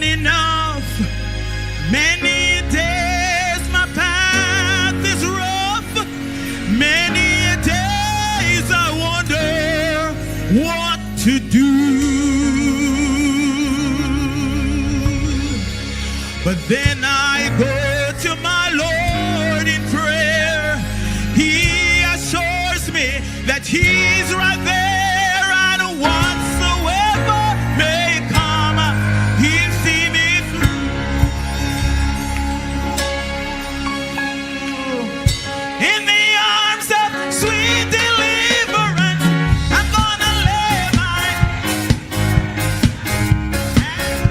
enough. Many days my path is rough. Many days I wonder what to do. But then I go to my Lord in prayer. He assures me that He's right there, and whatsoever may come, He'll see me through. In the arms of sweet deliverance, I'm gonna lay my head.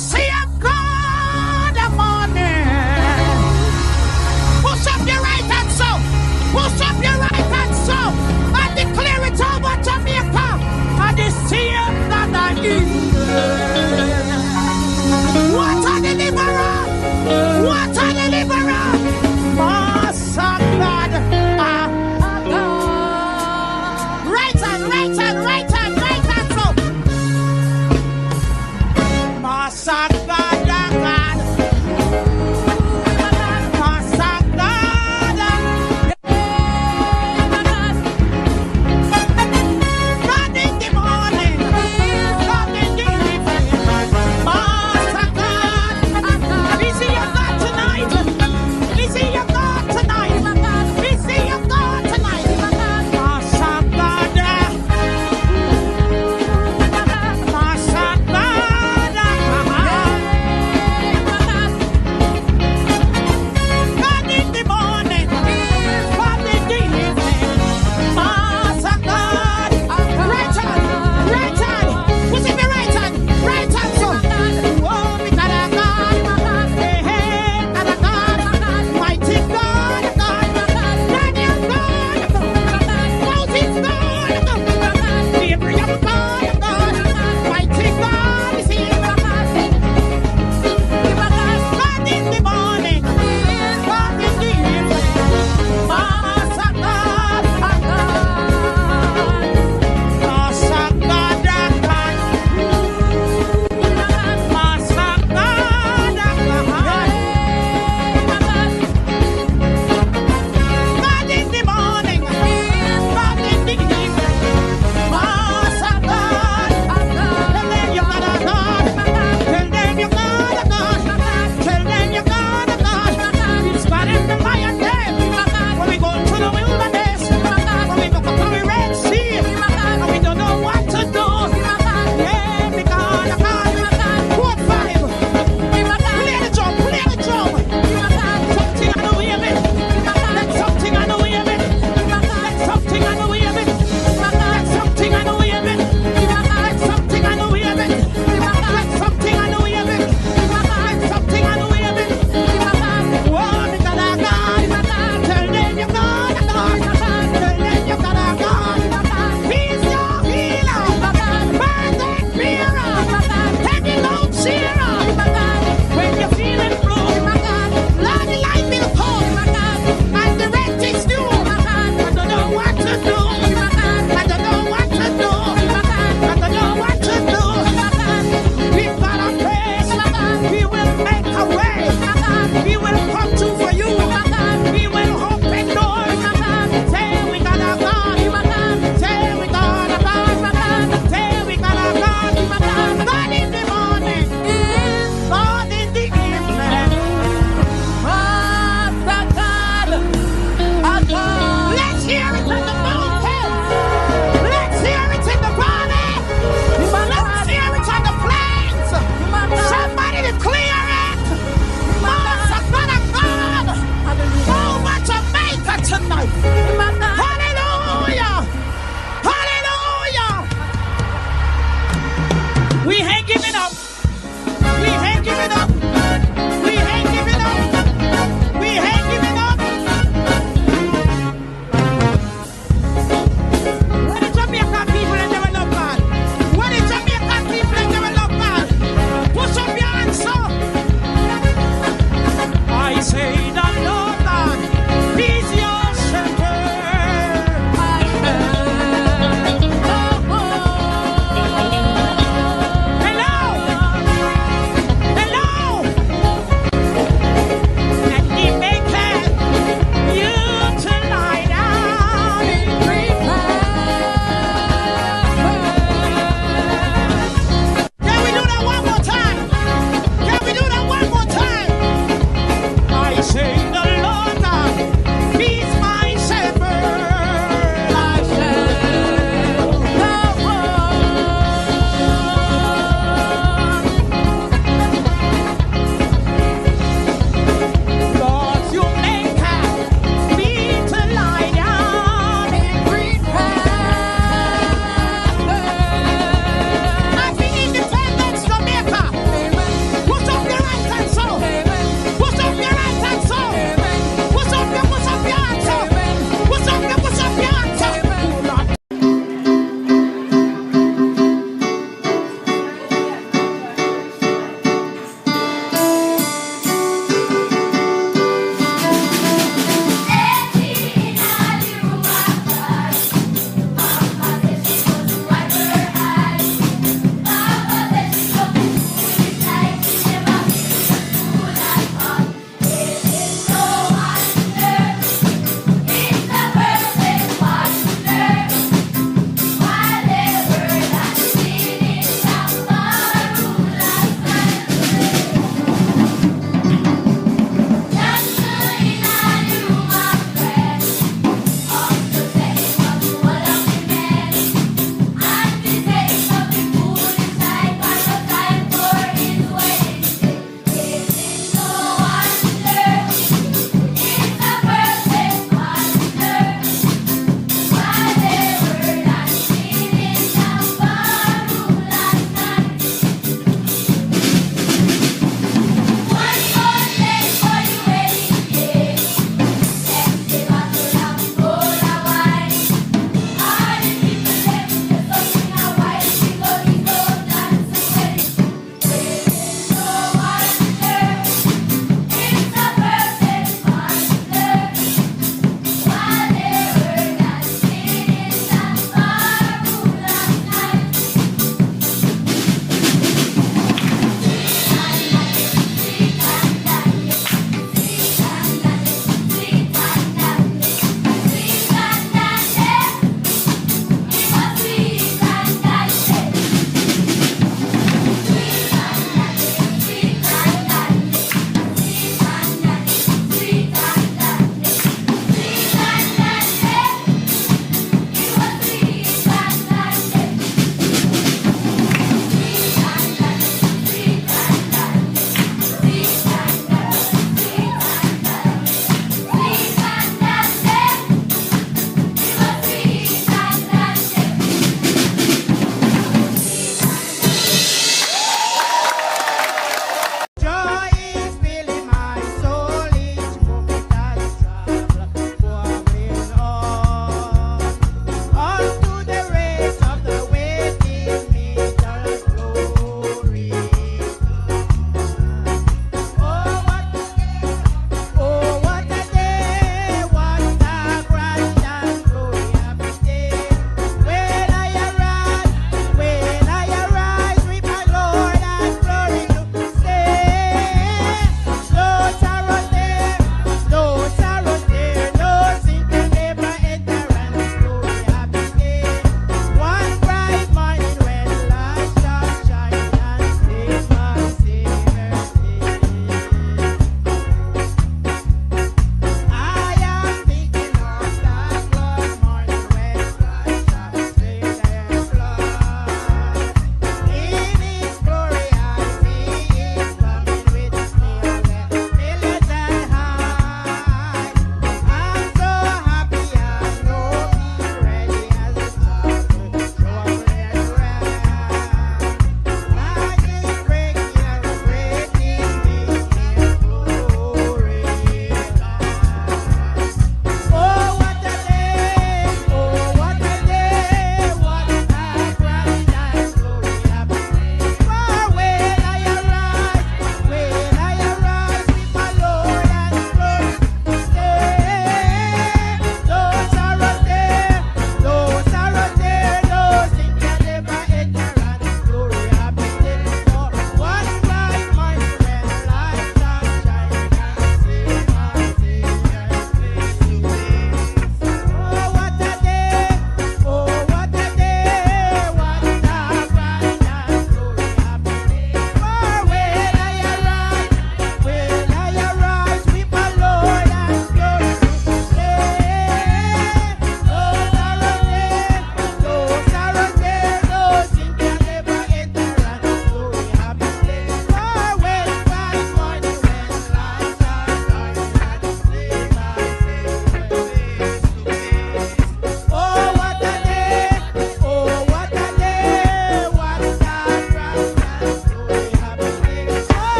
same God the morning. Push up your right hand so. Push up your right hand so. And declare it over Jamaica. And the same God the evening. What a deliverer! What a deliverer! Master God! Right hand, right hand, right hand, right hand, so! Master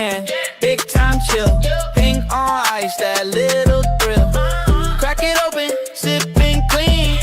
can. Big time chill. Pink on ice, that little thrill. Crack it open, sipping clean.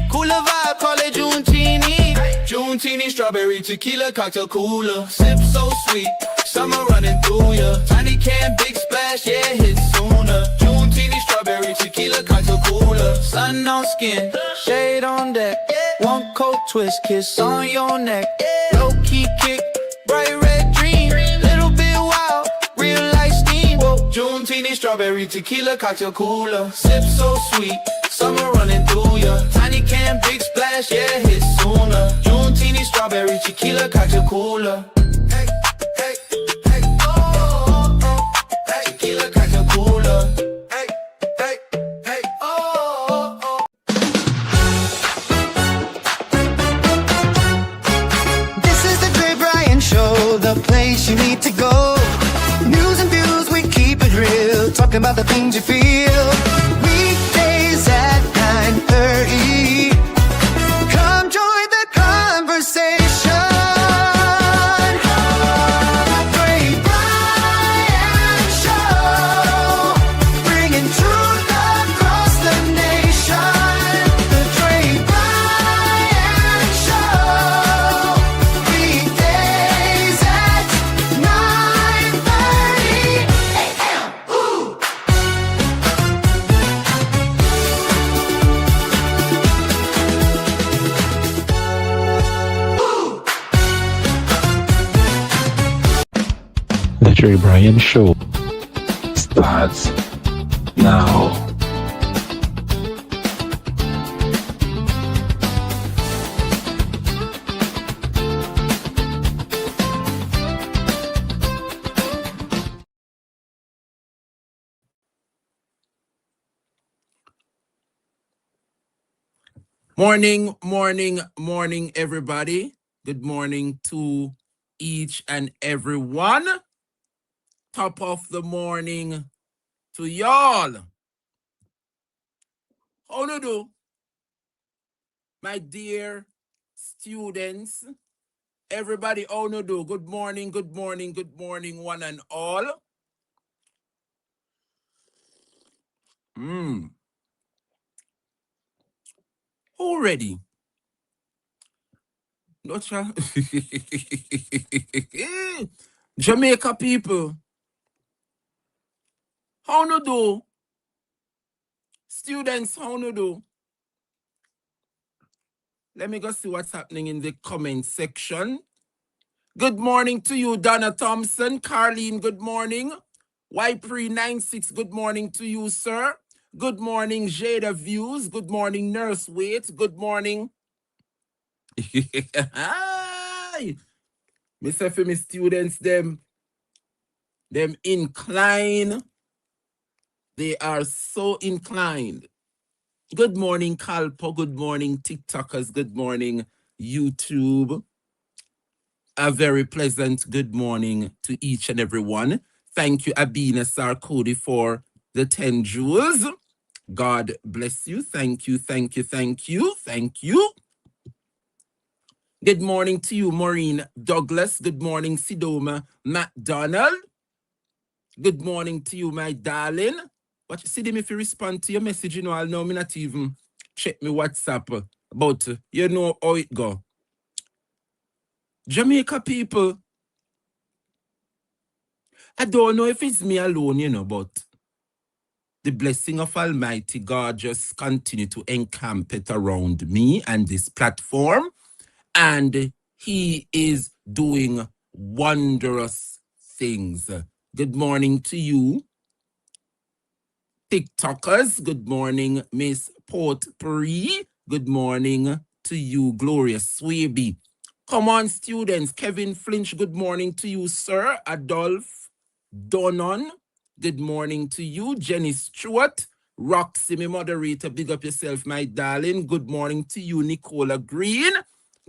Cooler vibe, call it Junetini. Junetini, strawberry tequila, cocktail cooler. Sip so sweet, summer running through ya. Tiny can, big splash, yeah, hit sooner. Junetini, strawberry tequila, cocktail cooler. Sun on skin, shade on deck. One coat twist, kiss on your neck. Low key kick, bright red dream. Little bit wild, real life steam. Whoa, Junetini, strawberry tequila, cocktail cooler. Sip so sweet, summer running through ya. Tiny can, big splash, yeah, hit sooner. Junetini, strawberry tequila, cocktail cooler. Hey, hey, hey, oh, oh, hey, tequila, cocktail cooler. Hey, hey, hey, oh, oh. This is the Dre Bryan Show, the place you need to go. News and views, we keep it real, talking about the things you feel. Weekdays at 9:30. Come join the conversation. Dre Bryan Show, bringing truth across the nation. The Dre Bryan Show, weekdays at 9:30 a.m. Ooh. The Dre Bryan Show starts now. Morning, morning, morning, everybody. Good morning to each and every one. Top of the morning to y'all. How do you do? My dear students, everybody, how do you do? Good morning, good morning, good morning, one and all. Who ready? Not sure. Jamaica people, how do you do? Students, how do you do? Let me go see what's happening in the comment section. Good morning to you, Donna Thompson. Carlene, good morning. Ypre96, good morning to you, sir. Good morning, Jada Views. Good morning, Nurse Wait. Good morning. Hi. Me say for me students, them incline. They are so inclined. Good morning, Kalpo. Good morning, TikTokers. Good morning, YouTube. A very pleasant good morning to each and every one. Thank you, Abina Sarkodi, for the 10 jewels. God bless you. Thank you, thank you, thank you, thank you. Good morning to you, Maureen Douglas. Good morning, Sidoma McDonald. Good morning to you, my darling. But see them if you respond to your message, you know, I'll know me not even check me WhatsApp about, you know how it go. Jamaica people, I don't know if it's me alone, you know, but the blessing of Almighty God just continue to encamp it around me and this platform. And he is doing wondrous things. Good morning to you, TikTokers. Good morning, Miss Port Puri. Good morning to you, Glorious Swaby. Come on, students. Kevin Flinch, good morning to you, sir. Adolph Donon, good morning to you. Jenny Stewart. Roxy, my moderator, big up yourself, my darling. Good morning to you, Nicola Green.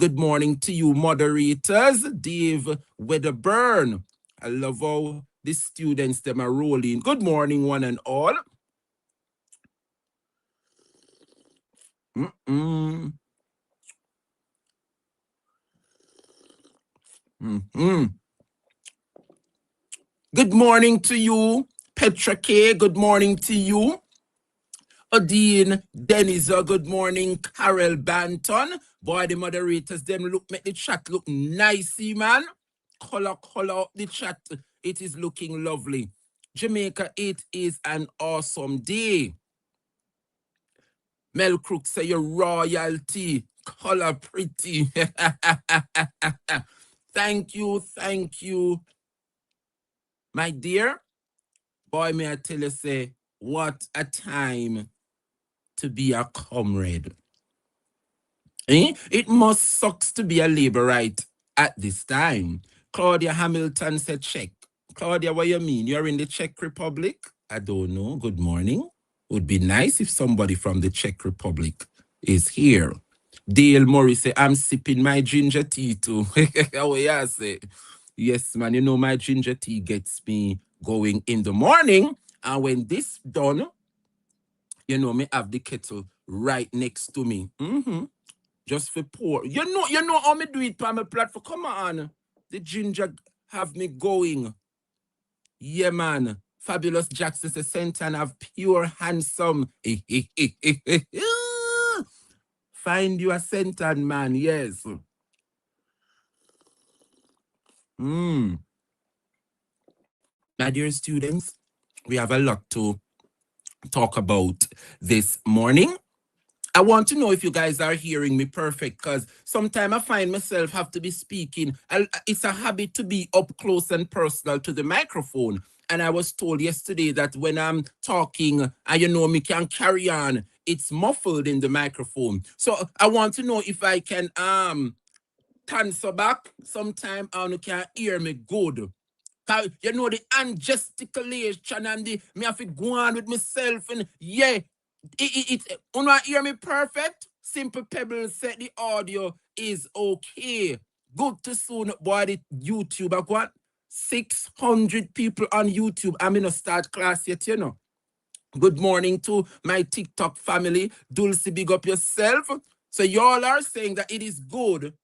Good morning to you, moderators. Dave Wedderburn. I love how the students, them are rolling. Good morning, one and all. Good morning to you. Petra K, good morning to you. Odine Denizer, good morning. Carol Banton. Boy, the moderators, them make the chat look nicey, man. Color up the chat. It is looking lovely. Jamaica, it is an awesome day. Mel Crook say your royalty. Color pretty. Thank you. My dear, boy, may I tell you, say, what a time to be a comrade. It must sucks to be a laborite at this time. Claudia Hamilton said check. Claudia, what you mean? You're in the Czech Republic? I don't know. Good morning. Would be nice if somebody from the Czech Republic is here. Dale Murray say, I'm sipping my ginger tea too. Oh, yeah, say. Yes, man, you know my ginger tea gets me going in the morning. And when this done, you know, me have the kettle right next to me. Just for pour. You know how me do it on my platform. Come on. The ginger have me going. Yeah, man. Fabulous Jackson says, Sentan have pure, handsome. Find you a Sentan, man. Yes. My dear students, we have a lot to talk about this morning. I want to know if you guys are hearing me perfect, because sometimes I find myself have to be speaking. It's a habit to be up close and personal to the microphone. And I was told yesterday that when I'm talking and you know me can carry on, it's muffled in the microphone. So I want to know if I can answer back sometime and you can hear me good. You know the hand gesticulation and the me have to go on with myself and yeah. It you know hear me perfect? Simple Pebbles said the audio is okay. Good to soon, boy, the YouTube. I got 600 people on YouTube. I'm in a start class yet, you know. Good morning to my TikTok family. Dulcie, big up yourself. So y'all are saying that it is good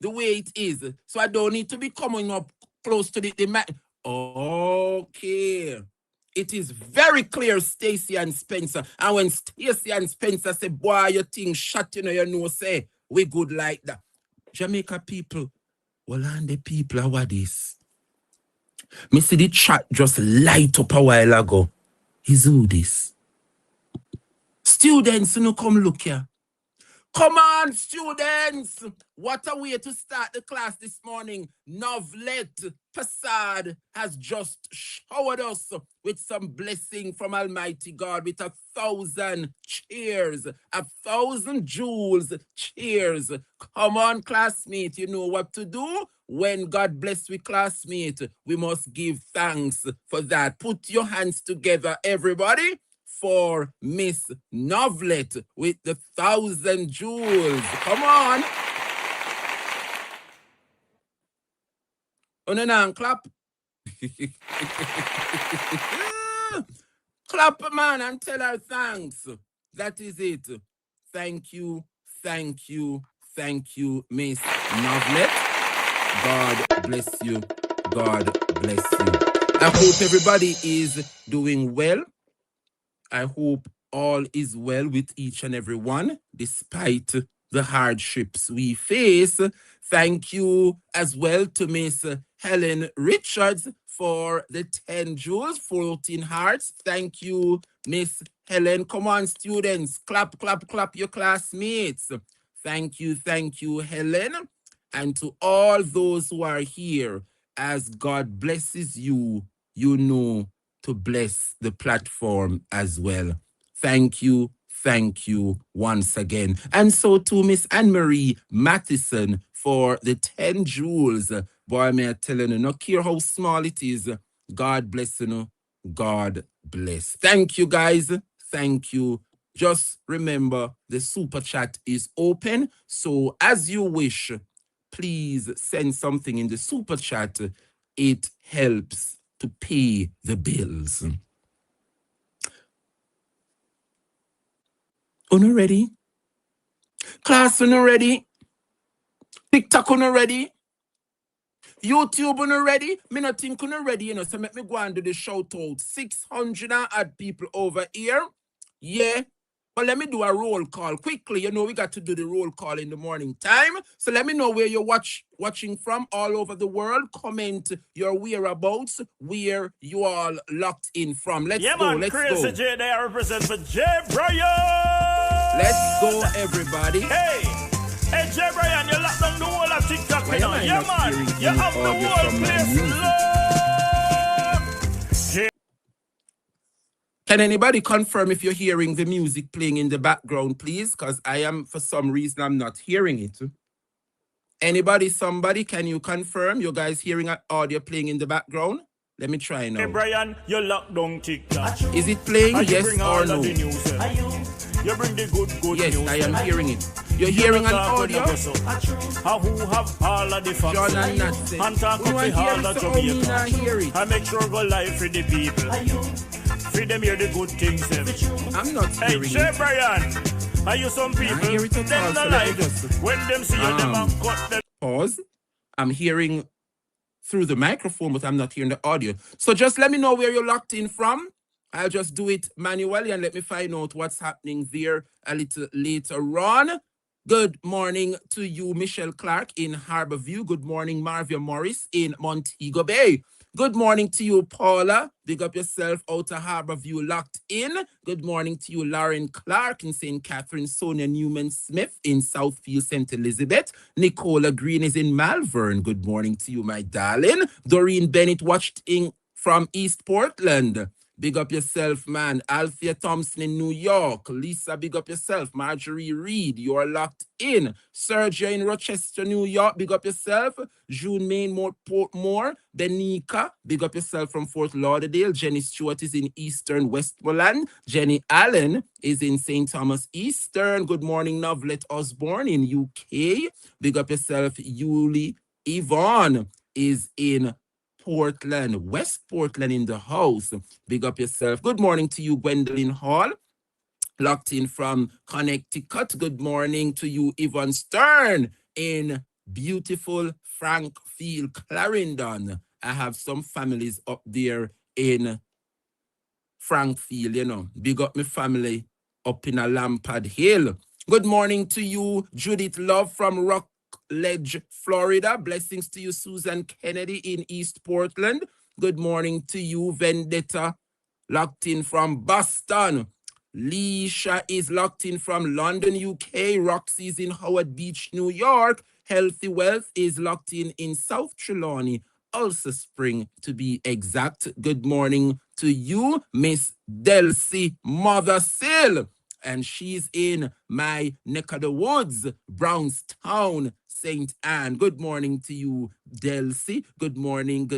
the way it is. So I don't need to be coming up close to the mic. Okay. It is very clear, Stacy and Spencer. And when Stacy and Spencer say, boy, your thing shut, you know, say, we good like that. Jamaica people, well, and the people are what this. Me see the chat just light up a while ago. Is who this? Students, you know, come look here. Come on, students! What a way to start the class this morning. Novlet Passad has just showered us with some blessing from Almighty God with 1,000 cheers, 1,000 joules. Cheers. Come on, classmate. You know what to do? When God bless we classmate, we must give thanks for that. Put your hands together, everybody, for Miss Novlet with the 1,000 joules. Come on. And clap. Clap, man, and tell her thanks. That is it. Thank you, Miss Novlet. God bless you. God bless you. I hope everybody is doing well. I hope all is well with each and every one, despite the hardships we face. Thank you as well to Miss Helen Richards for the 10 joules, 14 hearts. Thank you, Miss Helen. Come on, students. Clap, clap, clap your classmates. Thank you, Helen. And to all those who are here, as God blesses you, you know to bless the platform as well. Thank you once again. And so to Miss Anne-Marie Matheson for the 10 joules. Boy, may I tell you, no care how small it is, God bless you, God bless. Thank you, guys. Thank you. Just remember, the super chat is open. So as you wish, please send something in the super chat. It helps to pay the bills. Uno ready? Class, uno ready? TikTok, uno ready? YouTube on ready? Me not think on ready, you know. So make me go and do the shout out. 600 and odd people over here. Yeah. But let me do a roll call quickly. You know, we got to do the roll call in the morning time. So let me know where you're watching from all over the world. Comment your whereabouts, where you all locked in from. Let's go. Man, Let's Crazy go. J, they represent for J. Brian. Let's go, everybody. Hey, J. Brian, you locked down the whole of TikTok. Why You know. am I Yeah, not man, hearing you any have the audio whole from my place music? locked. Can anybody confirm if you're hearing the music playing in the background, please? Because I am, for some reason, I'm not hearing it. Anybody, somebody, can you confirm you guys hearing an audio playing in the background? Let me try now. Hey, Brian, you locked down TikTok. Is it playing? And you Yes bring or all no? of the news. You bring the good Yes, news. I am hearing it. You're hearing an audio? Who have all of the facts? John and Nat say, And talk "We up want the hear all it, of so me not Jamaica. hear it." I make sure go live for the people. For them hear the good things. I'm not Hey, hearing J. it. Brian, are you some people? hear it at all, Them so no let me life. just- When them see you, them and cut them. Pause. I'm hearing through the microphone, but I'm not hearing the audio. So just let me know where you're locked in from. I'll just do it manually and let me find out what's happening there a little later on. Good morning to you, Michelle Clark in Harborview. Good morning, Marvia Morris in Montego Bay. Good morning to you, Paula. Big up yourself out of Harborview, locked in. Good morning to you, Lauren Clark in St. Catherine. Sonia Newman-Smith in Southfield, St. Elizabeth. Nicola Green is in Malvern. Good morning to you, my darling. Doreen Bennett watched in from East Portland. Big up yourself, man. Althea Thompson in New York. Lisa, big up yourself. Marjorie Reed, you're locked in. Sergio in Rochester, New York. Big up yourself. June Main, Portmore. Benica, big up yourself from Fort Lauderdale. Jenny Stewart is in Eastern Westmoreland. Jenny Allen is in St. Thomas Eastern. Good morning, Novlet Osborne in UK. Big up yourself. Yuli Yvonne is in Portland, West Portland in the house. Big up yourself. Good morning to you, Gwendolyn Hall. Locked in from Connecticut. Good morning to you, Yvonne Stern in beautiful Frankfield, Clarendon. I have some families up there in Frankfield, you know. Big up my family up in a Lampard Hill. Good morning to you, Judith Love from Rockledge, Florida. Blessings to you, Susan Kennedy in East Portland. Good morning to you, Vendetta, locked in from Boston. Leisha is locked in from London, UK. Roxy is in Howard Beach, New York. Healthy Wealth is locked in South Trelawney, Ulster Spring to be exact. Good morning to you, Miss Delcy Mothersill. And she's in my neck of the woods, Brownstown, St. Anne. Good morning to you, Delcy. Good morning,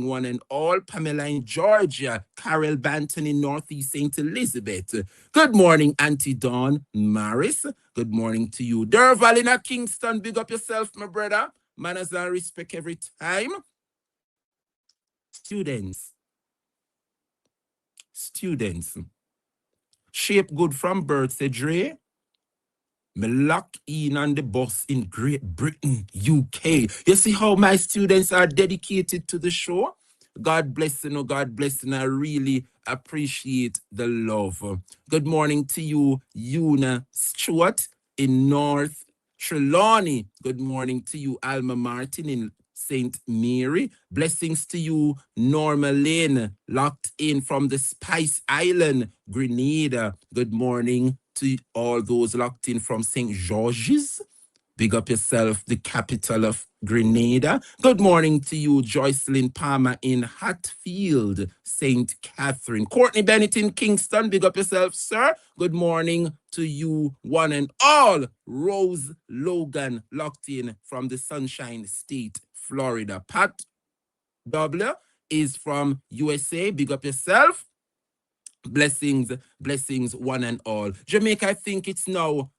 one and all. Pamela in Georgia. Carol Banton in Northeast St. Elizabeth. Good morning, Auntie Dawn Maris. Good morning to you. Derval in Kingston. Big up yourself, my brother. Manners and respect every time. Students. Shape good from birth, say Dre. Me lock in on the bus in Great Britain, UK. You see how my students are dedicated to the show? God bless you, God bless you. I really appreciate the love. Good morning to you, Una Stewart in North Trelawney. Good morning to you, Alma Martin in St. Mary. Blessings to you, Norma Lynn, locked in from the Spice Island, Grenada. Good morning to all those locked in from St. George's. Big up yourself, the capital of Grenada. Good morning to you, Joycelyn Palmer in Hatfield, St. Catherine. Courtney Bennett in Kingston. Big up yourself, sir. Good morning to you, one and all. Rose Logan, locked in from the Sunshine State, Florida. Pat W is from USA. Big up yourself. Blessings, one and all. Jamaica, I think it's now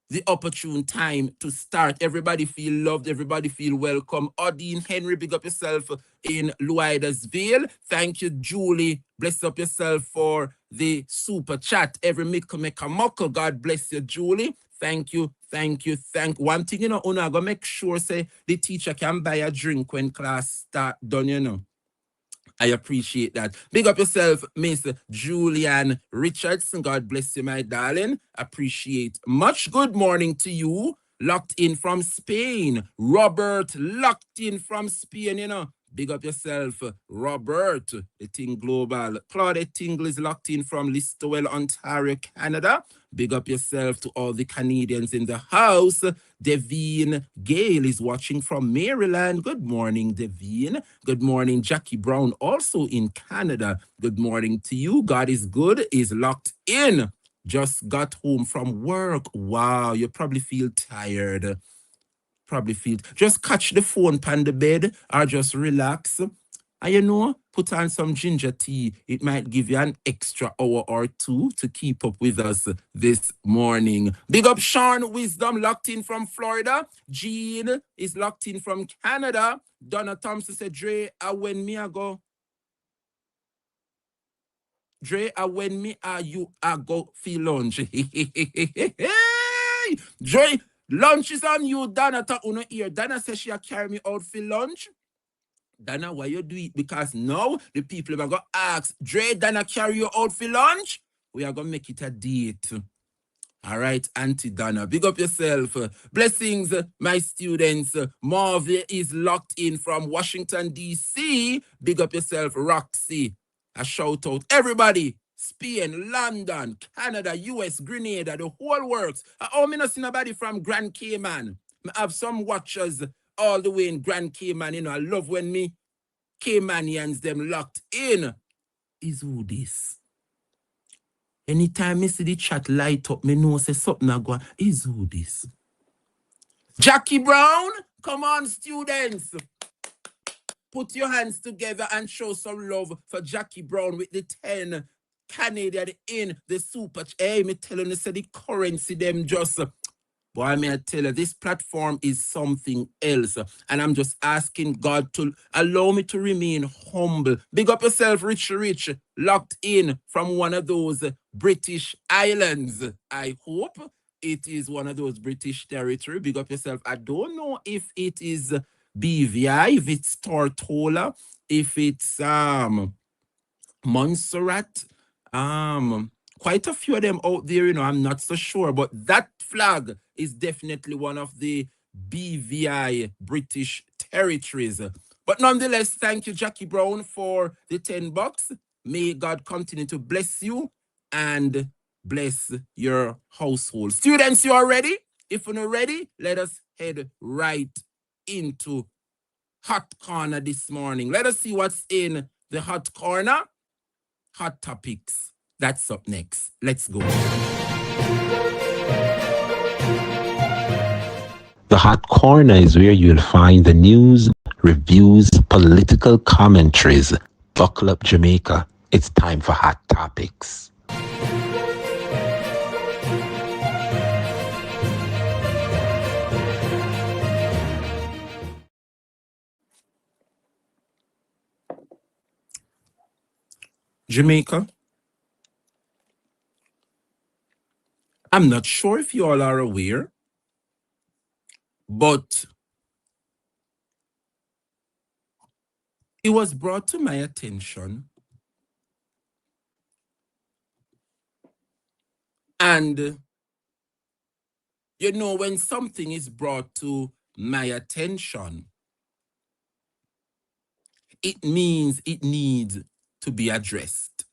the opportune time to start. Everybody feel loved, everybody feel welcome. Odine Henry, big up yourself in Luidersville. Thank you, Julie. Bless up yourself for the super chat. Every make a muckle. God bless you, Julie. Thank you. One thing, you know, Una go make sure say the teacher can buy a drink when class start done, you know. I appreciate that. Big up yourself, Miss Julian Richardson. God bless you, my darling. Appreciate much. Good morning to you. Locked in from Spain. Robert, locked in from Spain, you know. Big up yourself, Robert, the Ting Global. Claudette Tingle is locked in from Listowel, Ontario, Canada. Big up yourself to all the Canadians in the house. Devine Gale is watching from Maryland. Good morning, Devine. Good morning, Jackie Brown, also in Canada. Good morning to you. God is good, is locked in. Just got home from work. Wow, you probably feel tired. Just catch the phone pan the bed or just relax. And you know, put on some ginger tea. It might give you an extra hour or two to keep up with us this morning. Big up Sean Wisdom, locked in from Florida. Jean is locked in from Canada. Donna Thompson said, Dre, when me I go. Dre, when me you go feel lunch. Hey! Dre, lunch is on you, Donna. Uno ear. Donna says she carry me out for lunch. Donna, why you do it? Because now the people are going to ask, Dre, Donna carry you out for lunch? We are going to make it a date. All right, Auntie Donna, big up yourself. Blessings, my students. Marvia is locked in from Washington, D.C. Big up yourself, Roxy. A shout out. Everybody, Spain, London, Canada, US, Grenada, the whole works. Oh, me not see nobody from Grand Cayman. I have some watchers all the way in Grand Cayman. You know, I love when me Caymanians them locked in. Is who this? Anytime I see the chat light up, me know say something I go. Is who this? Jackie Brown? Come on, students. Put your hands together and show some love for Jackie Brown with the 10 Canadian in the super. Hey, me telling you, say the currency them just. Boy, may I tell you, this platform is something else. And I'm just asking God to allow me to remain humble. Big up yourself, Rich, locked in from one of those British islands. I hope it is one of those British territory. Big up yourself. I don't know if it is BVI, if it's Tortola, if it's Montserrat. Quite a few of them out there, you know, I'm not so sure, but that flag is definitely one of the BVI British territories. But nonetheless, thank you, Jackie Brown, for the $10. May God continue to bless you and bless your household. Students, you are ready? If you're not ready, let us head right into Hot Corner this morning. Let us see what's in the Hot Corner. Hot topics. That's up next. Let's go. The Hot Corner is where you'll find the news, reviews, political commentaries. Buckle up, Jamaica. It's time for Hot Topics. Jamaica. I'm not sure if you all are aware, but it was brought to my attention, and you know, when something is brought to my attention, it means it needs to be addressed.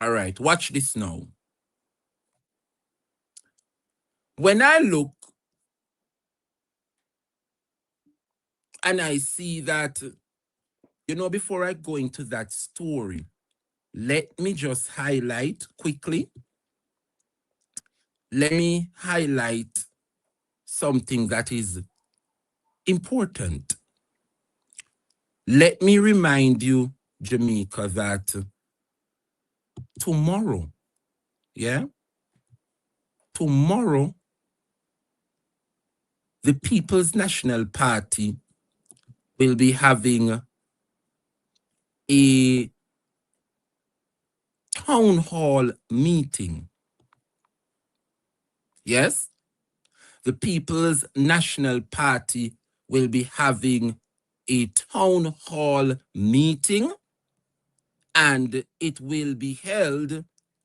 All right, watch this now. When I look and I see that, you know, before I go into that story, let me just highlight quickly. Let me highlight something that is important. Let me remind you, Jamaica, that tomorrow, tomorrow, the People's National Party will be having a town hall meeting. Yes, the People's National Party will be having a town hall meeting, and it will be held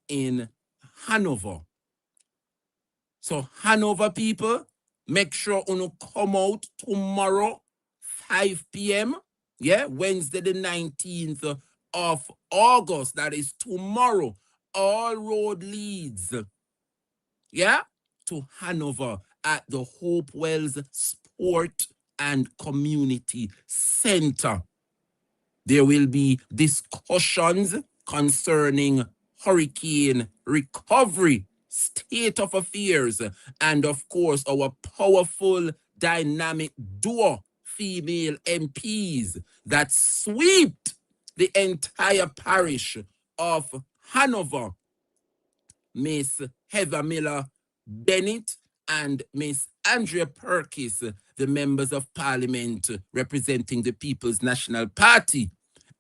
in Hanover. So Hanover people, make sure you come out tomorrow, 5 p.m. Yeah, Wednesday the 19th of August. That is tomorrow. All road leads, yeah, to Hanover at the Hope Wells Sport and Community Center. There will be discussions concerning hurricane recovery, state of affairs, and of course, our powerful, dynamic duo female MPs that swept the entire parish of Hanover, Miss Heather Miller Bennett and Miss Andrea Perkis, the members of parliament representing the People's National Party.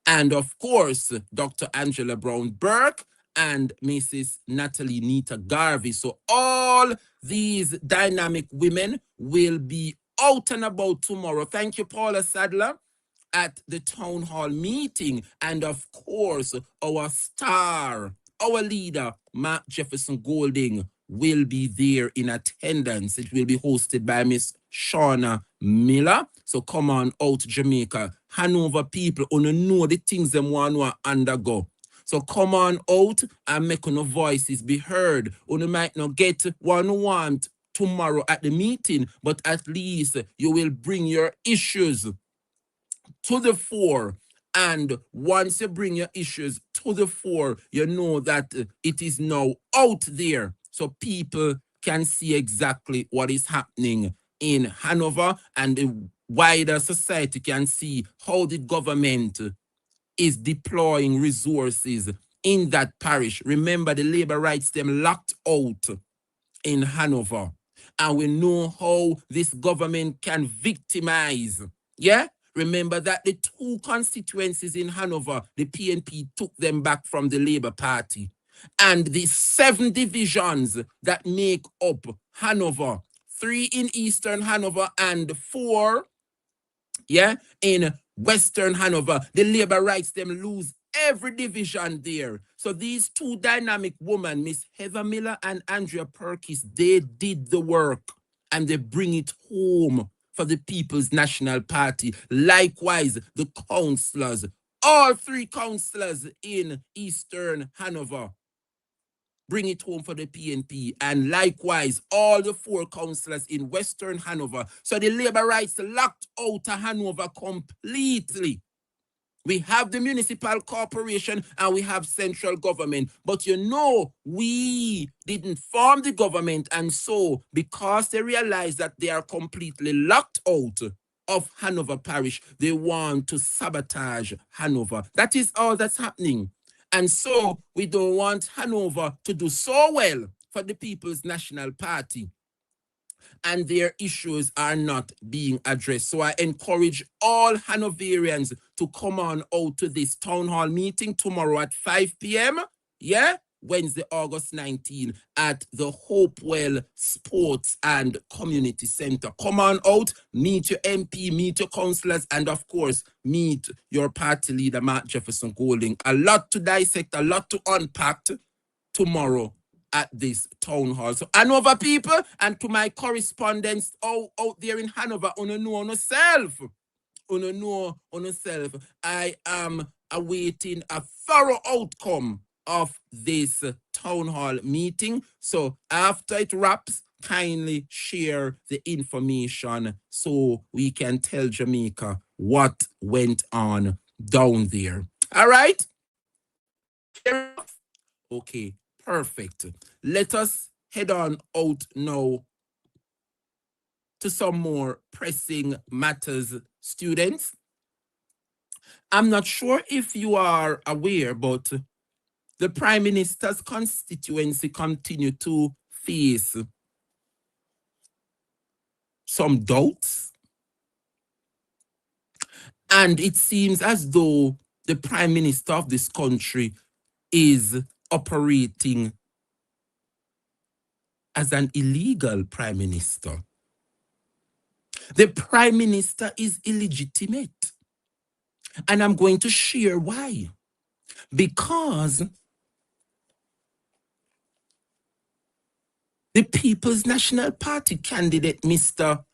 And of course, Dr. Angela Brown Burke and Mrs. Natalie Nita Garvey. So all these dynamic women will be out and about tomorrow. Thank you, Paula Sadler, at the town hall meeting. And of course, our star, our leader, Mark Jefferson Golding, will be there in attendance. It will be hosted by Miss Shauna Miller. So come on out, Jamaica. Hanover people, you know the things them want to undergo. So come on out and make your voices be heard. You might not get what you want tomorrow at the meeting, but at least you will bring your issues to the fore. And once you bring your issues to the fore, you know that it is now out there. So people can see exactly what is happening in Hanover, and the wider society can see how the government is deploying resources in that parish. Remember, the labor rights them locked out in Hanover. And we know how this government can victimize. Yeah? Remember that the two constituencies in Hanover, the PNP took them back from the Labour Party. And the 7 divisions that make up Hanover, 3 in Eastern Hanover and 4, yeah, in Western Hanover, the labor rights them lose every division there. So these two dynamic women, Miss Heather Miller and Andrea Perkis, they did the work and they bring it home for the People's National Party. Likewise, the councillors, all 3 councillors in Eastern Hanover, bring it home for the PNP, and likewise all the 4 councillors in Western Hanover. So the labor rights locked out of Hanover completely. We have the municipal corporation and we have central government. But you know, we didn't form the government, and so because they realize that they are completely locked out of Hanover Parish, they want to sabotage Hanover. That is all that's happening. And so we don't want Hanover to do so well for the People's National Party, and their issues are not being addressed. So I encourage all Hanoverians to come on out to this town hall meeting tomorrow at 5 p.m. Yeah? Wednesday, August 19 at the Hopewell Sports and Community Center. Come on out, meet your MP, meet your councillors, and of course, meet your party leader, Mark Jefferson Golding. A lot to dissect, a lot to unpack tomorrow at this town hall. So Hanover people, and to my correspondents out there in Hanover, know yourself. Know yourself. I am awaiting a thorough outcome of this town hall meeting. So after it wraps, kindly share the information so we can tell Jamaica what went on down there. All right? Okay, perfect. Let us head on out now to some more pressing matters, students. I'm not sure if you are aware, but the Prime Minister's constituency continue to face some doubts. And it seems as though the Prime Minister of this country is operating as an illegal prime minister. The prime minister is illegitimate. And I'm going to share why. Because the People's National Party candidate, Mr.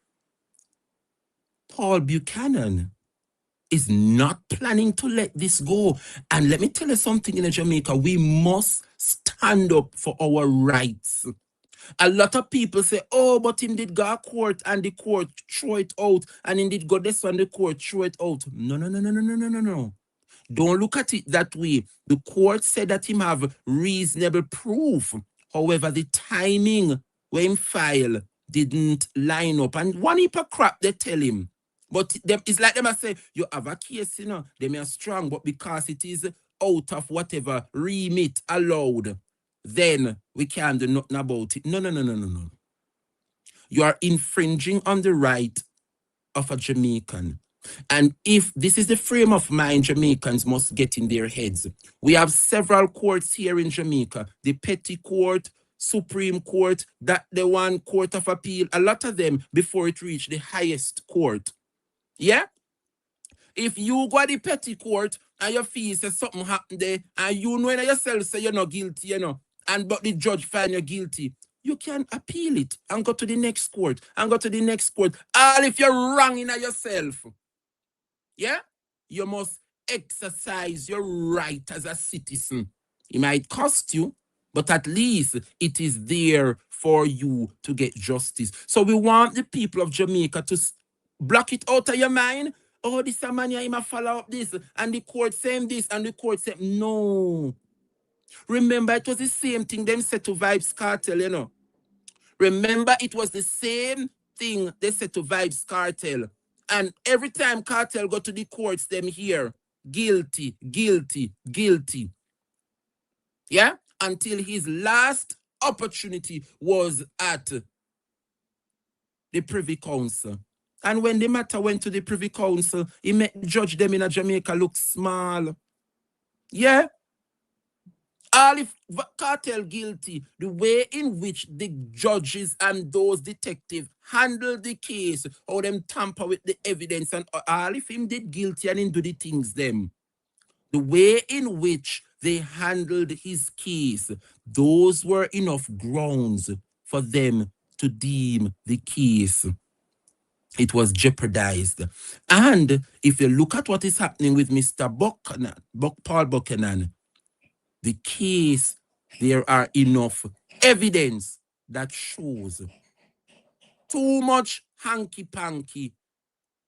Paul Buchanan, is not planning to let this go. And let me tell you something in Jamaica, we must stand up for our rights. A lot of people say, oh, but him did go to court and the court throw it out, and him did go this one, the court throw it out. No. Don't look at it that way. The court said that him have reasonable proof. However, the timing when file didn't line up. And one heap of crap they tell him. But it's like them I say, you have a case, you know, they are strong, but because it is out of whatever remit allowed, then we can't do nothing about it. No. You are infringing on the right of a Jamaican. And if this is the frame of mind Jamaicans must get in their heads, we have several courts here in Jamaica, the Petty Court, Supreme Court, that the one Court of Appeal, a lot of them before it reached the highest court. Yeah? If you go to the Petty Court and your feel say something happened there, and you know in yourself say you're not guilty, you know, but the judge find you guilty, you can appeal it and go to the next court and go to the next court. All if you're wrong in yourself. Yeah? You must exercise your right as a citizen. It might cost you, but at least it is there for you to get justice. So we want the people of Jamaica to block it out of your mind. Oh, this man here, he might follow up this, and the court saying this, and the court said, no. Remember, it was the same thing them said to Vibes Cartel, you know. Remember, it was the same thing they said to Vibes Cartel. And every time Cartel go to the courts, them hear guilty. Yeah? Until his last opportunity was at the Privy Council. And when the matter went to the Privy Council, he made judge them in Jamaica look small. Yeah? All if Cartel guilty, the way in which the judges and those detectives handle the case, how them tamper with the evidence, and all if him did guilty and him do the things them, the way in which they handled his case, those were enough grounds for them to deem the case it was jeopardized. And if you look at what is happening with Mr. Paul Buchanan, the case, there are enough evidence that shows too much hanky-panky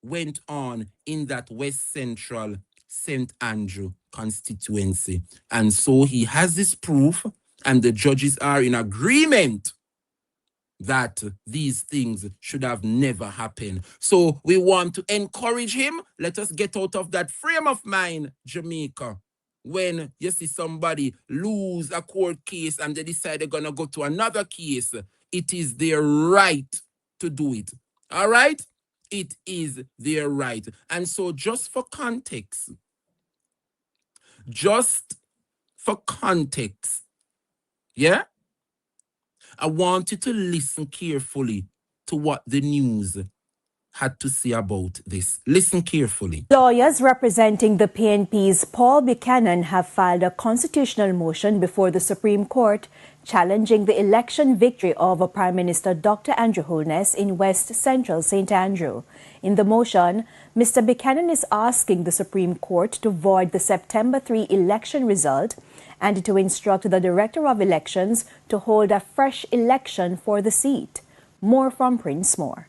went on in that West Central St. Andrew constituency. And so he has this proof, and the judges are in agreement that these things should have never happened. So we want to encourage him. Let us get out of that frame of mind, Jamaica. When you see somebody lose a court case and they decide they're going to go to another case, it is their right to do it. All right? It is their right. And so just for context, yeah? I want you to listen carefully to what the news had to say about this. Listen carefully. Lawyers representing the PNP's Paul Buchanan have filed a constitutional motion before the Supreme Court challenging the election victory of Prime Minister Dr. Andrew Holness in West Central St. Andrew. In the motion, Mr. Buchanan is asking the Supreme Court to void the September 3 election result and to instruct the Director of Elections to hold a fresh election for the seat. More from Prince Moore.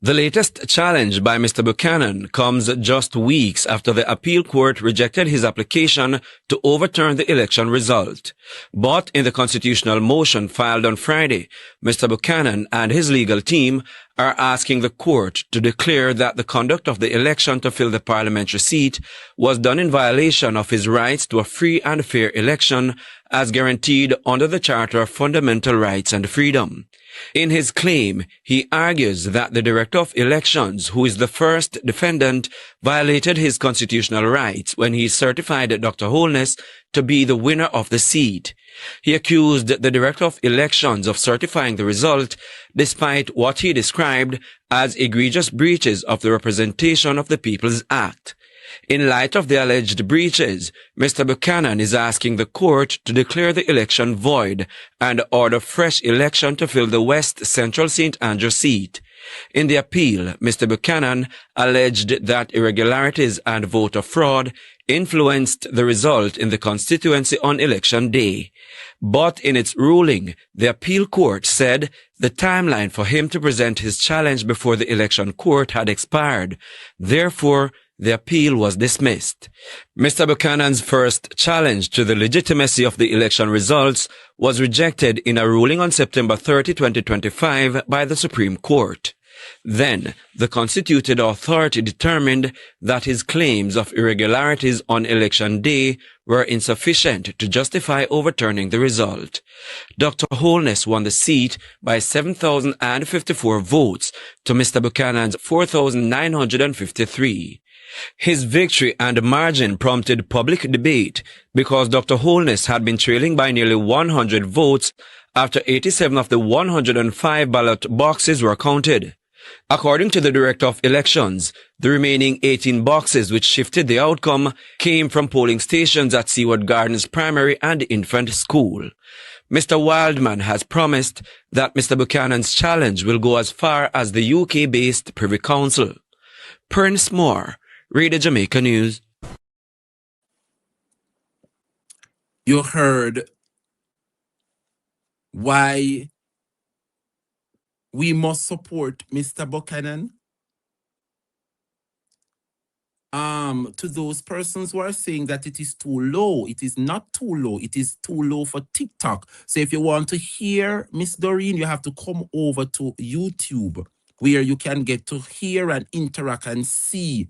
The latest challenge by Mr. Buchanan comes just weeks after the appeal court rejected his application to overturn the election result. But in the constitutional motion filed on Friday, Mr. Buchanan and his legal team are asking the court to declare that the conduct of the election to fill the parliamentary seat was done in violation of his rights to a free and fair election as guaranteed under the Charter of Fundamental Rights and Freedom. In his claim, he argues that the Director of Elections, who is the first defendant, violated his constitutional rights when he certified Dr. Holness to be the winner of the seat. He accused the Director of Elections of certifying the result despite what he described as egregious breaches of the Representation of the People's Act. In light of the alleged breaches, Mr. Buchanan is asking the court to declare the election void and order fresh election to fill the West Central St. Andrew seat. In the appeal, Mr. Buchanan alleged that irregularities and voter fraud influenced the result in the constituency on election day. But in its ruling, the appeal court said the timeline for him to present his challenge before the election court had expired. Therefore, the appeal was dismissed. Mr. Buchanan's first challenge to the legitimacy of the election results was rejected in a ruling on September 30, 2025 by the Supreme Court. Then, the constituted authority determined that his claims of irregularities on election day were insufficient to justify overturning the result. Dr. Holness won the seat by 7,054 votes to Mr. Buchanan's 4,953. His victory and margin prompted public debate because Dr. Holness had been trailing by nearly 100 votes after 87 of the 105 ballot boxes were counted. According to the Director of Elections, the remaining 18 boxes which shifted the outcome came from polling stations at Seaward Gardens Primary and Infant School. Mr. Wildman has promised that Mr. Buchanan's challenge will go as far as the UK-based Privy Council. Prince Moore, read the Jamaica News. You heard why we must support Mr. Buchanan. To those persons who are saying that it is too low, it is not too low. It is too low for TikTok. So if you want to hear Miss Doreen, you have to come over to YouTube, where you can get to hear and interact and see.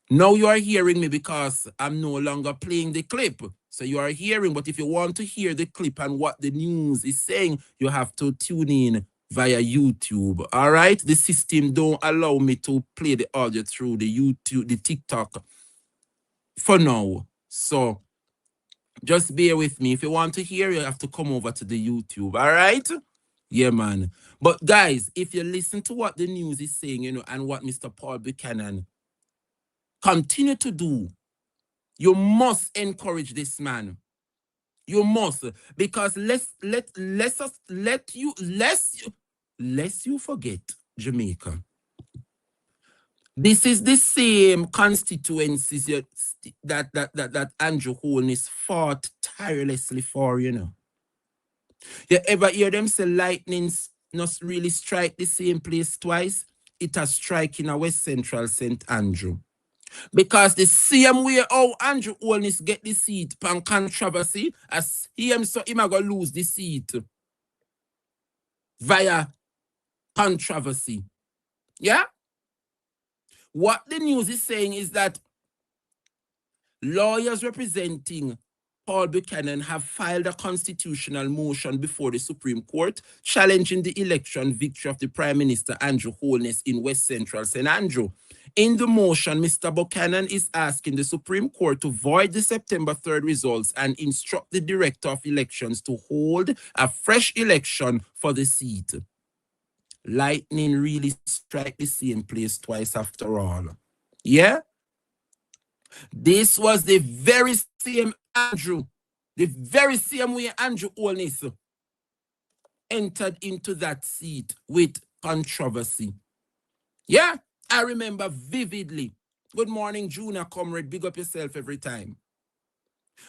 Now you are hearing me because I'm no longer playing the clip. So you are hearing, but if you want to hear the clip and what the news is saying, you have to tune in via YouTube. All right? The system don't allow me to play the audio through the YouTube, the TikTok for now. So just bear with me. If you want to hear, you have to come over to the YouTube. All right? Yeah, man. But guys, if you listen to what the news is saying, and what Mr. Paul Buchanan continue to do, you must encourage this man. You must, because lest you forget, Jamaica. This is the same constituencies that Andrew Holness fought tirelessly for, You ever hear them say lightnings not really strike the same place twice? It has strike in a West Central St. Andrew. Because the same way how Andrew Holness get the seat pan controversy, as him gonna lose the seat via controversy. Yeah? What the news is saying is that lawyers representing Paul Buchanan have filed a constitutional motion before the Supreme Court challenging the election victory of the Prime Minister Andrew Holness in West Central St. Andrew. In the motion, Mr. Buchanan is asking the Supreme Court to void the September 3rd results and instruct the Director of Elections to hold a fresh election for the seat. Lightning really strike the same place twice after all. Yeah? This was the very same Andrew, the very same way Andrew Holness entered into that seat with controversy. Yeah? I remember vividly. Good morning, Junior comrade. Big up yourself every time.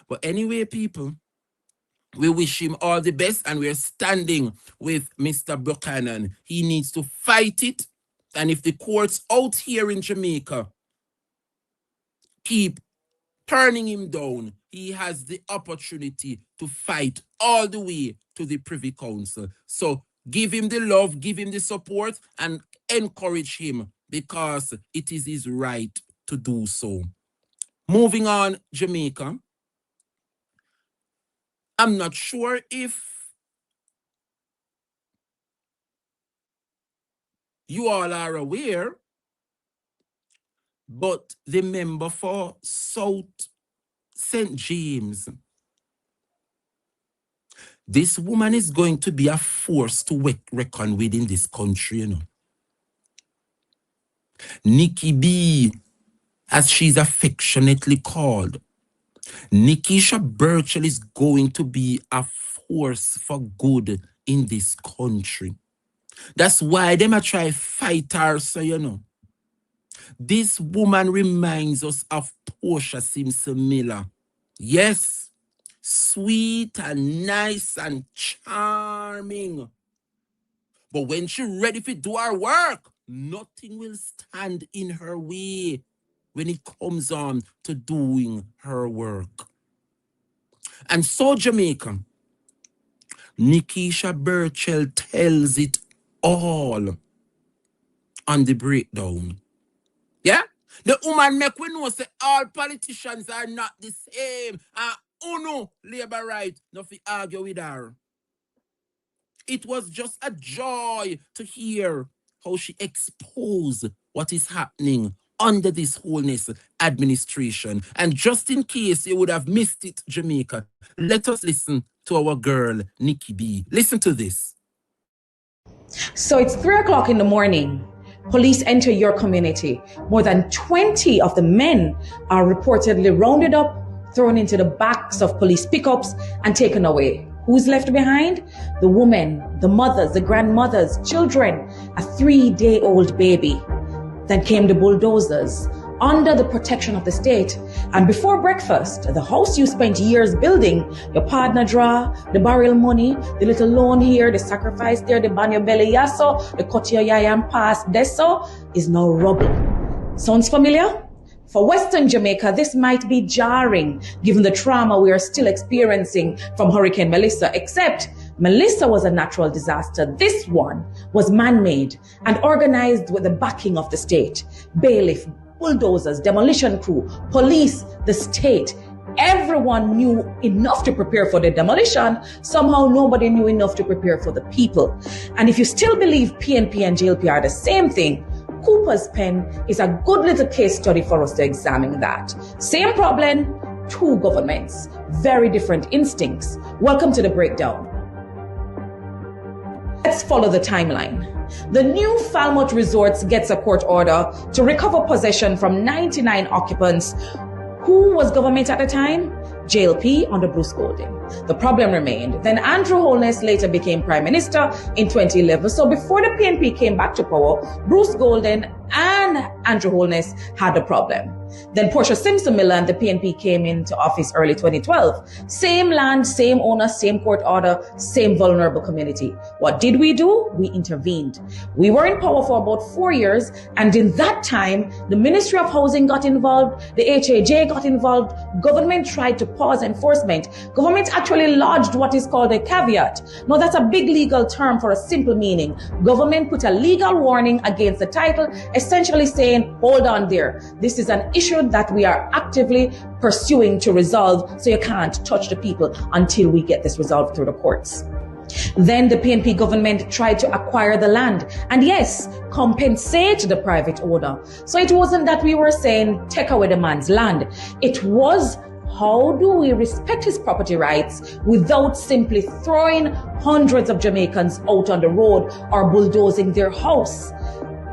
But anyway, people, we wish him all the best, and we're standing with Mr. Buchanan. He needs to fight it. And if the courts out here in Jamaica keep turning him down, he has the opportunity to fight all the way to the Privy Council. So give him the love, give him the support, and encourage him, because it is his right to do so. Moving on, Jamaica. I'm not sure if you all are aware, but the member for South St. James This woman is going to be a force to reckon with in this country, you know. Nikki B, as she's affectionately called. Nikisha Burchell is going to be a force for good in this country. That's why them a try fight her, so you know. This woman reminds us of Portia Simpson Miller. Yes, sweet and nice and charming. But when she ready to do her work, nothing will stand in her way when it comes on to doing her work. And so, Jamaica, Nikisha Burchell tells it all on the breakdown. Yeah? The woman make we know say all politicians are not the same. And uno labor right, nothing argue with her. It was just a joy to hear how she exposed what is happening under this Wholeness administration. And just in case you would have missed it, Jamaica, let us listen to our girl, Nikki B. Listen to this. So it's 3 o'clock in the morning. Police enter your community. More than 20 of the men are reportedly rounded up, thrown into the backs of police pickups and taken away. Who's left behind? The women, the mothers, the grandmothers, children, a 3-day-old baby. Then came the bulldozers under the protection of the state. And before breakfast, the house you spent years building, your partner draw, the burial money, the little loan here, the sacrifice there, the ban your belly yasso, the cut your yayam pass deso, is now rubble. Sounds familiar? For Western Jamaica, this might be jarring given the trauma we are still experiencing from Hurricane Melissa, except Melissa was a natural disaster. This one was man-made and organized with the backing of the state. Bailiff, bulldozers, demolition crew, police, the state. Everyone knew enough to prepare for the demolition. Somehow nobody knew enough to prepare for the people. And if you still believe PNP and JLP are the same thing, Cooper's pen is a good little case study for us to examine that. Same problem, two governments, very different instincts. Welcome to the breakdown. Let's follow the timeline. The new Falmouth Resorts gets a court order to recover possession from 99 occupants. Who was government at the time? JLP under Bruce Golding. The problem remained. Then Andrew Holness later became Prime Minister in 2011. So before the PNP came back to power, Bruce Golding and Andrew Holness had a problem. Then Portia Simpson Miller and the PNP came into office early 2012. Same land, same owner, same court order, same vulnerable community. What did we do? We intervened. We were in power for about 4 years, and in that time, the Ministry of Housing got involved, the HAJ got involved, government tried to pause enforcement. Government actually lodged what is called a caveat. Now that's a big legal term for a simple meaning. Government put a legal warning against the title, essentially saying, hold on there. This is an issue that we are actively pursuing to resolve, so you can't touch the people until we get this resolved through the courts. Then the PNP government tried to acquire the land and yes, compensate the private owner. So it wasn't that we were saying take away the man's land. It was how do we respect his property rights without simply throwing hundreds of Jamaicans out on the road or bulldozing their house?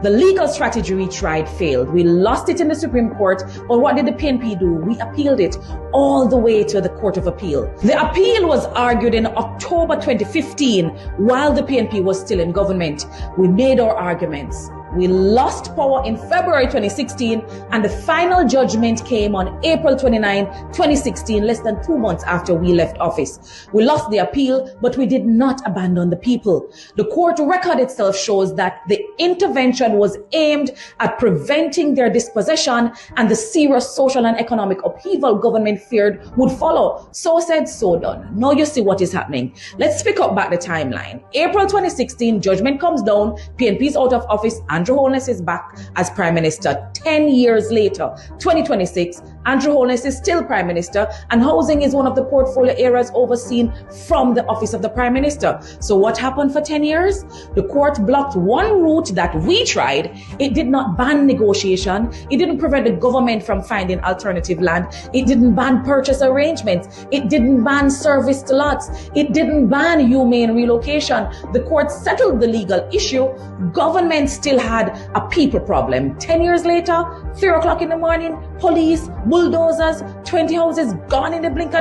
The legal strategy we tried failed. We lost it in the Supreme Court, but what did the PNP do? We appealed it all the way to the Court of Appeal. The appeal was argued in October 2015 while the PNP was still in government. We made our arguments. We lost power in February 2016 and the final judgment came on April 29, 2016, less than 2 months after we left office. We lost the appeal, but we did not abandon the people. The court record itself shows that the intervention was aimed at preventing their dispossession and the serious social and economic upheaval government feared would follow. So said, so done. Now you see what is happening. Let's pick up back the timeline. April 2016, judgment comes down, PNP is out of office, Andrew Holness is back as Prime Minister. 10 years later, 2026, Andrew Holness is still Prime Minister, and housing is one of the portfolio areas overseen from the office of the Prime Minister. So what happened for 10 years? The court blocked one route that we tried. It did not ban negotiation. It didn't prevent the government from finding alternative land. It didn't ban purchase arrangements. It didn't ban service to lots. It didn't ban humane relocation. The court settled the legal issue. Government still had a people problem. 10 years later, 3 o'clock in the morning, police, bulldozers, 20 houses gone in the blink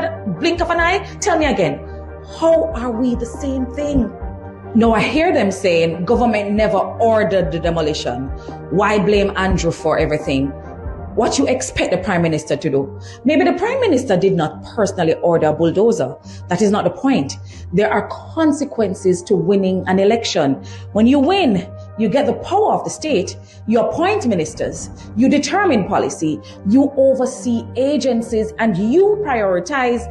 of an eye. Tell me again, how are we the same thing? No, I hear them saying government never ordered the demolition. Why blame Andrew for everything? What you expect the Prime Minister to do? Maybe the Prime Minister did not personally order a bulldozer. That is not the point. There are consequences to winning an election. When you win, you get the power of the state, you appoint ministers, you determine policy, you oversee agencies, and you prioritize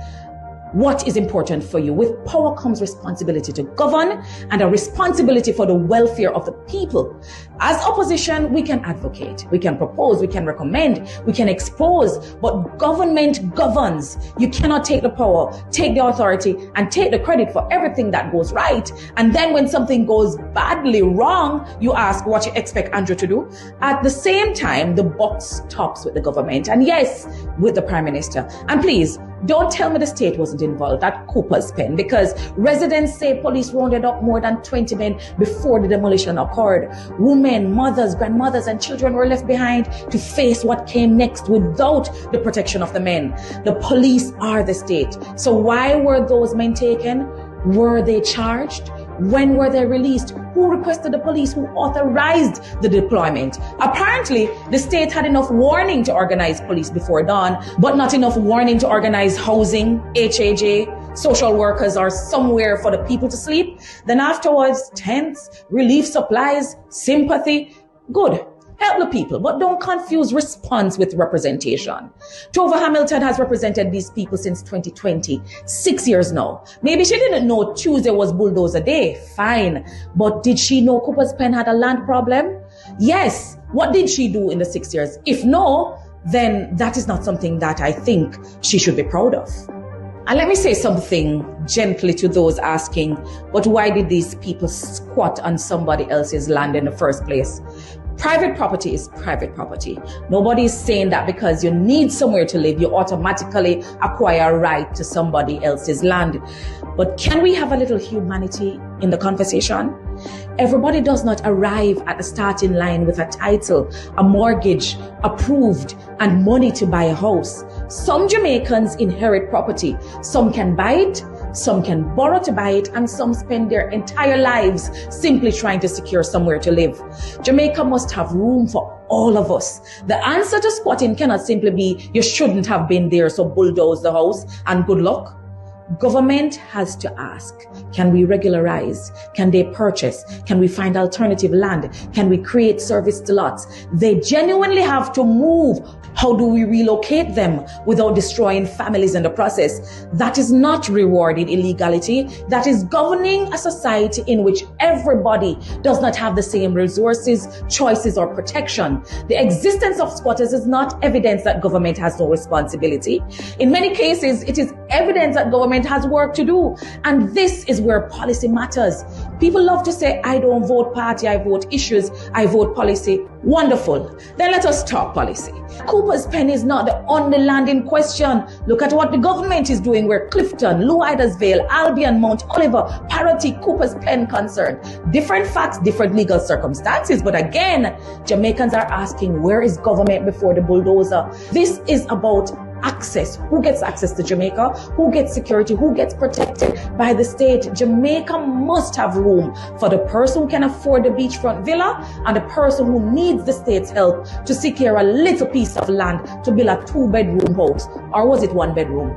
what is important for you. With power comes responsibility to govern and a responsibility for the welfare of the people. As opposition, we can advocate, we can propose, we can recommend, we can expose, but government governs. You cannot take the power, take the authority, and take the credit for everything that goes right. And then when something goes badly wrong, you ask what you expect Andrew to do. At the same time, the buck stops with the government, and yes, with the Prime Minister. And please, don't tell me the state wasn't involved at Cooper's Pen, because residents say police rounded up more than 20 men before the demolition occurred. Women, mothers, grandmothers, and children were left behind to face what came next without the protection of the men. The police are the state. So why were those men taken? Were they charged? When were they released? Who requested the police? Who authorized the deployment? Apparently, the state had enough warning to organize police before dawn, but not enough warning to organize housing, HAJ, social workers, or somewhere for the people to sleep. Then afterwards, tents, relief supplies, sympathy. Good. Help the people, but don't confuse response with representation. Tova Hamilton has represented these people since 2020, 6 years now. Maybe she didn't know Tuesday was bulldozer day, fine. But did she know Cooper's Pen had a land problem? Yes. What did she do in the 6 years? If no, then that is not something that I think she should be proud of. And let me say something gently to those asking, but why did these people squat on somebody else's land in the first place? Private property is private property. Nobody is saying that because you need somewhere to live, you automatically acquire a right to somebody else's land. But can we have a little humanity in the conversation? Everybody does not arrive at the starting line with a title, a mortgage, approved, and money to buy a house. Some Jamaicans inherit property. Some can buy it, some can borrow to buy it, and some spend their entire lives simply trying to secure somewhere to live. Jamaica must have room for all of us. The answer to squatting cannot simply be, you shouldn't have been there, so bulldoze the house and good luck. Government has to ask, can we regularize? Can they purchase? Can we find alternative land? Can we create service to lots? They genuinely have to move. How do we relocate them without destroying families in the process? That is not rewarding illegality. That is governing a society in which everybody does not have the same resources, choices, or protection. The existence of squatters is not evidence that government has no responsibility. In many cases, it is evidence that government has work to do. And this is where policy matters. People love to say, I don't vote party, I vote issues, I vote policy. Wonderful. Then let us talk policy. Cooper's Pen is not the only land in question. Look at what the government is doing where Clifton, New Idarsvale, Albion, Mount Oliver, Parity, Cooper's Pen concerned. Different facts, different legal circumstances. But again, Jamaicans are asking, where is government before the bulldozer? This is about access. Who gets access to Jamaica? Who gets security? Who gets protected by the state? Jamaica must have room for the person who can afford the beachfront villa and the person who needs the state's help to secure a little piece of land to build a 2-bedroom house. Or was it 1 bedroom?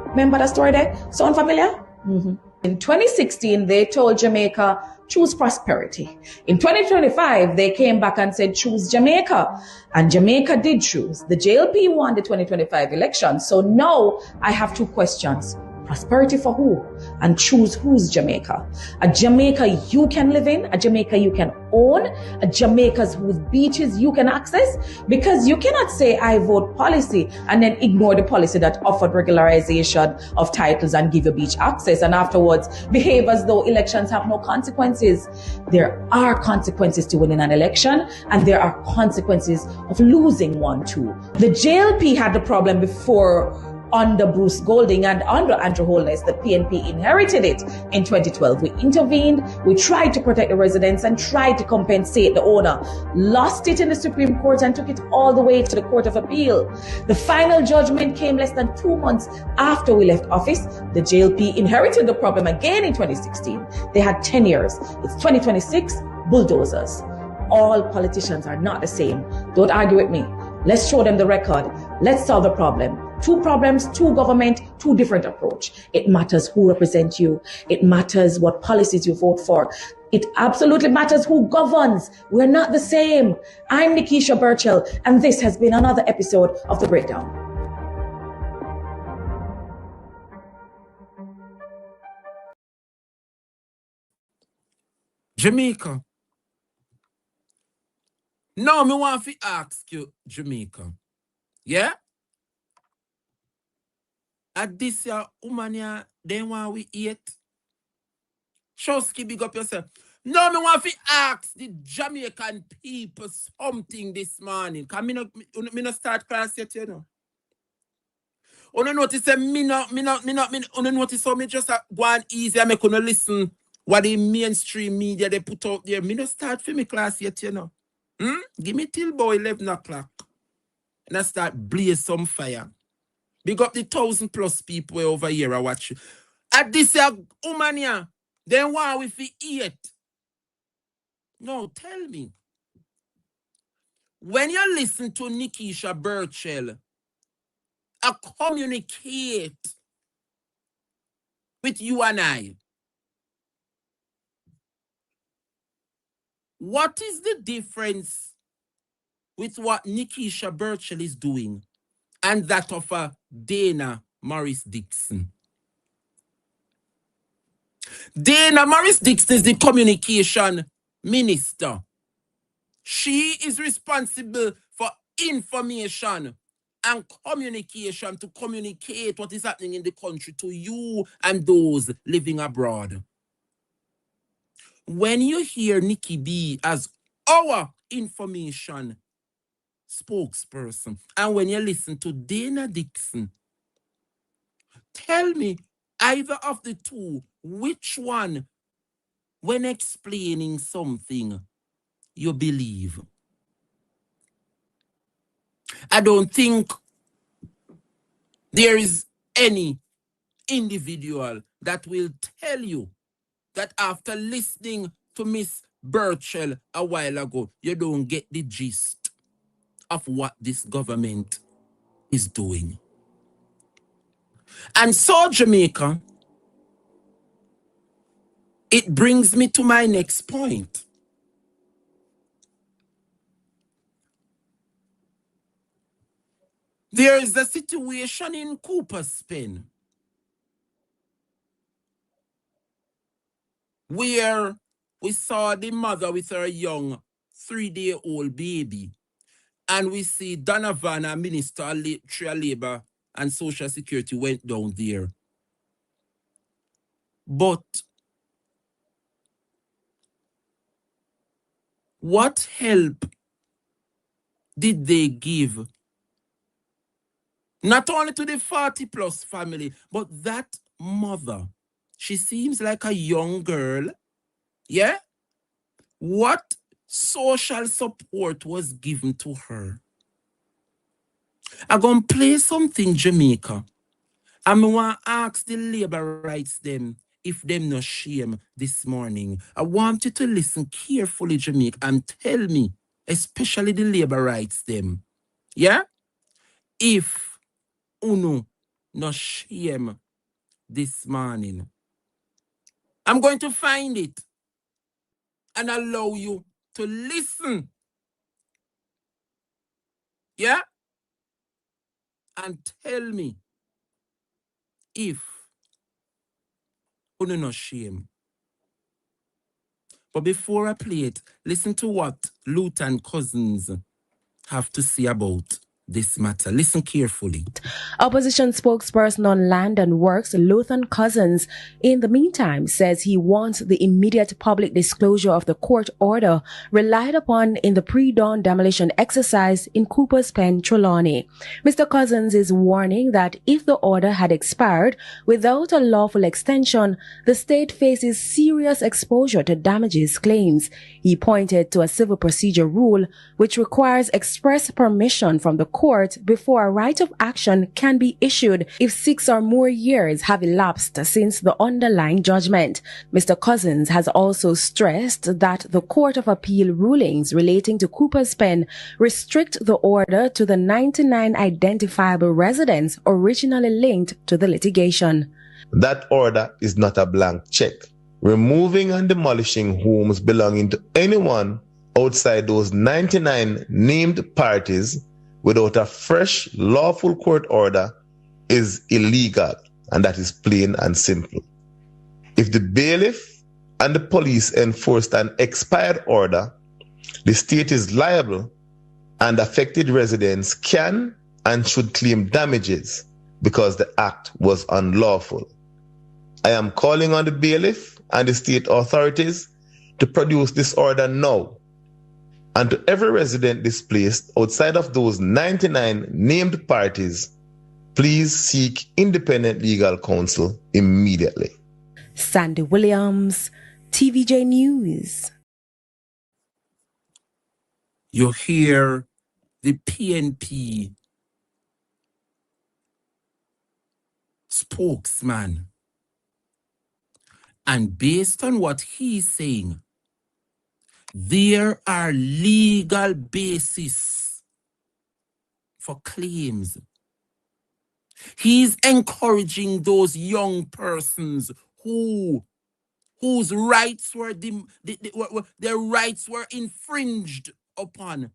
Remember that story there? Sound familiar? Mm-hmm. In 2016, they told Jamaica, choose prosperity. In 2025, they came back and said, choose Jamaica. And Jamaica did choose. The JLP won the 2025 election. So now I have 2 questions. Prosperity for who? And choose whose Jamaica. A Jamaica you can live in, a Jamaica you can own, a Jamaica whose beaches you can access. Because you cannot say I vote policy and then ignore the policy that offered regularization of titles and give you beach access and afterwards behave as though elections have no consequences. There are consequences to winning an election and there are consequences of losing one too. The JLP had the problem before under Bruce Golding and under Andrew Holness. The PNP inherited it in 2012. We intervened, we tried to protect the residents and tried to compensate the owner. Lost it in the Supreme Court and took it all the way to the Court of Appeal. The final judgment came less than 2 months after we left office. The JLP inherited the problem again in 2016. They had 10 years. It's 2026, bulldozers. All politicians are not the same. Don't argue with me. Let's show them the record. Let's solve the problem. 2 problems, 2 government, 2 different approach. It matters who represents you. It matters what policies you vote for. It absolutely matters who governs. We're not the same. I'm Nikisha Burchell, and this has been another episode of The Breakdown. Jamaica. Now me want to ask you, Jamaica. Yeah? At this year, woman, then want we eat. Showski, big up yourself. Now me want to ask the Jamaican people something this morning. Because me no start class yet, you know. You notice that me notice how me just go on easy and me couldn't listen what the mainstream media they put out there. Me no start for me class yet, you know. Give me till about 11 o'clock. And I start blaze some fire. Big up the 1,000+ people over here I watch you. At this woman here, then why we fi eat? No, tell me. When you listen to Nikisha Burchell, I communicate with you and I. What is the difference with what Nikisha Burchell is doing and that of Dana Morris Dixon? Dana Morris Dixon is the communication minister. She is responsible for information and communication to communicate what is happening in the country to you and those living abroad. When you hear Nikki B as our information spokesperson, and when you listen to Dana Dixon, tell me, either of the two, which one, when explaining something, you believe? I don't think there is any individual that will tell you that after listening to Miss Burchell a while ago, you don't get the gist of what this government is doing. And so, Jamaica, it brings me to my next point. There is a situation in Cooper's Pen where we saw the mother with her young 3-day-old baby, and we see Donovan, a Minister of Labor and Social Security, went down there. But what help did they give? Not only to the 40+ family, but that mother. She seems like a young girl. Yeah? What social support was given to her? I'm going to play something, Jamaica. And I want to ask the labor rights them if them no shame this morning. I want you to listen carefully, Jamaica, and tell me, especially the labor rights them. Yeah? If uno no shame this morning. I'm going to find it and allow you to listen. Yeah? And tell me if No shame. But before I play it, listen to what Luton Cousins have to say about this matter. Listen carefully. Opposition spokesperson on Land and Works, Luthan Cousins, in the meantime, says he wants the immediate public disclosure of the court order relied upon in the pre-dawn demolition exercise in Cooper's Pen, Trelawney. Mr. Cousins is warning that if the order had expired without a lawful extension, the state faces serious exposure to damages claims. He pointed to a civil procedure rule which requires express permission from the court before a right of action can be issued if 6 or more years have elapsed since the underlying judgment. Mr. Cousins has also stressed that the Court of Appeal rulings relating to Cooper's Pen restrict the order to the 99 identifiable residents originally linked to the litigation. That order is not a blank check. Removing and demolishing homes belonging to anyone outside those 99 named parties without a fresh lawful court order is illegal, and that is plain and simple. If the bailiff and the police enforced an expired order, the state is liable and affected residents can and should claim damages because the act was unlawful. I am calling on the bailiff and the state authorities to produce this order now. And to every resident displaced outside of those 99 named parties, please seek independent legal counsel immediately. Sandy Williams, TVJ News. You hear the PNP spokesman. And based on what he's saying, there are legal basis for claims. He's encouraging those young persons whose rights were their rights were infringed upon.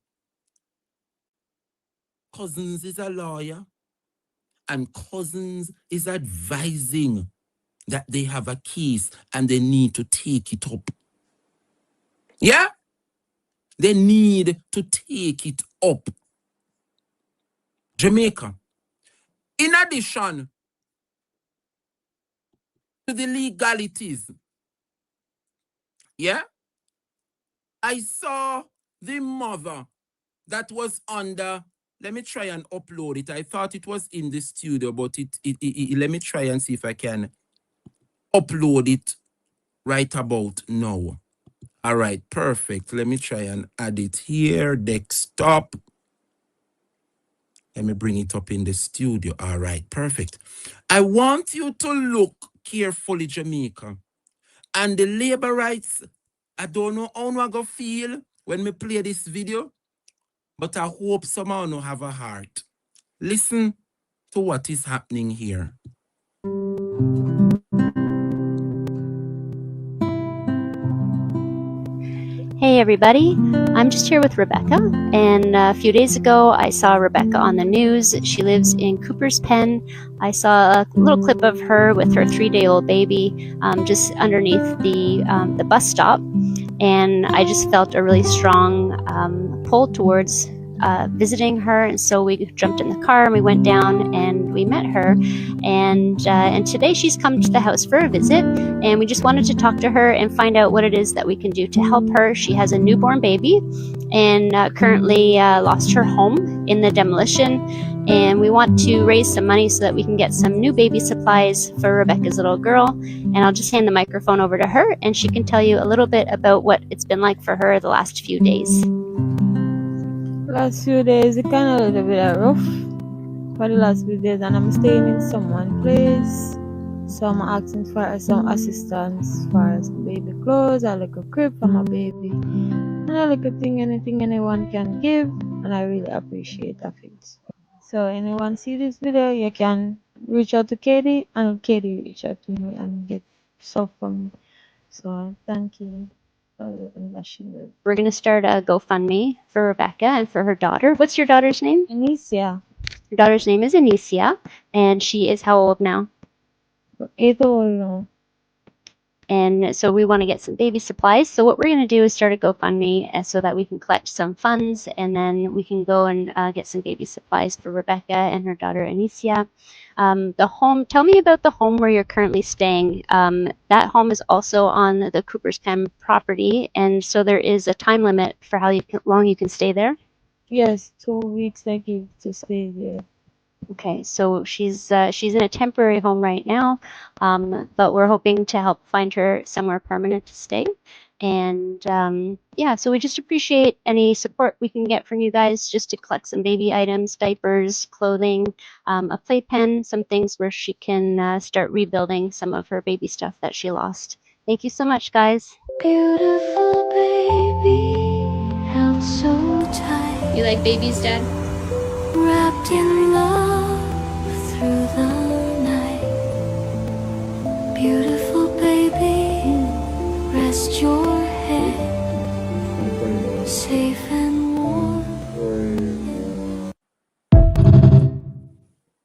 Cousins is a lawyer, and Cousins is advising that they have a case and they need to take it up. Yeah? They need to take it up. Jamaica, in addition to the legalities, yeah, I saw the mother that was under, let me try and upload it. I thought it was in the studio, but let me try and see if I can upload it right about now. All right, perfect. Let me try and add it here, desktop. Let me bring it up in the studio. All right, perfect. I want you to look carefully, Jamaica. And the labor rights, I don't know how I'm going to feel when we play this video, but I hope someone will have a heart. Listen to what is happening here. Hey everybody, I'm just here with Rebecca, and a few days ago I saw Rebecca on the news. She lives in Cooper's Pen. I saw a little clip of her with her 3-day-old baby just underneath the bus stop, and I just felt a really strong pull towards visiting her, and so we jumped in the car and we went down and we met her, and today she's come to the house for a visit, and we just wanted to talk to her and find out what it is that we can do to help her. She has a newborn baby and currently lost her home in the demolition, and we want to raise some money so that we can get some new baby supplies for Rebecca's little girl. And I'll just hand the microphone over to her and she can tell you a little bit about what it's been like for her the last few days. Last few days, it kind of a little bit rough for the last few days, and I'm staying in someone's place, so I'm asking for some assistance as far as baby clothes, a little crib for my baby, and a little thing, anything anyone can give, and I really appreciate of it. So anyone see this video, you can reach out to Katie, and Katie reach out to me and get stuff from me. So thank you. We're going to start a GoFundMe for Rebecca and for her daughter. What's your daughter's name? Anicia. Your daughter's name is Anicia, and she is how old now? 8 old now. And so we want to get some baby supplies. So what we're going to do is start a GoFundMe so that we can collect some funds, and then we can go and get some baby supplies for Rebecca and her daughter Anicia. The home, tell me about the home where you're currently staying. That home is also on the Cooper's Pen property, and so there is a time limit for how long you can stay there. Yes, 2 weeks I give to stay there. Okay, so she's in a temporary home right now, but we're hoping to help find her somewhere permanent to stay. And yeah, so we just appreciate any support we can get from you guys just to collect some baby items, diapers, clothing, a playpen, some things where she can start rebuilding some of her baby stuff that she lost. Thank you so much, guys. Beautiful baby, held so tight. You like babies, Dad? Wrapped in love through the night. Beautiful baby, rest your head safe and warm.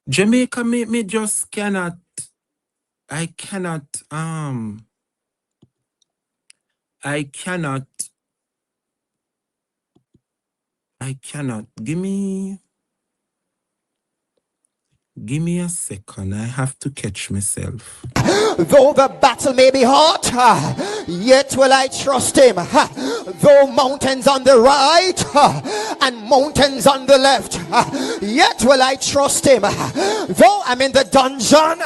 Jamaica, me just cannot. I cannot. Give me a second. I have to catch myself. Though the battle may be hot, yet will I trust him. Though mountains on the right and mountains on the left, yet will I trust him. Though I'm in the dungeon,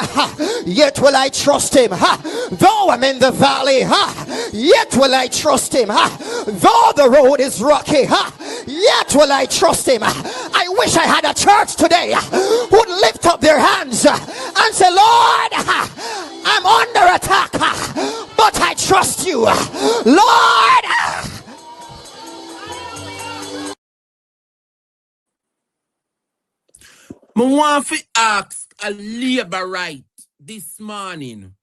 yet will I trust him. Though I'm in the valley, yet will I trust him. Though the road is rocky, yet will I trust him. I wish I had a church today who would lift up their hands and say, Lord, I'm under attack, but I trust you. Lord. I want to ask a labor right this morning.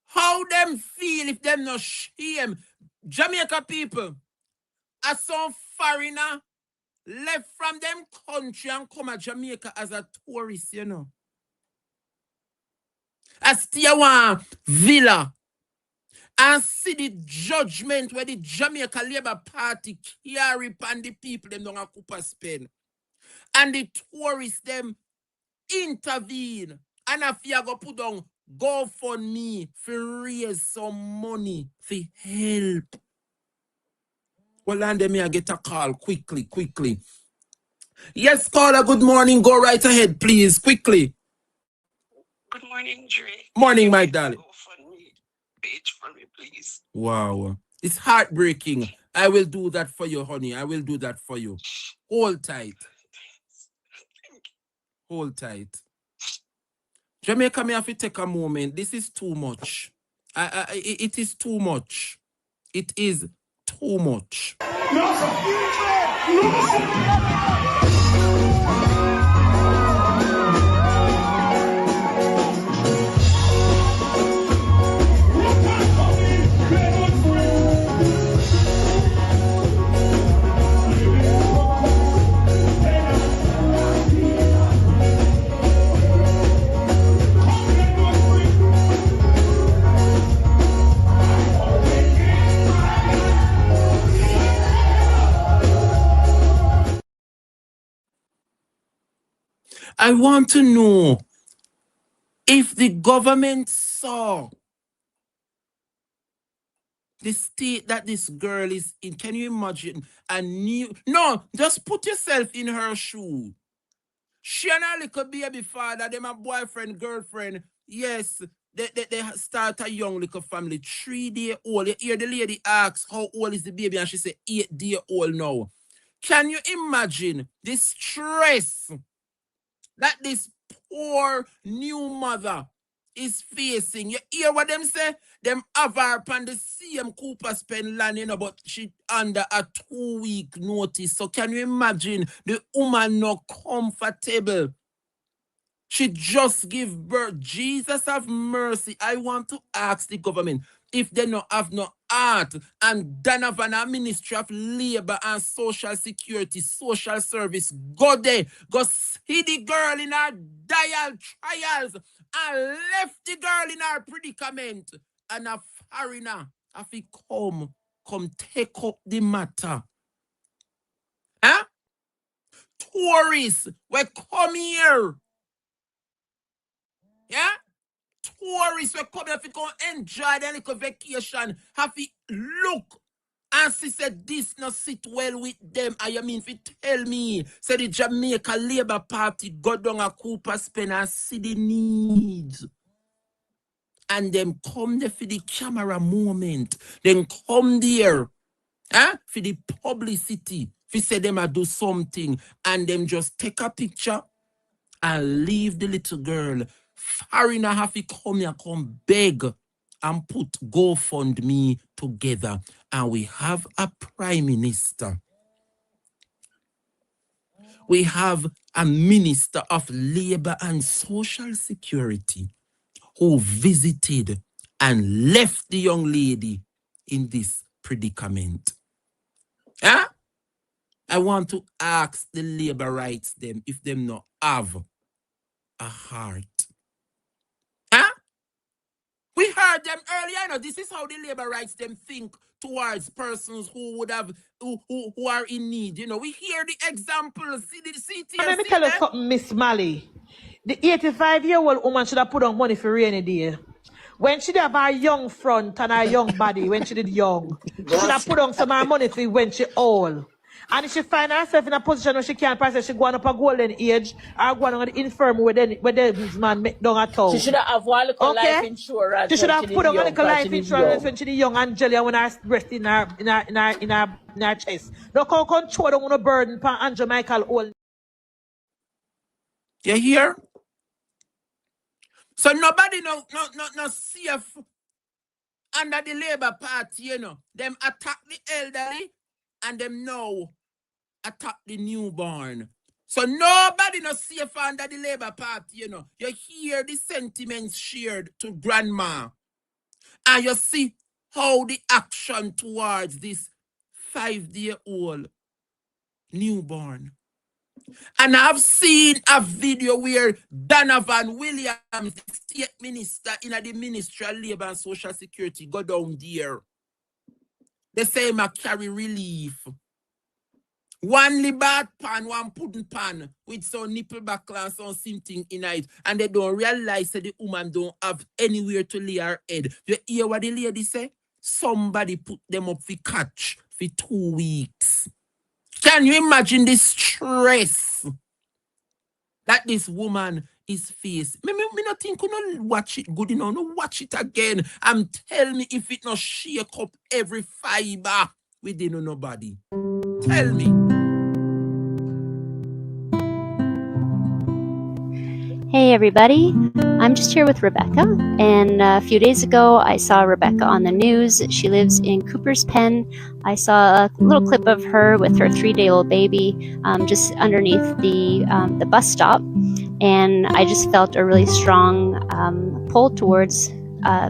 How them feel if them no shame? Jamaica people, as some foreigner left from them country and come to Jamaica as a tourist, you know. I stay one villa and see the judgment where the Jamaica Labour Party carry upon the people them don't have Cooper's Pen. And the tourists them intervene. And if you go put down GoFundMe for raise some money for help. Well, and then I get a call quickly. Yes, caller, good morning. Go right ahead, please, quickly. Good morning, Dre. Morning, my darling. GoFundMe page for me, please. Wow. It's heartbreaking. I will do that for you, honey. I will do that for you. Hold tight. Hold tight. Jamaica, me have to take a moment. This is too much. It is too much. It is too much. I want to know if the government saw the state that this girl is in. Can you imagine a new... No, just put yourself in her shoe. She and her little baby father, them a boyfriend, girlfriend. Yes, they start a young little family, 3-day-old. You hear the lady ask, how old is the baby? And she said, 8-day-old now. Can you imagine the stress that this poor new mother is facing? You hear what them say? Them have her upon the same Cooper's Pen land, you know, but she under a 2-week notice. So can you imagine the woman not comfortable? She just give birth. Jesus have mercy. I want to ask the government if they not have no Art and Donovan Ministry of Labor and Social Security, Social Service, go there, go see the girl in her dial trials and left the girl in her predicament. And a foreigner, if he come take up the matter. Huh? Tourists will come here. Yeah? Tourists will come here if you come enjoy the little vacation. Have to look and she said this not sit well with them. And you mean if you tell me, say the Jamaica Labour Party go down a Cooper's Pen and see the needs. And them come there for the camera moment. Then come there. For the publicity. If you say them a do something and them just take a picture and leave the little girl. Foreigner have to come here, come beg and put GoFundMe together. And we have a prime minister. We have a minister of labor and social security who visited and left the young lady in this predicament. I want to ask the labor rights them if them not have a heart. We heard them earlier, this is how the labor rights them think towards persons who would have who are in need. We hear the examples. Let me tell you something, Miss Mally. The 85-year-old woman should have put on money for rainy day. When she have her young front and her young body, when she did young, she should have put on some more money for when she old. And if she find herself in a position where she can't pass, she go on up a golden age or go on the infirm where this man make down a town. She should have one little life insurance. She should have put on a little life insurance when she is young and jelly when her breast in her chest. No come control don't want to burden for Andrew Michael old. You hear? So nobody no safe under the Labour Party, Them attack the elderly and them now attack the newborn. So nobody no safe under the Labour Party, You hear the sentiments shared to grandma. And you see how the action towards this 5-year-old newborn. And I've seen a video where Donovan Williams, the state minister in the Ministry of Labor and Social Security, go down there. They say him a carry relief. One libat pan, one pudding pan with some nipple buckle and some something in it. And they don't realize that the woman don't have anywhere to lay her head. You hear what the lady say? Somebody put them up for catch for 2 weeks. Can you imagine the stress that this woman is facing? Me not think you no watch it good enough. No watch it again. And tell me if it not shake up every fiber within nobody. Tell me. Hey everybody, I'm just here with Rebecca, and a few days ago I saw Rebecca on the news. She lives in Cooper's Pen. I saw a little clip of her with her 3-day-old baby just underneath the bus stop, and I just felt a really strong pull towards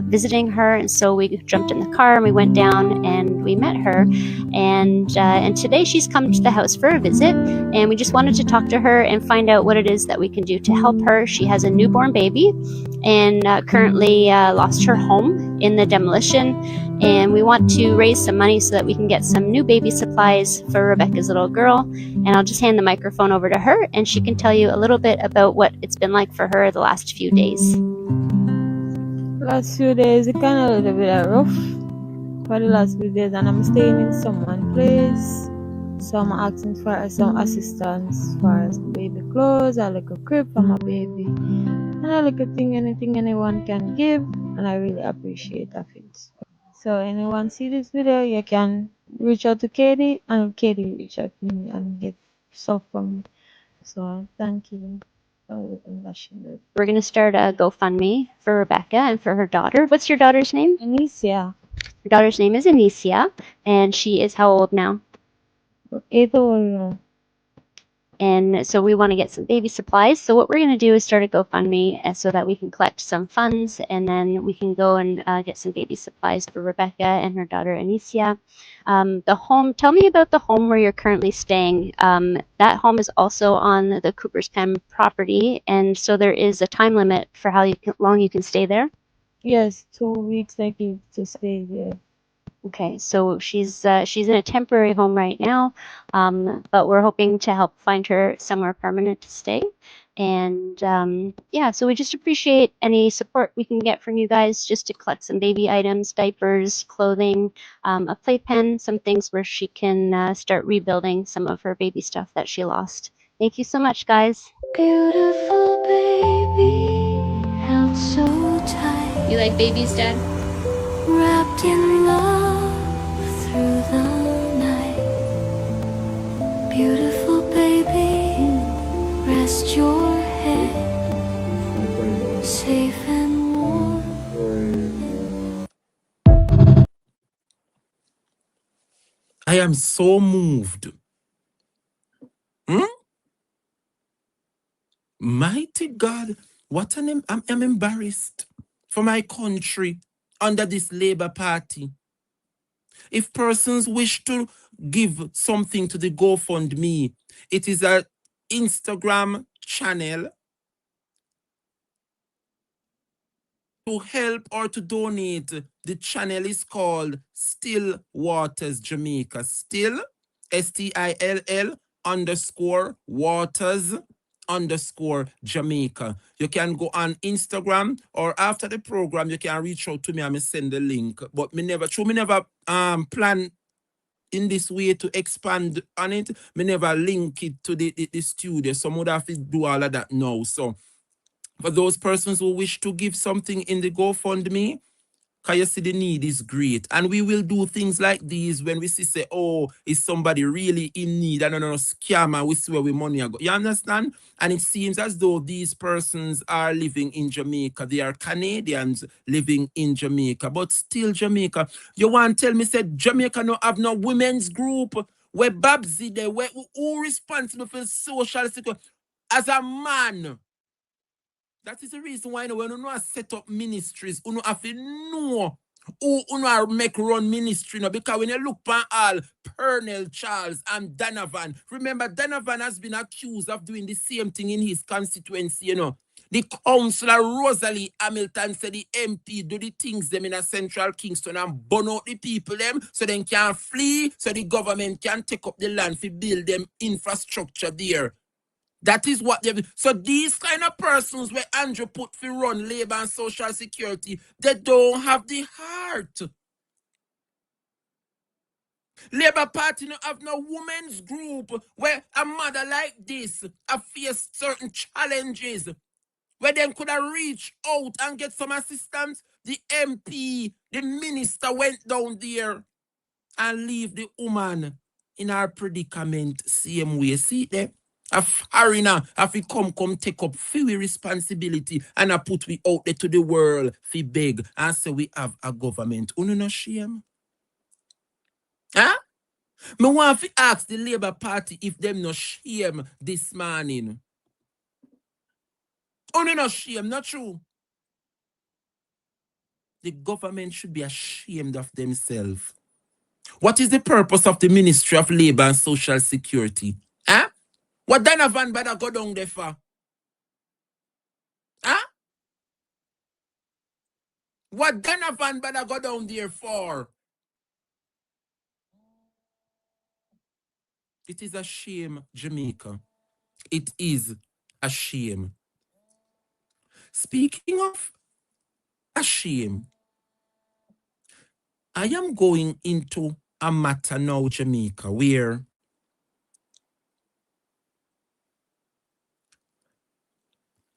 visiting her, and so we jumped in the car and we went down and we met her, and today she's come to the house for a visit, and we just wanted to talk to her and find out what it is that we can do to help her. She has a newborn baby and currently lost her home in the demolition, and we want to raise some money so that we can get some new baby supplies for Rebecca's little girl. And I'll just hand the microphone over to her and she can tell you a little bit about what it's been like for her the last few days. Last few days, it kind of a little bit rough for the last few days, and I'm staying in someone's place. So I'm asking for some assistance as far as baby clothes, a little crib for my baby, and a little thing, anything anyone can give, and I really appreciate it. So anyone see this video, you can reach out to Katie, and Katie reach out to me and get stuff from me. So thank you. We're going to start a GoFundMe for Rebecca and for her daughter. What's your daughter's name? Anicia. Her daughter's name is Anicia, and she is how old now? 8 old. And so we want to get some baby supplies. So what we're going to do is start a GoFundMe so that we can collect some funds, and then we can go and get some baby supplies for Rebecca and her daughter Anicia. The home, tell me about the home where you're currently staying. That home is also on the Cooper's Pen property, and so there is a time limit for how long you can stay there. Yes, 2 weeks I need to stay there. Okay, so she's in a temporary home right now, but we're hoping to help find her somewhere permanent to stay. And yeah, so we just appreciate any support we can get from you guys just to collect some baby items, diapers, clothing, a playpen, some things where she can start rebuilding some of her baby stuff that she lost. Thank you so much, guys. Beautiful baby, held so tight. You like babies, Dad? Wrapped in love through the night. Beautiful baby, rest your head safe and warm. I am so moved. Mighty God, what an I'm embarrassed for my country under this Labour Party. If persons wish to give something to the GoFundMe, it is an Instagram channel to help or to donate. The channel is called Still Waters Jamaica. Still, STILL_Waters_Jamaica. You can go on Instagram, or after the program, you can reach out to me and me send the link. But me never plan in this way to expand on it. Me never link it to the studio. So would have to do all of that now. So for those persons who wish to give something in the GoFundMe, because you see the need is great. And we will do things like these when we see, say, oh, is somebody really in need? I don't know, scam, and we see where we money are go. You understand? And it seems as though these persons are living in Jamaica. They are Canadians living in Jamaica, but still Jamaica. You want to tell me, said Jamaica no have no women's group? Where Babsy there? Where who responsible for social security? As a man, that is the reason why when you know set up ministries, you know have to know who you know make run ministry now. Because when you look at all Pernell, Charles, and Donovan, remember Donovan has been accused of doing the same thing in his constituency, you know. The councillor Rosalie Hamilton said the MP do the things them in a central Kingston and burn out the people them so they can flee, so the government can take up the land to build them infrastructure there. That is what they've. So these kind of persons where Andrew put for run labor and social security, they don't have the heart. Labour Party don't have no women's group where a mother like this have faced certain challenges where them could have reached out and get some assistance. The MP, the minister went down there and leave the woman in her predicament same way. See there? A foreigner have to come take up full responsibility and I put we out there to the world fi beg and say we have a government. Uno no shame? Huh? Me want to ask the Labour Party if them no shame this morning. Uno no shame, not true. The government should be ashamed of themselves. What is the purpose of the Ministry of Labour and Social Security? Huh? What Donovan better go down there for? Huh? What Donovan better go down there for? It is a shame, Jamaica. It is a shame. Speaking of a shame, I am going into a matter now, Jamaica, where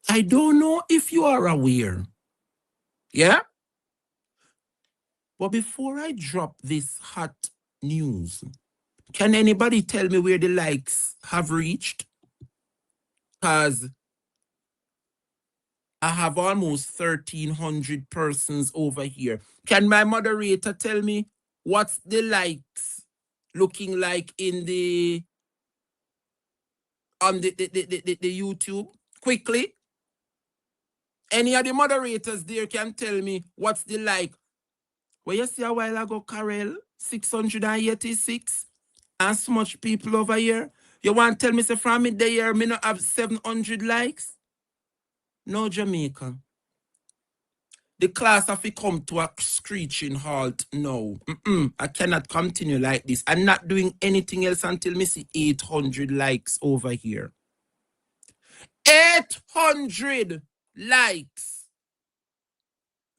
I don't know if you are aware. Yeah? But before I drop this hot news, can anybody tell me where the likes have reached? Because I have almost 1,300 persons over here. Can my moderator tell me what's the likes looking like in the on the YouTube quickly? Any of the moderators there can tell me what's the like? Well, you see a while ago, Carol, 686, and so much people over here. You want to tell me, say, from me there, me not have 700 likes? No, Jamaica. The class have to come to a screeching halt now. I cannot continue like this. I'm not doing anything else until me see 800 likes over here. 800 likes.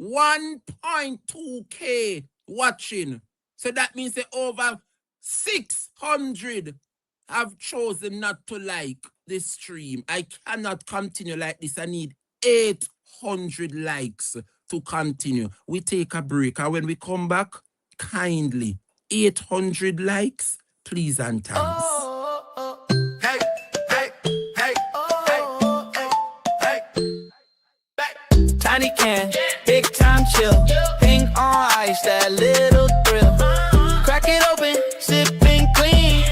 1.2K watching. So that means that over 600 have chosen not to like this stream. I cannot continue like this. I need 800 likes to continue. We take a break, and when we come back, kindly 800 likes, please and thanks. Tiny can, big time chill. Pink on ice, that little thrill. Crack it open, sipping clean.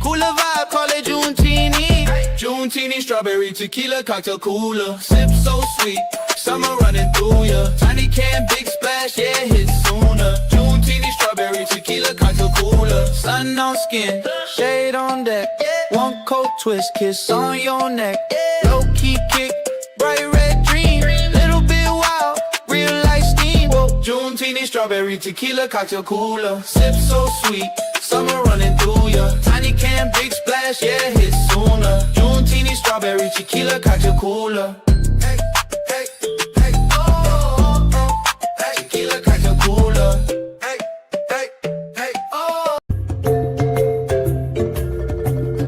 Cooler vibe, call it Junetini. Junetini, strawberry tequila, cocktail cooler. Sip so sweet, summer running through ya. Tiny can, big splash, yeah, hit sooner. Junetini, strawberry tequila, cocktail cooler. Sun on skin, shade on deck. One coat twist, kiss on your neck. Low key kick, bright red dream. Little bit wild, real life steam. Whoa, Junetini, strawberry tequila, cocktail cooler. Sip so sweet, summer running through ya. Tiny can, big splash, yeah, hit sooner. Junetini, strawberry tequila, cocktail cooler. Hey, hey, hey, oh, oh, hey, tequila, cocktail cooler. Hey, hey, hey, oh.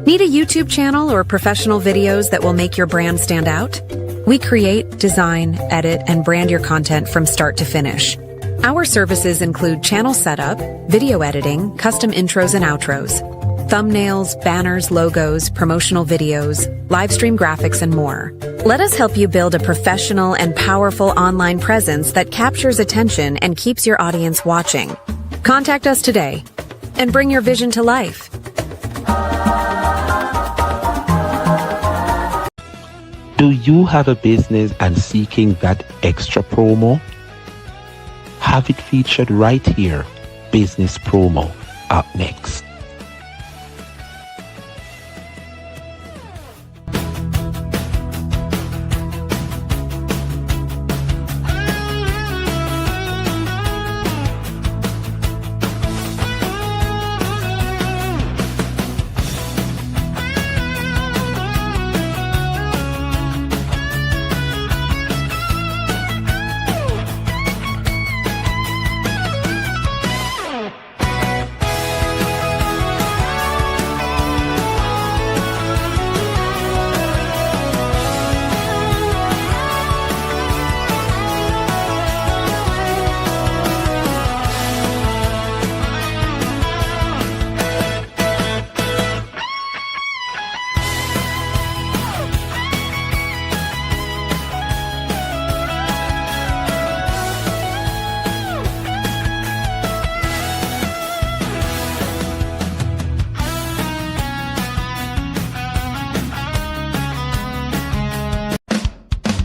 Need a YouTube channel or professional videos that will make your brand stand out? We create, design, edit, and brand your content from start to finish. Our services include channel setup, video editing, custom intros and outros, thumbnails, banners, logos, promotional videos, live stream graphics, and more. Let us help you build a professional and powerful online presence that captures attention and keeps your audience watching. Contact us today and bring your vision to life. Do you have a business and seeking that extra promo? Have it featured right here. Business promo up next.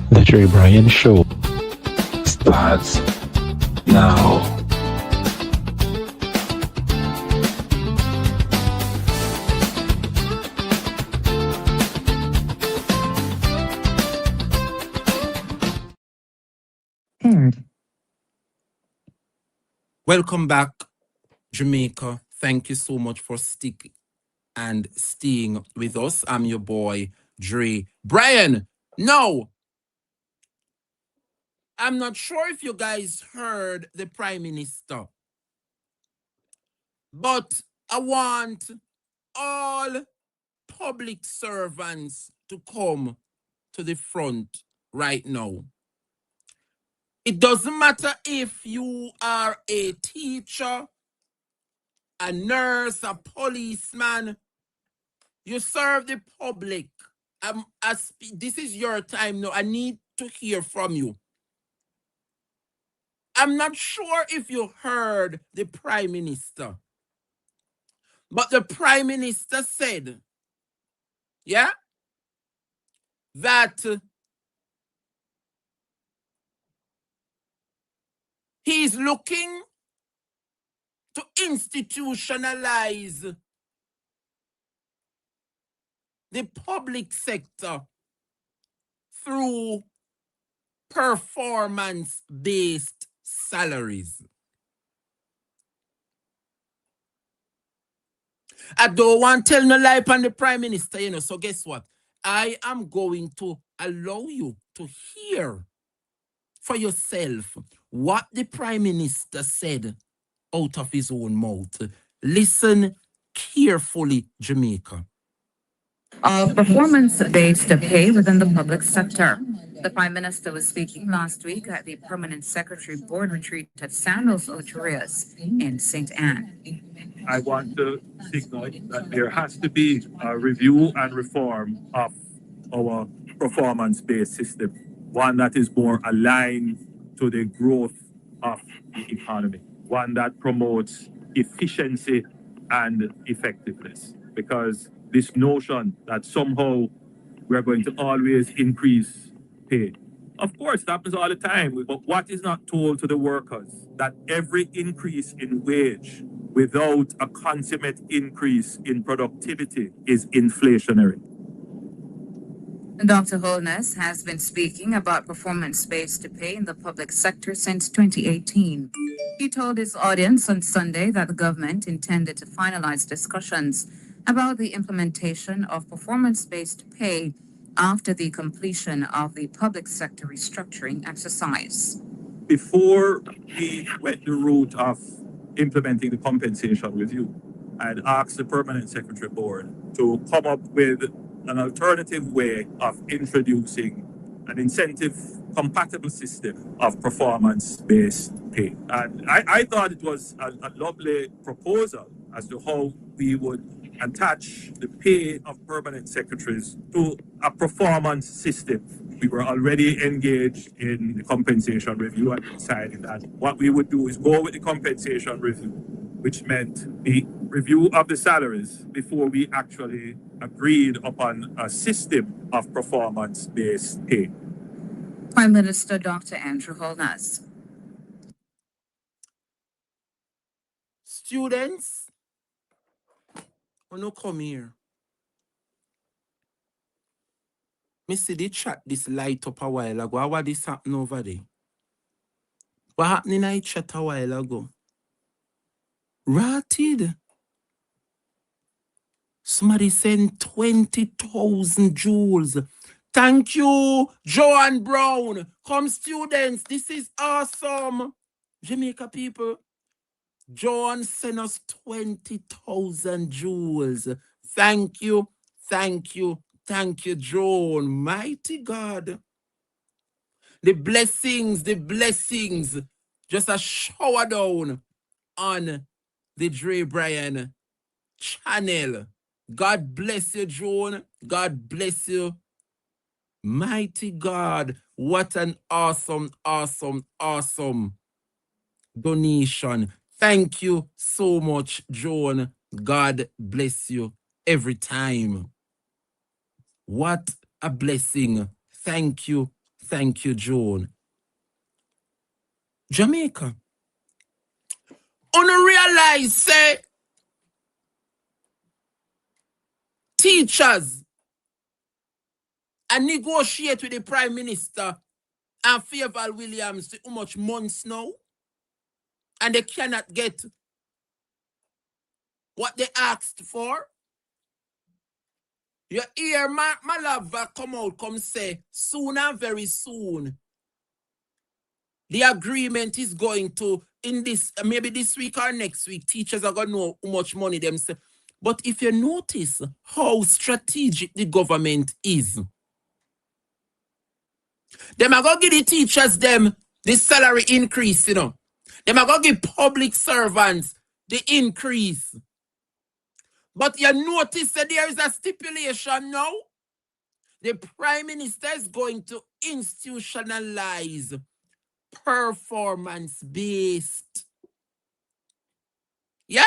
The Trey Bryan Show starts now. Welcome back, Jamaica. Thank you so much for sticking and staying with us. I'm your boy, Dre. Brian, no! I'm not sure if you guys heard the Prime Minister, but I want all public servants to come to the front right now. It doesn't matter if you are a teacher, a nurse, a policeman, you serve the public. This is your time now. I need to hear from you. I'm not sure if you heard the Prime Minister, but the Prime Minister said, yeah, that he's looking to institutionalize the public sector through performance-based salaries. I don't want to tell no lie on the Prime Minister, so guess what? I am going to allow you to hear for yourself what the Prime Minister said out of his own mouth. Listen carefully, Jamaica. Of performance-based pay within the public sector. The Prime Minister was speaking last week at the Permanent Secretary Board retreat at San Los Otorias in St. Anne. I want to signal that there has to be a review and reform of our performance-based system, one that is more aligned to the growth of the economy, one that promotes efficiency and effectiveness. Because this notion that somehow we're going to always increase pay. Of course, it happens all the time, but what is not told to the workers, that every increase in wage without a consummate increase in productivity is inflationary. Dr. Holness has been speaking about performance-based pay in the public sector since 2018. He told his audience on Sunday that the government intended to finalize discussions about the implementation of performance-based pay after the completion of the public sector restructuring exercise. Before we went the route of implementing the compensation review, I had asked the Permanent Secretary Board to come up with an alternative way of introducing an incentive-compatible system of performance-based pay. And I thought it was a lovely proposal as to how we would attach the pay of permanent secretaries to a performance system. We were already engaged in the compensation review and decided that what we would do is go with the compensation review, which meant the review of the salaries before we actually agreed upon a system of performance-based pay. Prime Minister Dr. Andrew Holness. Students, when you come here, me see the chat this light up a while ago. What this happen over there? What happened in the chat a while ago? Rotted. Somebody sent 20,000 joules. Thank you, Joanne Brown. Come, students. This is awesome. Jamaica people. John sent us 20,000 joules. Thank you, thank you, thank you, John. Mighty God. The blessings, just a shower down on the Dre Bryan channel. God bless you, John. God bless you. Mighty God. What an awesome, awesome, awesome donation. Thank you so much, Joan. God bless you every time. What a blessing. Thank you, Joan. Jamaica. Unrealize, say, teachers and negotiate with the Prime Minister and Fairval Williams for how much months now, and they cannot get what they asked for. You hear Malava come out, come say, soon and very soon, the agreement is going to, in this, maybe this week or next week, teachers are going to know how much money them say. But if you notice how strategic the government is, them are going to give the teachers them the salary increase, Them are going to give public servants the increase. But you notice that there is a stipulation now. The Prime Minister is going to institutionalize performance-based. Yeah?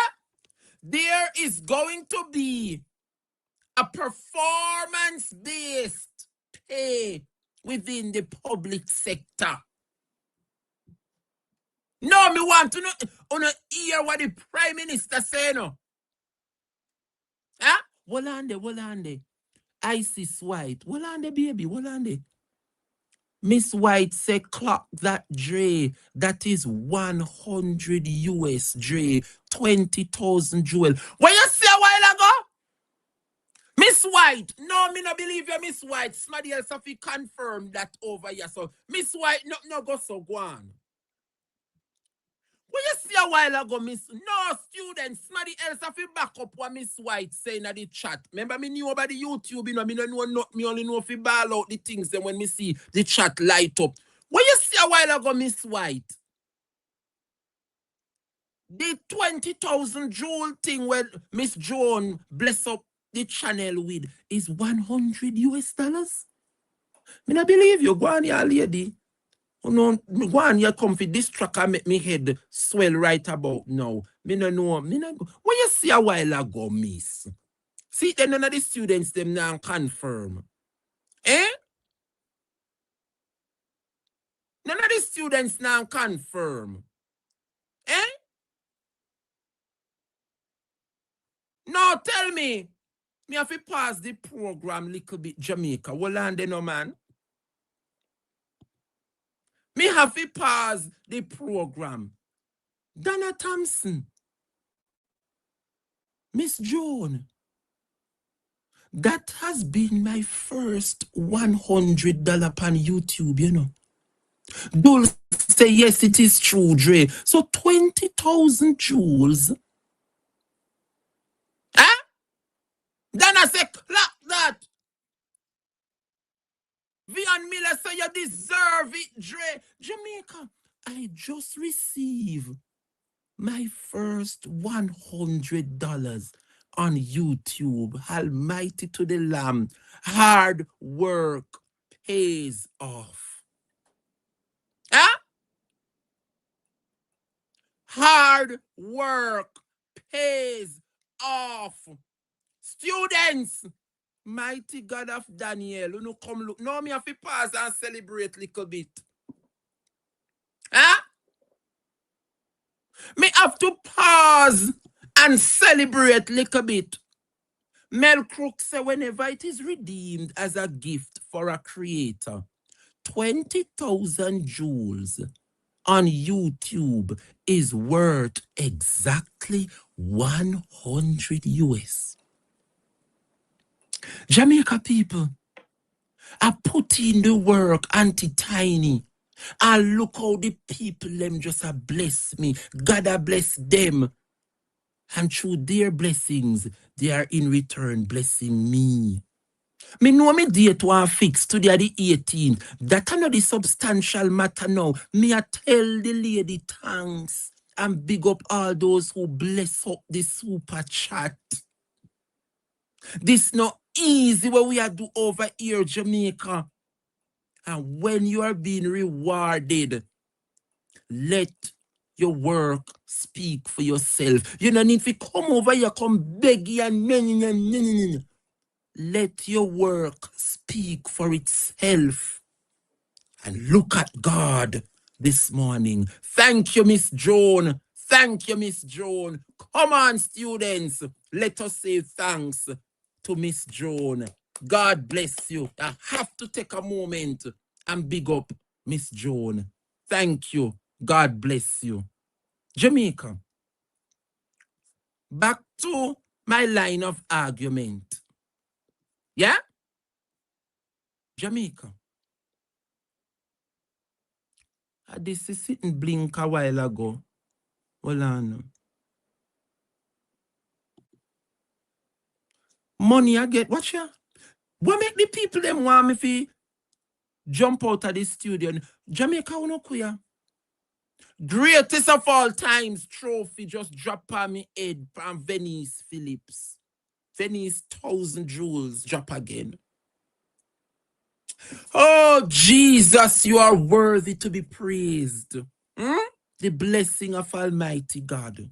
There is going to be a performance-based pay within the public sector. No, me want to know, hear what the Prime Minister say, no. Huh? Wolande. Isis White. Wolande, baby, Wolande. Miss White say clock that Dre. That is 100 US Dre. 20,000 jewel. What you say a while ago? Miss White. No, me no believe you, Miss White. Somebody else have to confirm that over here. So Miss White, no go so go on. What you see a while ago, Miss? No, students, somebody else have to back up what Miss White saying at the chat. Remember, me knew about the YouTube, you know, me don't know not, me only know if you ball out the things then when me see the chat light up. What you see a while ago, Miss White? The 20,000 jewel thing where Miss Joan bless up the channel with is 100 US dollars. Me not believe you, go on here, lady. Oh no, go on here, come for this track and make me head swell right about now. Me no know, me no go. What you see a while ago, miss? See, then none of the students them now confirm. Eh? None of the students now confirm. Eh? No, tell me. Me have to pass the program little bit Jamaica. Well, and then, no man. Me have to pass the program. Donna Thompson. Miss Joan. That has been my first $100 on YouTube, you know. Dul say, yes, it is true, Dre. So 20,000 jewels. Huh? Donna say, clap that. Vian Miller say, you deserve it, Dre. Jamaica, I just received my first $100 on YouTube. Almighty to the Lamb. Hard work pays off. Huh? Hard work pays off. Students, mighty God of Daniel, you know, come look. Now me have to pause and celebrate a little bit. Huh? Me have to pause and celebrate a little bit. Mel Crook say whenever it is redeemed as a gift for a creator, 20,000 jewels on YouTube is worth exactly 100 US. Jamaica people, I put in the work, Auntie Tiny. And look how the people them just bless me. God a bless them. And through their blessings, they are in return blessing me. Me know me date one fix today the 18th. That not the substantial matter now. Me I tell the lady thanks and big up all those who bless up the super chat. This not easy what we are do over here, Jamaica. And when you are being rewarded, let your work speak for yourself. You don't need to come over here, come beg and let your work speak for itself. And look at God this morning. Thank you, Miss Joan. Thank you, Miss Joan. Come on, students. Let us say thanks to Miss Joan. God bless you. I have to take a moment and big up Miss Joan. Thank you. God bless you. Jamaica. Back to my line of argument. Yeah? Jamaica. This is sitting blink a while ago. Hold on. Money I get. Watch ya. What make the people them want me to jump out of the studio? Jamaica no queer. Greatest of all times trophy just drop on me head from Venice Phillips. Venice 1,000 jewels drop again. Oh, Jesus, you are worthy to be praised. The blessing of Almighty God.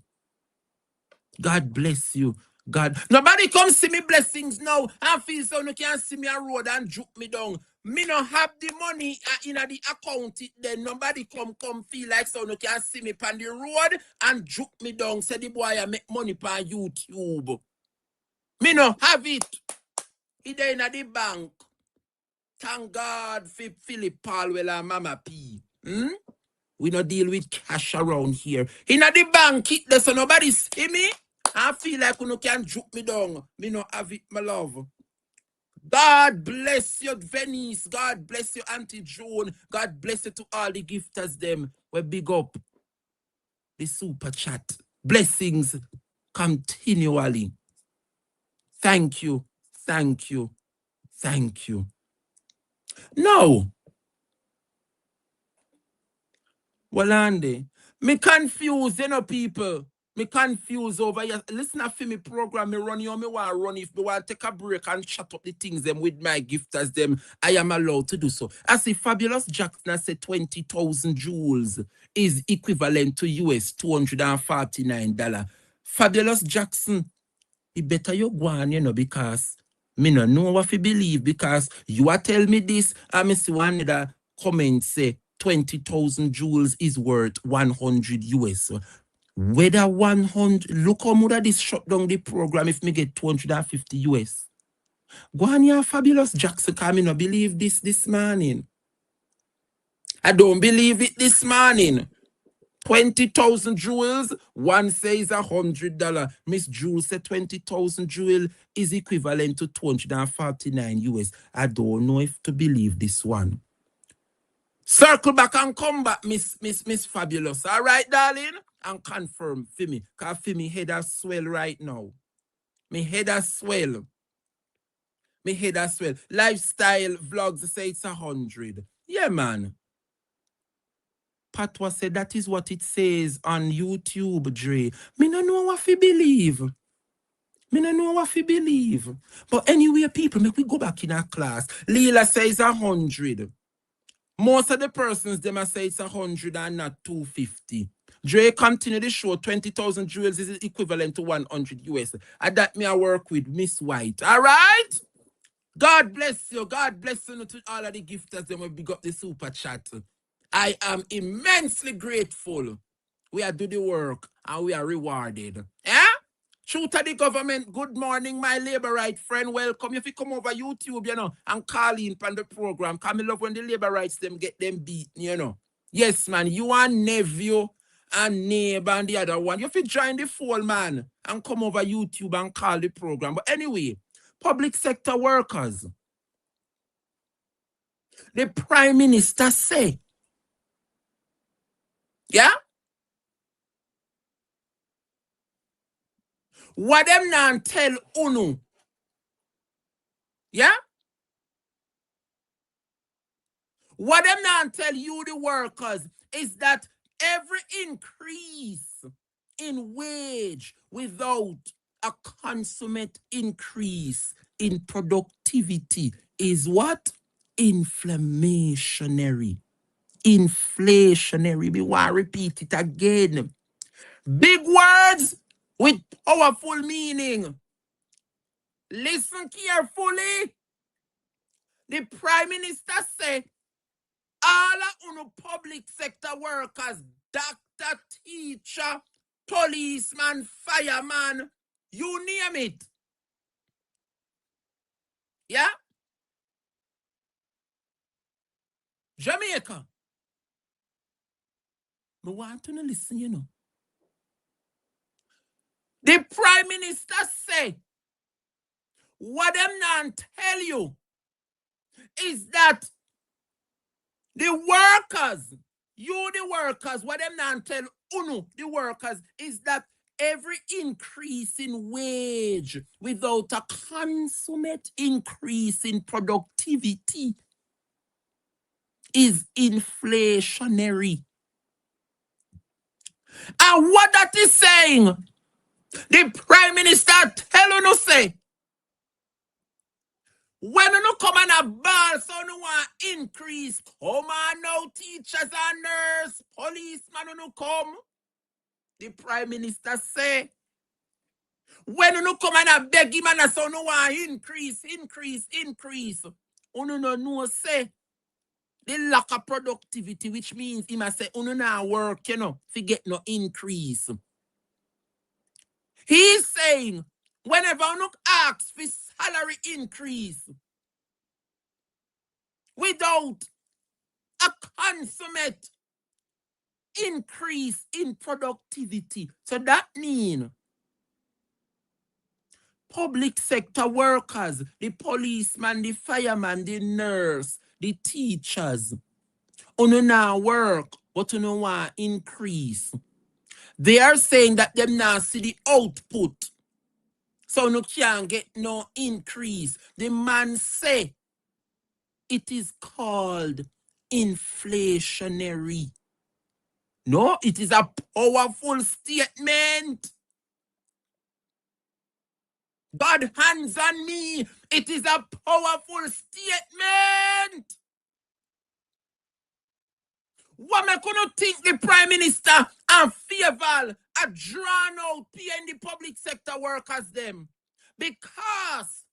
God bless you. God. Nobody come see me blessings now. I feel so you can see me a road and juke me down. Me no have the money in the account then. Nobody come feel like so you can see me on the road and juke me down. Say the boy I make money on YouTube. Me no have it. It in the bank. Thank God for Philip Palwell and Mama P. We no deal with cash around here. In the bank, it there so nobody see me. I feel like you can juke me down. Me no have it, my love. God bless you, Venice. God bless you, Auntie Joan. God bless you to all the gifters them. We big up the super chat. Blessings continually. Thank you. Thank you. Thank you. No. Well, Andy, me confused, people. Me confused over here. Listen to me program, me run you, me want to run. If me want to take a break and shut up the things them with my gifters them, I am allowed to do so. As if Fabulous Jackson said 20,000 joules is equivalent to US $249. Fabulous Jackson, it better you go on, because me no know what to believe, because you are tell me this, and me see one other comment say 20,000 joules is worth 100 US. Whether 100, look how much this shut down the program if me get 250 US. Go on here, Fabulous Jackson, because me no believe this morning. I don't believe it this morning. 20,000 jewels, one says $100. Miss Jewel said 20,000 jewel is equivalent to 249 US. I don't know if to believe this one. Circle back and come back, Miss Fabulous. All right, darling? And confirm for me. Because for me head a swell right now. Me head a swell. Me head a swell. Lifestyle vlogs say it's 100. Yeah, man. Patwa said that is what it says on YouTube, Dre. Me no know what to believe. Me no know what to believe. But anyway, people, make we go back in our class. Leela says 100. Most of the persons, them say it's 100 and not 250. Dre continue the show. 20,000 jewels is equivalent to 100 US. And that me I work with Miss White. All right? God bless you. God bless you to all of the gifters. Them will big up the super chat. I am immensely grateful. We are doing the work and we are rewarded. Yeah? True to the government. Good morning, my labor right friend. Welcome. If you come over YouTube, and call in on the program. Come love when the labor rights them get them beat, Yes, man. You and nephew and neighbor and the other one. You fit join the fold, man, and come over YouTube and call the program. But anyway, public sector workers. The Prime Minister say, yeah? What them now tell UNU, yeah? What them now tell you, the workers, is that every increase in wage without a consummate increase in productivity is what? Inflationary. Inflationary. We want to repeat it again. Big words with powerful meaning. Listen carefully. The Prime Minister say all of public sector workers, doctor, teacher, policeman, fireman, you name it. Yeah? Jamaica. I want to listen, The Prime Minister say, what them not tell you is that the workers, what them not tell UNU, the workers, is that every increase in wage without a consummate increase in productivity is inflationary. And what that is saying, the Prime Minister tell you say, when you come on a ball, so you want increase, come on now, teachers and nurses, policemen, you come. The Prime Minister say, When you come and I beg him and I say, no want increase. Uno no know say the lack of productivity, which means he must say, uno na work, to get no increase. He's saying, whenever uno asks for salary increase, without a consummate increase in productivity. So that means public sector workers, the policeman, the fireman, the nurse, the teachers, uno now work, but uno want increase. They are saying that them now see the output. So no can't get no increase. The man say it is called inflationary. No, it is a powerful statement. God hands on me. It is a powerful statement. What am I going to think the Prime Minister and Fairval are drawn out paying the public sector workers them? Because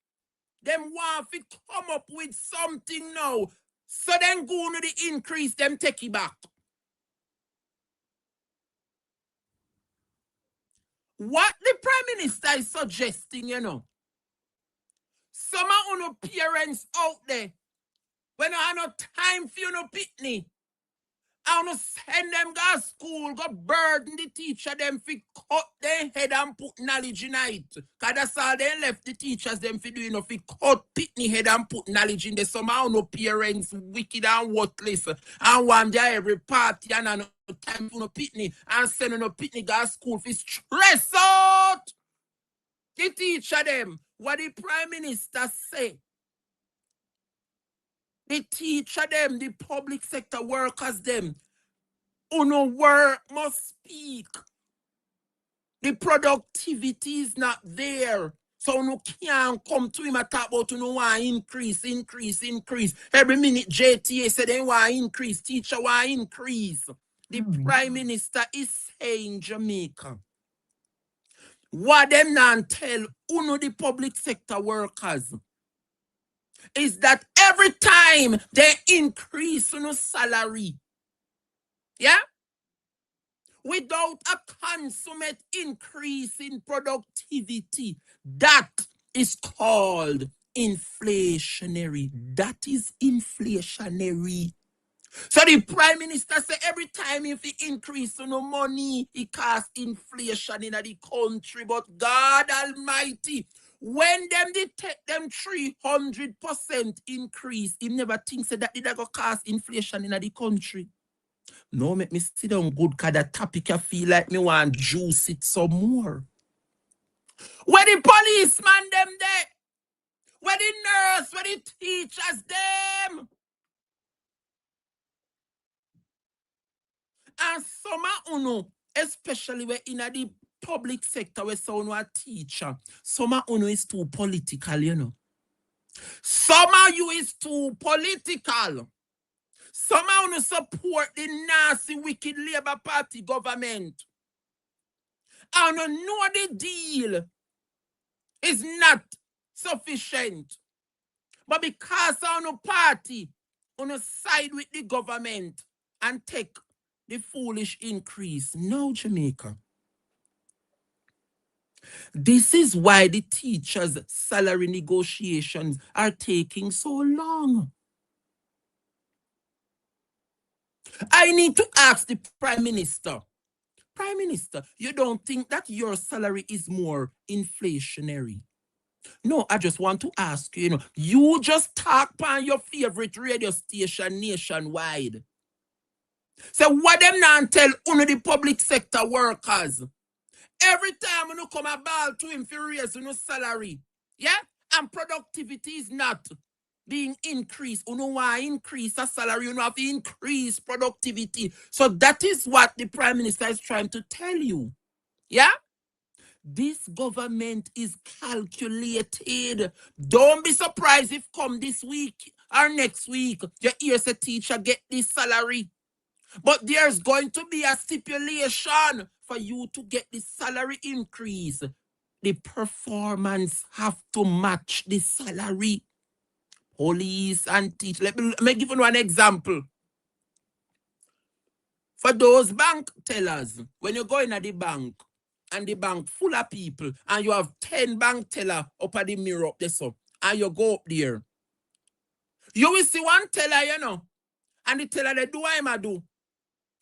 them want to come up with something now. So then go to the increase, them take it back. What the Prime Minister is suggesting, some of your parents out there, when you have no time for your pitney, I want to send them to school, go burden the teacher them for cut their head and put knowledge in it. Because that's all they left the teachers them for doing, for cut pitney head and put knowledge in there. Some of no parents wicked and worthless. And one day every party and no time for no pitney. And send no pitney to school for stress out. The teacher them, what the Prime Minister say. The teacher them, the public sector workers them, uno work must speak. The productivity is not there. So uno can't come to him and talk about uno want increase. Every minute JTA said they want increase, teacher want increase. The Prime Minister is saying Jamaica. What them not tell uno the public sector workers is that every time they increase uno salary, yeah, without a consummate increase in productivity, that is called inflationary. That is inflationary. So the Prime Minister say every time if he increase no money, he cause inflation in the country. But God Almighty, when them they take them 300% increase, he never thinks that it go cause inflation in the country. No, make me sit down good because that topic I feel like me want juice it some more. Where the policeman them there? Where the nurse, where the teachers them? And some of uno, especially where in the public sector where someone a teacher, some of uno is too political, Some of you is too political. Some of uno support the nasty, wicked Labour Party government. And know the deal is not sufficient. But because of no party, on a side with the government and take the foolish increase. No, Jamaica. This is why the teachers' salary negotiations are taking so long. I need to ask the Prime Minister. Prime Minister, you don't think that your salary is more inflationary? No, I just want to ask you, you just talk on your favorite radio station nationwide. So what them not tell only the public sector workers? Every time you come a ball to him for raise salary, yeah? And productivity is not being increased. You know why increase a salary, you have to increase productivity. So that is what the Prime Minister is trying to tell you. Yeah? This government is calculated. Don't be surprised if come this week or next week, you hear a teacher get this salary. But there's going to be a stipulation for you to get the salary increase. the performance have to match the salary. Police and teach. Let me give you one example. For those bank tellers, when you go in at the bank and the bank full of people and you have 10 bank teller up at the mirror up there, so, and you go up there, you will see one teller, you know, and the teller they do what I do.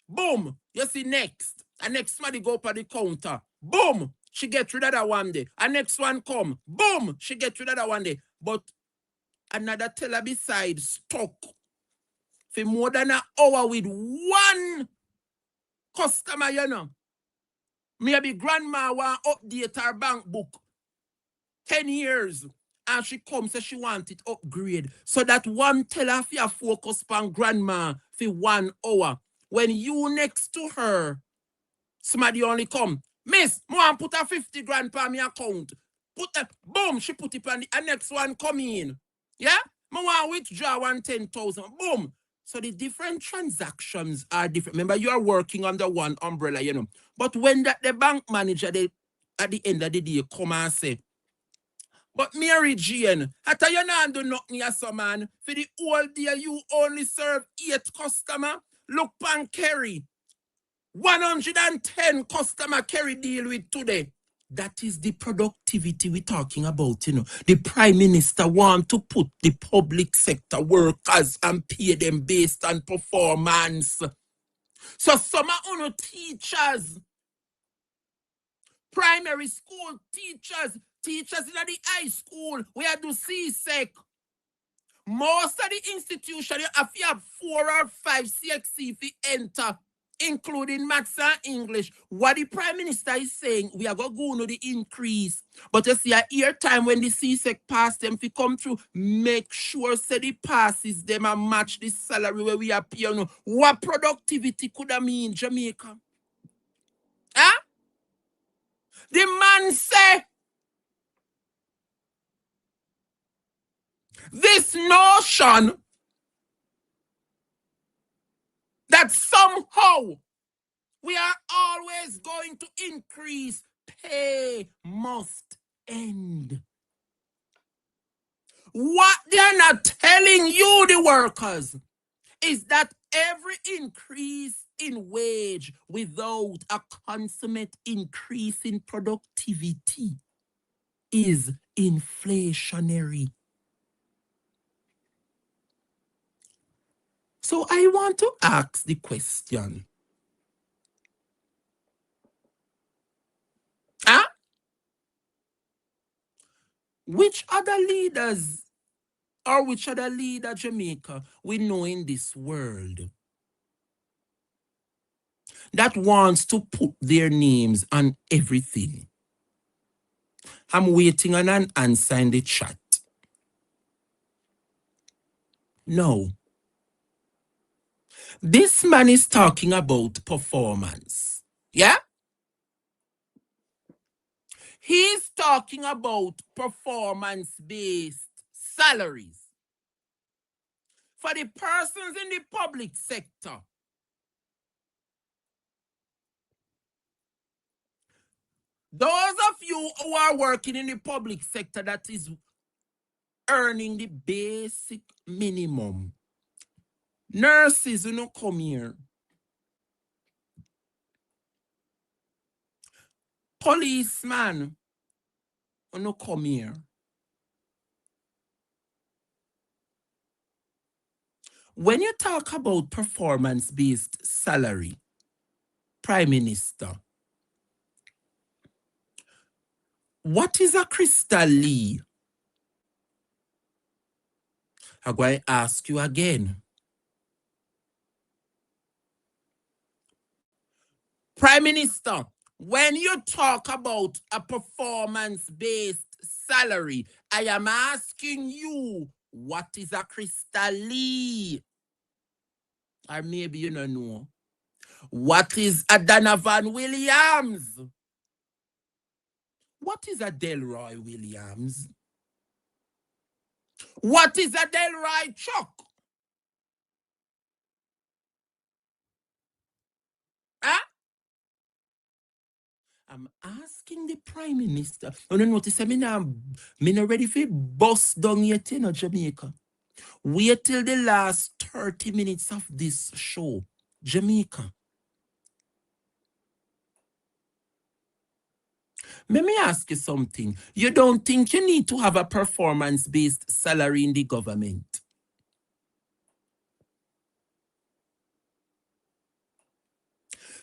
Boom, you see next. And next somebody go up at the counter. Boom, she get rid of that one day. And next one come. Boom, she get rid of that one day. But another teller beside stuck for more than an hour with one customer, you know. Maybe grandma want update her bank book 10 years. And she comes and she want it upgrade. So that one teller for focus on grandma for 1 hour. When you next to her, somebody only come. Miss, I want put a 50 grand per my account. Put a boom, she put it on the next one come in. Yeah? I want withdraw 110,000. Boom. So the different transactions are different. Remember, you are working under one umbrella, you know. But when the bank manager, they, at the end of the day, come and say, but Mary Jane, after you not do nothing as a man, for the whole day you only serve 8 customers. Look pan Kerry. 110 customer Kerry deal with today. That is the productivity we're talking about, you know. The Prime Minister want to put the public sector workers and pay them based on performance. So some of teachers, primary school teachers in the high school, we have to CSEC. Most of the institution, you have to have 4 or 5 CXC to enter, including maths and English. What the Prime Minister is saying, we are going to go to the increase. But you see, a year time when the CSEC pass them to come through, make sure say the passes them and match the salary where we are paying. What productivity could that mean, Jamaica? Huh? The man say, this notion that somehow we are always going to increase pay must end. What they're not telling you, the workers, is that every increase in wage without a consummate increase in productivity is inflationary. So I want to ask the question. Huh? Which other leaders or which other leader Jamaica we know in this world that wants to put their names on everything? I'm waiting on an answer in the chat. No. This man is talking about performance. Yeah? He's talking about performance-based salaries for the persons in the public sector. Those of you who are working in the public sector that is earning the basic minimum. Nurses, you know, come here. Policeman, you know, come here. When you talk about performance-based salary, Prime Minister, what is a Crystal Lee? I'm going to ask you again. Prime Minister, when you talk about a performance-based salary, I am asking you, what is a Crystal Lee? Or maybe you don't know. What is a Donovan Williams? What is a Delroy Williams? What is a Delroy Chuck? Huh? I'm asking the Prime Minister. You know, notice me not ready for bust down yet, you know, Jamaica. Wait till the last 30 minutes of this show. Jamaica. Let me ask you something. You don't think you need to have a performance-based salary in the government?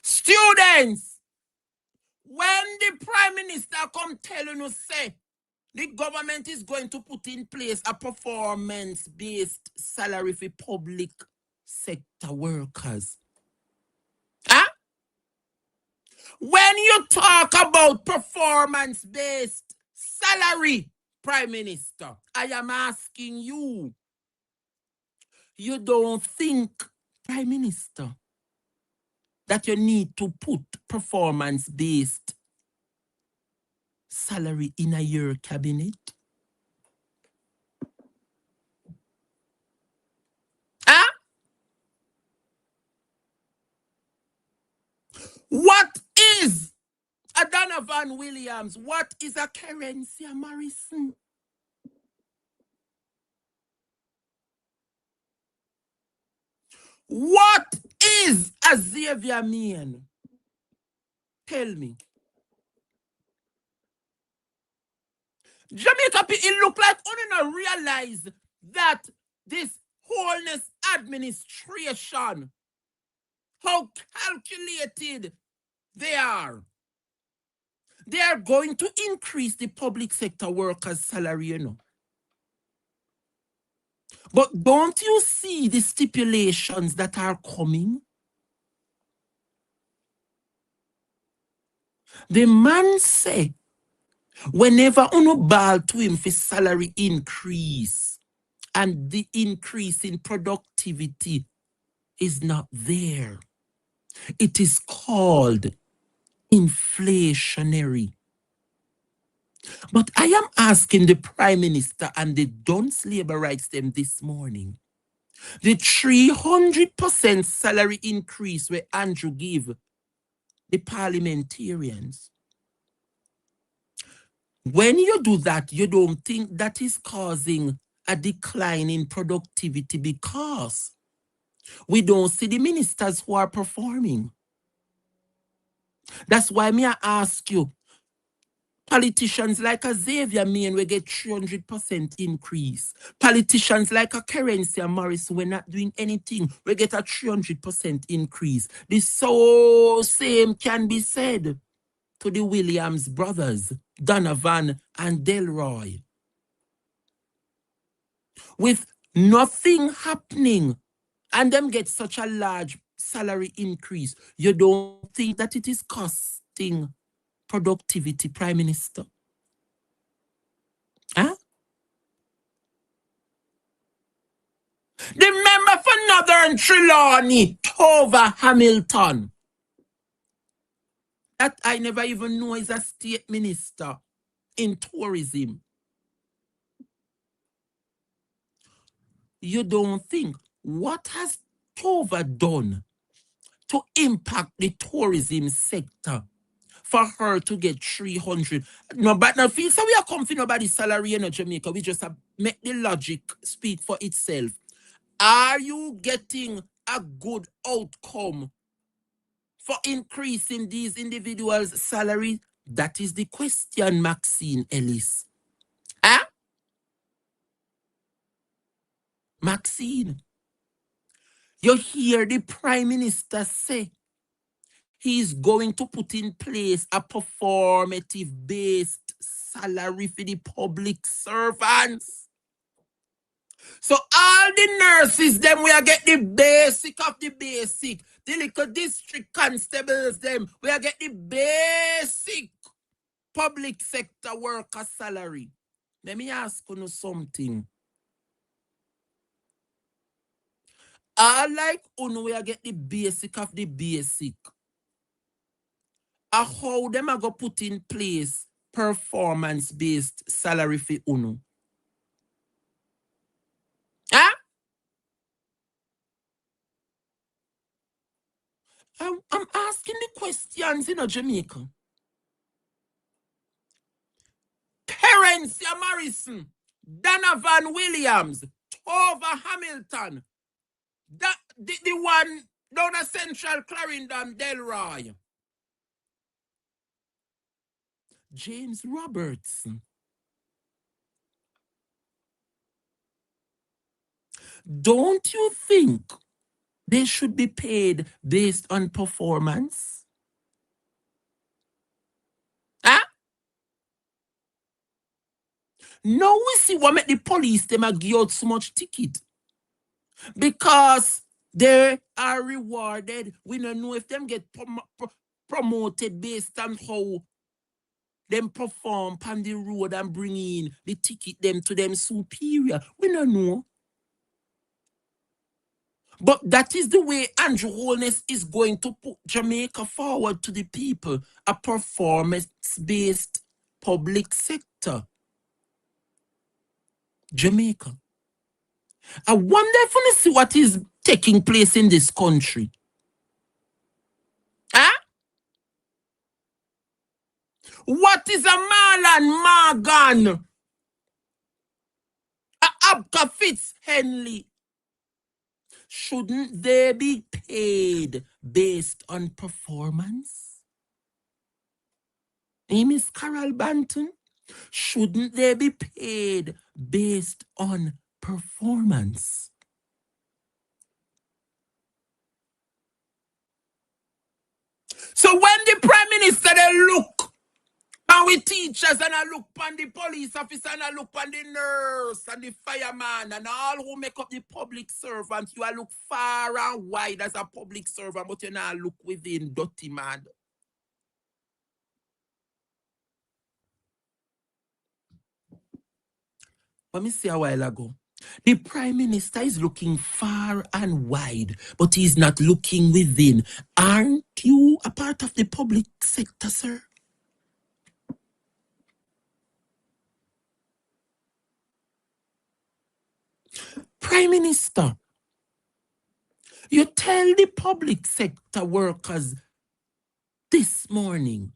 Students, when the Prime Minister come telling you, say, the government is going to put in place a performance-based salary for public sector workers. Huh? When you talk about performance-based salary, Prime Minister, I am asking you, you don't think, Prime Minister, that you need to put performance-based salary in your cabinet? Huh? What is a Donovan Williams? What is a Kerencia Morrison? What is a Xavier Meehan? Tell me. Jamaica, it look like you don't realize that this wholeness administration, how calculated they are. They are going to increase the public sector workers' salary, you know. But don't you see the stipulations that are coming? The man say, whenever uno ball to him for salary increase and the increase in productivity is not there, it is called inflationary. But I am asking the Prime Minister and the Dunce Labour Rights them this morning, the 300% salary increase where Andrew give the parliamentarians, when you do that, you don't think that is causing a decline in productivity because we don't see the ministers who are performing. That's why me I ask you, politicians like a Xavier Meehan will get 300% increase. Politicians like a Kerencia Morris were not doing anything, we get a 300% increase. The so same can be said to the Williams brothers, Donovan and Delroy. With nothing happening and them get such a large salary increase, you don't think that it is costing productivity, Prime Minister? Huh? The member for Northern Trelawney, Tova Hamilton, that I never even know is a state minister in tourism. You don't think, what has Tova done to impact the tourism sector for her to get 300? No, but now feel so we are comfy nobody's salary in Jamaica. We just make the logic speak for itself. Are you getting a good outcome for increasing these individuals' salary? That is the question, Maxine Ellis. Huh? Maxine, you hear the Prime Minister say he's going to put in place a performative-based salary for the public servants. So all the nurses, them we are get the basic of the basic. The little district constables, them we are get the basic public sector worker salary. Let me ask you something. All like uno we are get the basic of the basic. How them are going to put in place performance-based salary for uno? Huh? I'm asking the questions in Jamaica. Wencia Morrison, Donovan Williams, Tova Hamilton, the one down at Central Clarendon, Delroy, James Robertson. Don't you think they should be paid based on performance? Huh? Now we see what make the police them a give out so much ticket. Because they are rewarded. We don't know if them get promoted based on how them perform on the road and bring in the ticket them to them superior. We don't know. But that is the way Andrew Holness is going to put Jamaica forward to the people. A performance-based public sector. Jamaica. I wonder if we see what is taking place in this country. Huh? What is a Marlon Morgan? A Abka Fitz Henley? Shouldn't they be paid based on performance? Miss Carol Banton? Shouldn't they be paid based on performance? So when the Prime Minister they look and we teachers and I look on the police officer and I look on the nurse and the fireman and all who make up the public servant, you are look far and wide as a public servant, but you now look within dirty man. Let me say a while ago. The Prime Minister is looking far and wide, but he's not looking within. Aren't you a part of the public sector, sir? Prime Minister, you tell the public sector workers this morning.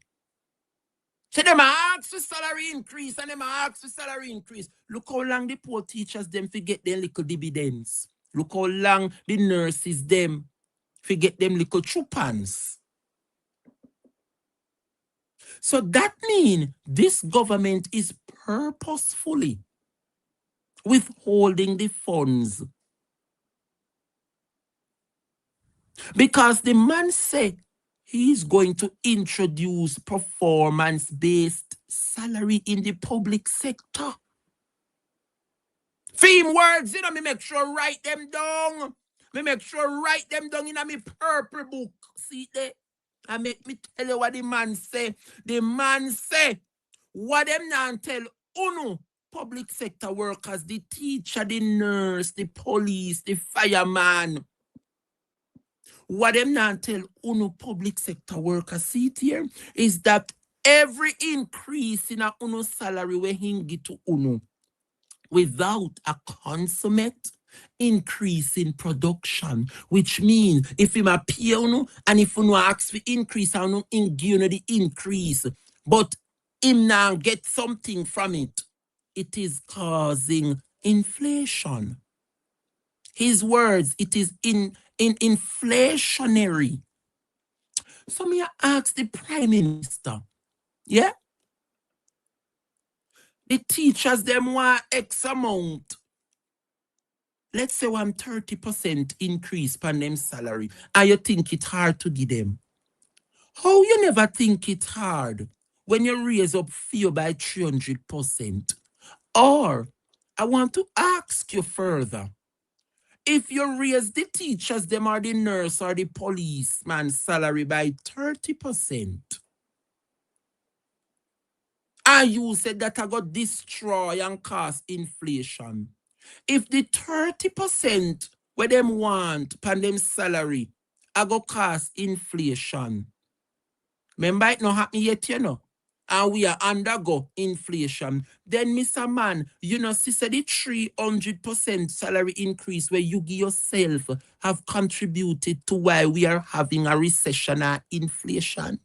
So them ask for salary increase and them ask for salary increase. Look how long the poor teachers them forget their little dividends. Look how long the nurses them forget them little chupans. So that means this government is purposefully withholding the funds. Because the man said he's going to introduce performance-based salary in the public sector. Theme words, you know, me make sure write them down. Me make sure write them down in my purple book. See there? I make me tell you what the man say. The man say, what them now tell uno public sector workers, the teacher, the nurse, the police, the fireman. What them now tell uno public sector workers, see it here, is that every increase in a uno salary we hingi to uno without a consummate increase in production, which means if him a pay uno and if uno ask for increase, uno give the increase, but him now get something from it, it is causing inflation. His words, it is inflationary. So me ask the Prime Minister, yeah? The teachers them want X amount. Let's say 30% increase on them salary, and you think it hard to give them. How you never think it hard when you raise up fee by 300%? Or, I want to ask you further, if you raise the teachers, them or the nurse or the policeman salary by 30%, and you said that I got destroy and cause inflation. If the 30% where them want pan them salary, I go cause inflation. Remember it not happen yet, you know. And we are undergo inflation. Then, Mr. Man, you know, sister, the 300% salary increase where you yourself have contributed to why we are having a recession and inflation.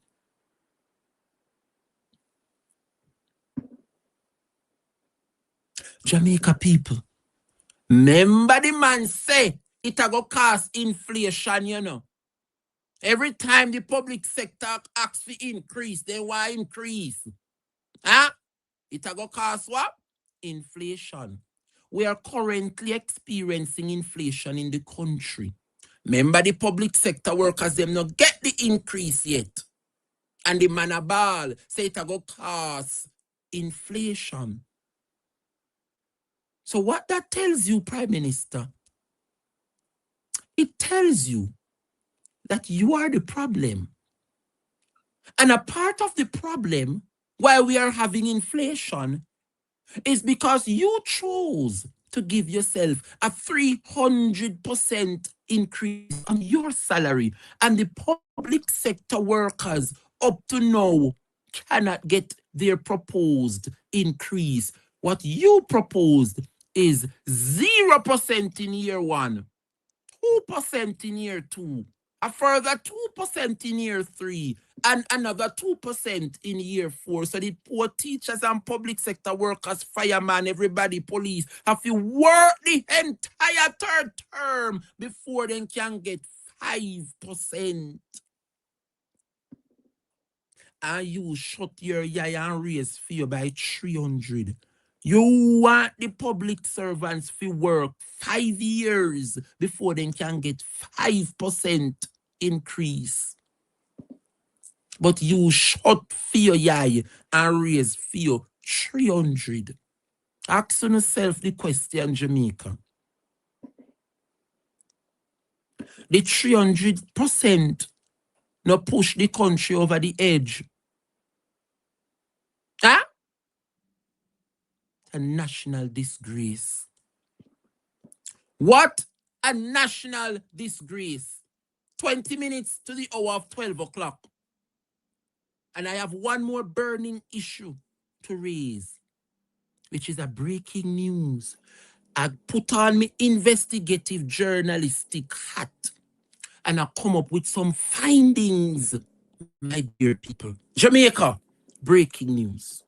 Jamaica people, remember the man say it a go cause inflation, you know. Every time the public sector asks for increase, they want increase. Huh? It a go cause what? Inflation. We are currently experiencing inflation in the country. Remember the public sector workers, them not get the increase yet. And the man a ball say it a go cause inflation. So what that tells you, Prime Minister? It tells you that you are the problem. And a part of the problem why we are having inflation is because you chose to give yourself a 300% increase on your salary, and the public sector workers up to now cannot get their proposed increase. What you proposed is 0% in year 1, 2% in year 2, a further 2% in year 3, and another 2% in year 4. So the poor teachers and public sector workers, firemen, everybody, police, have to work the entire third term before they can get 5%. And you shut your eye and raise fee by 300. You want the public servants to work 5 years before they can get 5% increase. But you shut for your eye and raise fee 300. Ask yourself the question, Jamaica. The 300% no push the country over the edge. Huh? A national disgrace. What a national disgrace. 20 minutes to the hour of 12 o'clock. And I have one more burning issue to raise, which is a breaking news. I put on my investigative journalistic hat and I come up with some findings, my dear people. Jamaica, breaking news.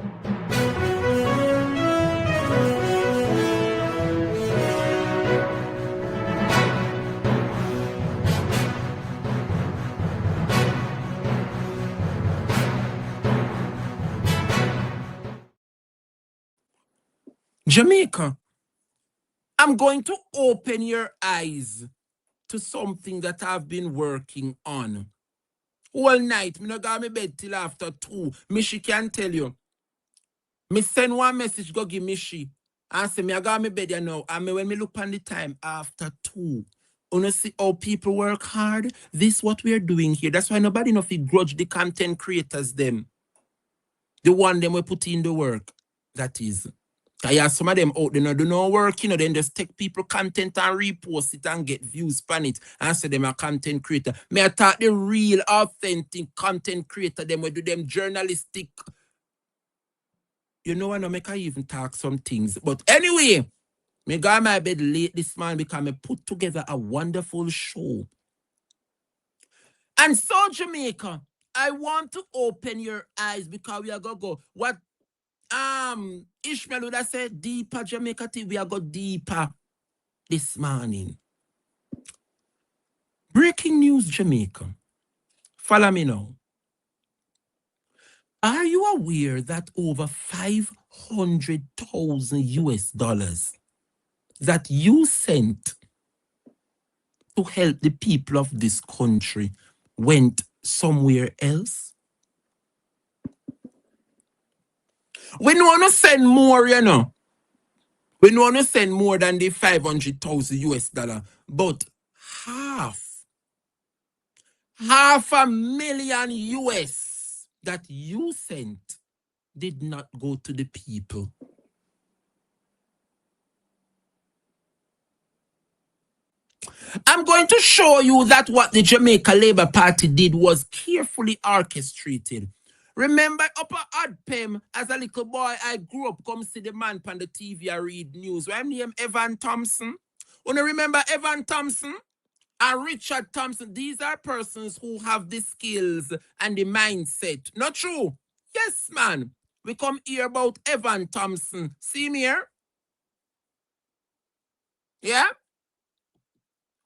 Jamaica, I'm going to open your eyes to something that I've been working on. All night, me no go to bed till after 2. Mishi can tell you. Me send one message, go give Mishi. And say, me I go to bed you now. And when me look on the time, after 2. You see how people work hard? This is what we're doing here. That's why nobody no fit grudge the content creators them. The one them we put in the work. That is. Cause some of them out there do no work, then just take people content and repost it and get views on it and say them a content creator. Me I thought the real authentic content creator, them we do them journalistic. You know, I know make I even talk some things. But anyway, me got my bed late this morning because I put together a wonderful show. And so Jamaica, I want to open your eyes because we are gonna go. What Ishmael would have said, deeper Jamaica TV, we are go deeper this morning. Breaking news, Jamaica. Follow me now. Are you aware that over 500,000 US dollars that you sent to help the people of this country went somewhere else? We don't want to send more, you know. We don't want to send more than the 500,000 US dollar, but $500,000 US that you sent did not go to the people. I'm going to show you that what the Jamaica Labour Party did was carefully orchestrated. Remember, up at Adpem, as a little boy, I grew up, come see the man on the TV, I read news. I'm named Evan Thompson. You remember Evan Thompson? And Richard Thompson, these are persons who have the skills and the mindset. Not true? Yes, man. We come here about Evan Thompson. See me here? Yeah?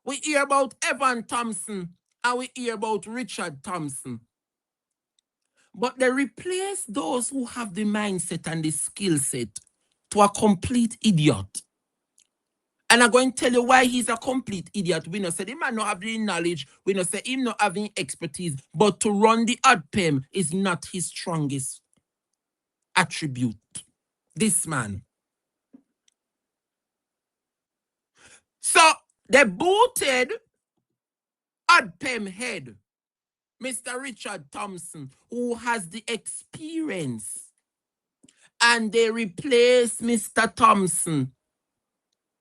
We hear about Evan Thompson and we hear about Richard Thompson. But they replace those who have the mindset and the skill set to a complete idiot. And I'm going to tell you why he's a complete idiot. We not say him not have the knowledge. We not say him not having expertise. But to run the ADPEM is not his strongest attribute. This man. So they booted ADPEM head, Mr. Richard Thompson, who has the experience. And they replaced Mr. Thompson,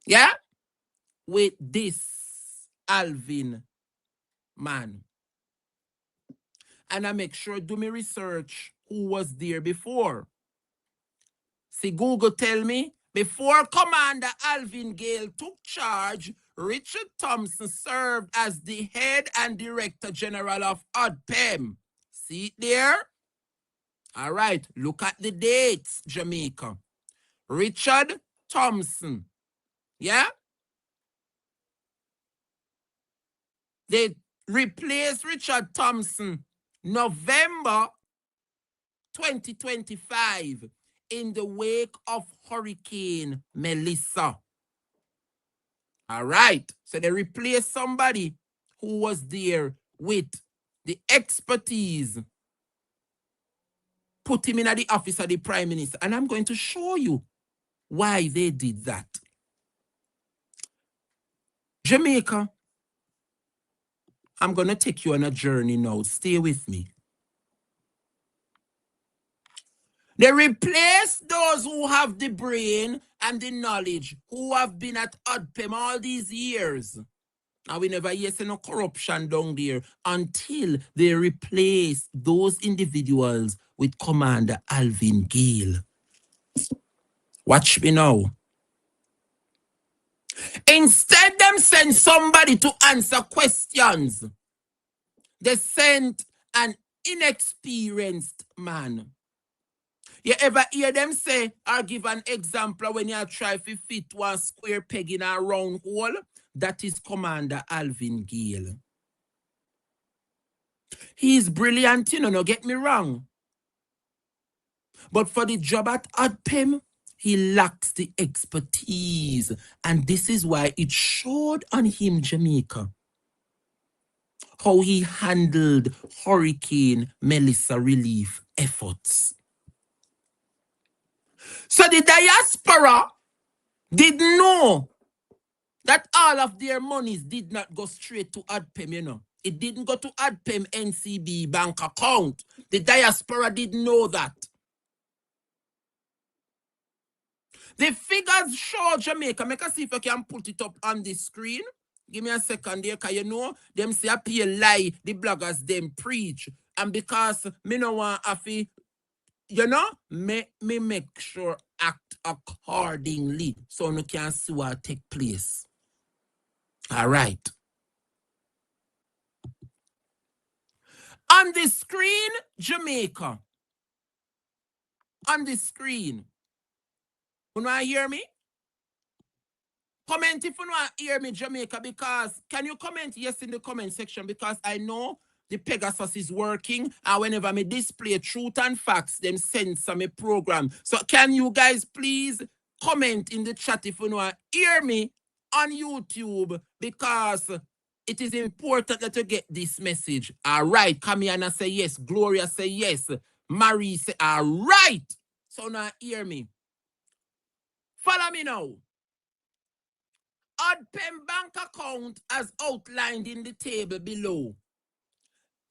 yeah, with this Alvin man. And I make sure do me research who was there before. See, Google tell me, before Commander Alvin Gale took charge, Richard Thompson served as the head and director general of ADPEM. See it there? All right, look at the dates, Jamaica. Richard Thompson, yeah? They replaced Richard Thompson November 2025 in the wake of Hurricane Melissa. All right. So they replaced somebody who was there with the expertise. Put him in at the office of the Prime Minister. And I'm going to show you why they did that. Jamaica, I'm going to take you on a journey now. Stay with me. They replace those who have the brain and the knowledge, who have been at ADPEM all these years. And we never hear no corruption down there until they replace those individuals with Commander Alvin Gale. Watch me now. Instead, them send somebody to answer questions. They sent an inexperienced man. You ever hear them say, or give an example when you try to fit one square peg in a round hole? That is Commander Alvin Gale. He's brilliant, you know, no get me wrong. But for the job at ADPEM, he lacks the expertise. And this is why it showed on him, Jamaica, how he handled Hurricane Melissa relief efforts. So the diaspora didn't know that all of their monies did not go straight to ADPEM, you know. It didn't go to ADPEM NCB bank account. The diaspora didn't know that. The figures show Jamaica. Make us see if I can put it up on the screen. Give me a second there, because you know, them say appear lie, the bloggers them preach. And because me no want to, you know, me make sure act accordingly so you can see what take place. All right. On the screen, Jamaica. On the screen. You want to hear me? Comment if you want to hear me, Jamaica, because can you comment yes in the comment section? Because I know the Pegasus is working, and whenever me display truth and facts, them censor me program. So can you guys please comment in the chat if you want to hear me on YouTube, because it is important that you get this message. All right, Kamiana say yes. Gloria say yes. Marie say all right. So now hear me. Follow me now. ADPEM bank account as outlined in the table below.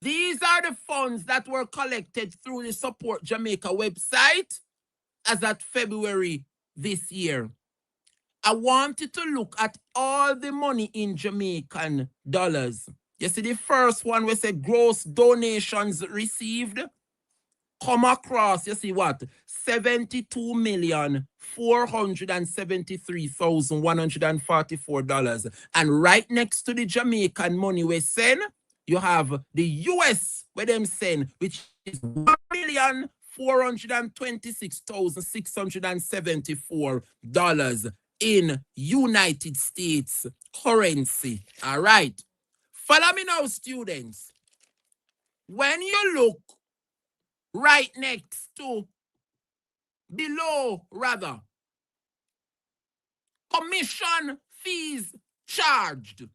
These are the funds that were collected through the Support Jamaica website as at February this year. I wanted to look at all the money in Jamaican dollars. You see the first one we say gross donations received. Come across, you see what? $72,473,144. And right next to the Jamaican money we send, you have the US where them send, which is $1,426,674. in United States currency. All right. Follow me now, students. When you look right next to, below rather, commission fees charged,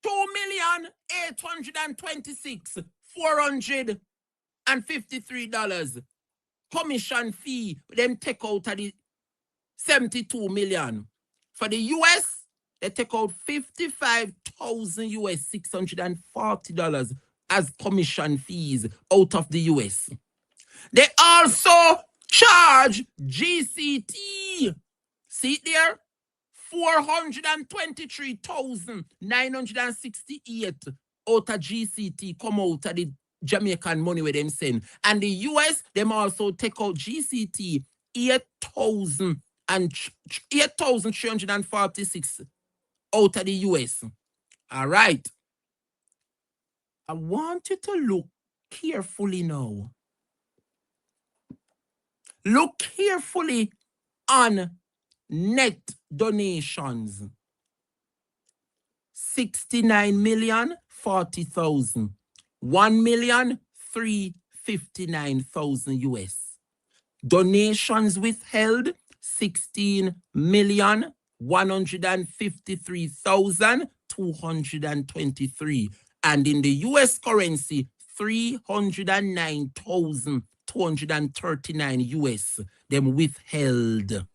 $2,826,453 commission fee. Them take out of the 72 million. For the US, they take out 55,000 US $640 as commission fees out of the US. They also charge GCT. See it there? 423,968 out of GCT come out of the Jamaican money where them send. And the US, them also take out GCT 8,346 out of the US. All right. I want you to look carefully now. Look carefully on net donations. 69,040,000. 1,359,000 US. Donations withheld 16,153,223. And in the US currency, 309,239 US. Them withheld.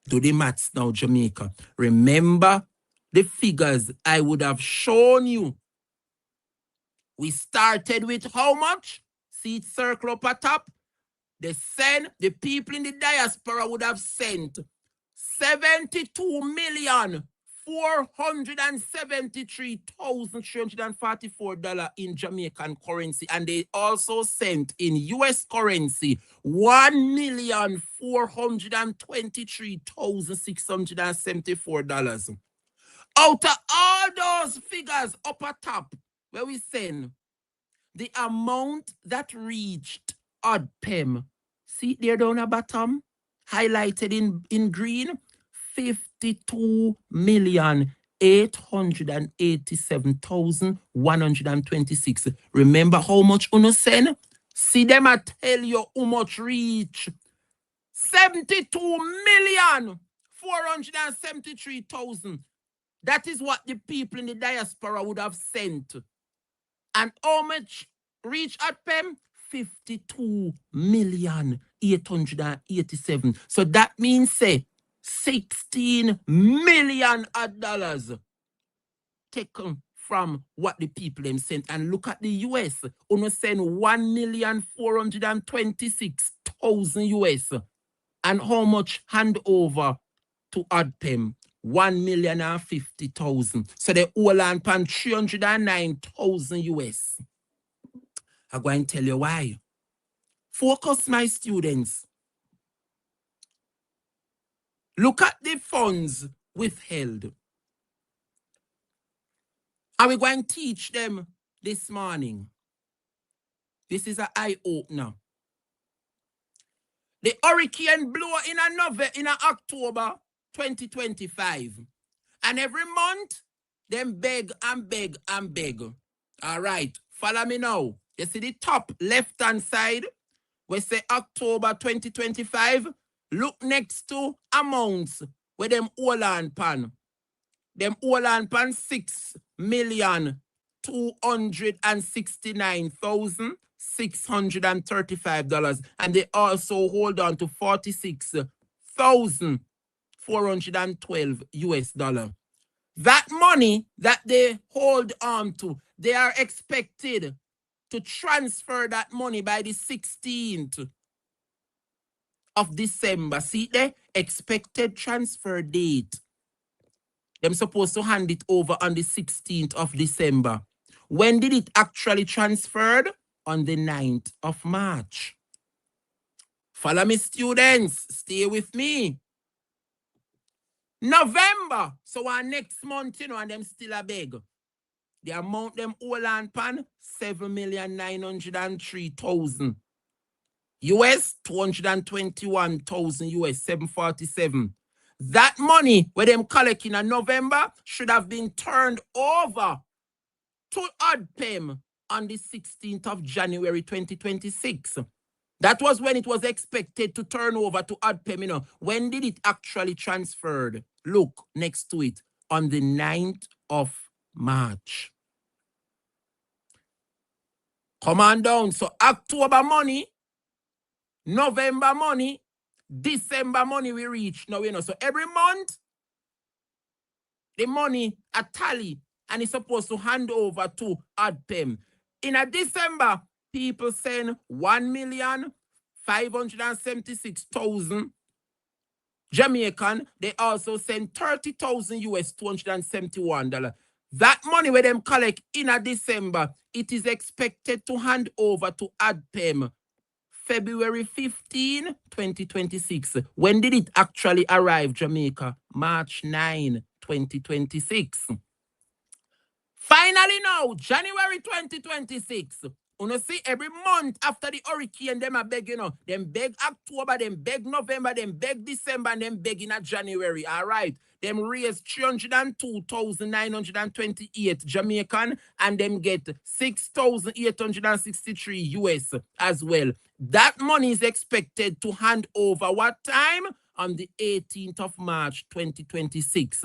Do the maths now, Jamaica. Remember the figures I would have shown you. We started with how much? See it circle up at top? The people in the diaspora would have sent $72,473,344 in Jamaican currency. And they also sent in US currency $1,423,674. Out of all those figures up at top, where we send, the amount that reached ODPEM, see there down at bottom, highlighted in green, 52,887,126. Remember how much uno send? See them I tell you how much reach. 72,473,000. That is what the people in the diaspora would have sent. And how much reach at PEM? 52,887. So that means say $16 million taken from what the people them sent. And look at the US. Uno send 1,426,000 US. And how much hand over to ADPEM? 1,050,000. So they all on pan 309,000 US. I'm going to tell you why. Focus, my students. Look at the funds withheld. And we're going to teach them this morning. This is an eye-opener. The hurricane blew in October 2025. And every month, them beg and beg and beg. All right, follow me now. You see the top left-hand side, we say October 2025. Look next to amounts where them all on pan. Them all on pan $6,269,635. And they also hold on to 46,412 US dollar. That money that they hold on to, they are expected to transfer that money by the 16th of December. See the expected transfer date. Them supposed to hand it over on the 16th of December. When did it actually transferred? On the 9th of March. Follow me, students. Stay with me. November. So our next month, and them still a beg. The amount them all on pan, 7,903,000. US 221,000 US 747. That money where them collect in November should have been turned over to ADPEM on the 16th of January 2026. That was when it was expected to turn over to ADPEM, you know. When did it actually transferred? Look next to it, on the 9th of March. Come on down. So October money, November money, December money we reach now, you know. So every month, the money a tally and it's supposed to hand over to ADPEM. In a December, people send 1,576,000 Jamaican. They also send 30,000 US $271. That money where them collect in a December, it is expected to hand over to ADPEM February 15, 2026. When did it actually arrive, Jamaica? March 9, 2026. Finally now, January 2026. You see, every month after the hurricane, them are begging, you know, them beg October, them beg November, them beg December, and them beg in January. All right. Them raise 302,928 Jamaican, and them get 6,863 US as well. That money is expected to hand over what time? On the 18th of March, 2026.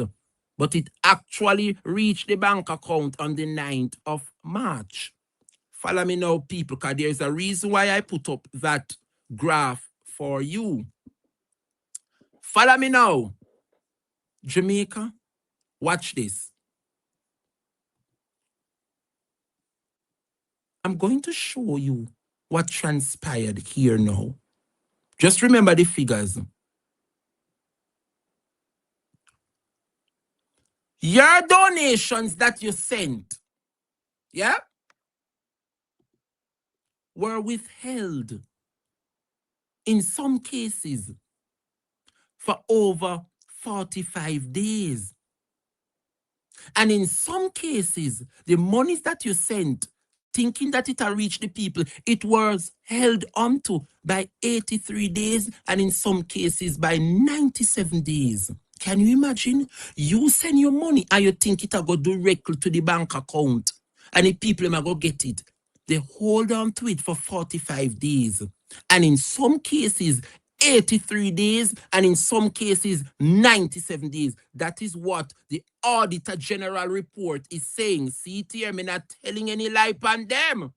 But it actually reached the bank account on the 9th of March. Follow me now, people, because there's a reason why I put up that graph for you. Follow me now. Jamaica, watch this. I'm going to show you what transpired here now. Just remember the figures. Your donations that you sent, yeah, were withheld in some cases for over 45 days. And in some cases, the monies that you sent, thinking that it will reach the people, it was held onto by 83 days, and in some cases by 97 days. Can you imagine? You send your money and you think it will go directly to the bank account, and the people will go get it. They hold on to it for 45 days. And in some cases, 83 days, and in some cases, 97 days. That is what the Auditor General report is saying. See it here, I'm not telling any lie on them.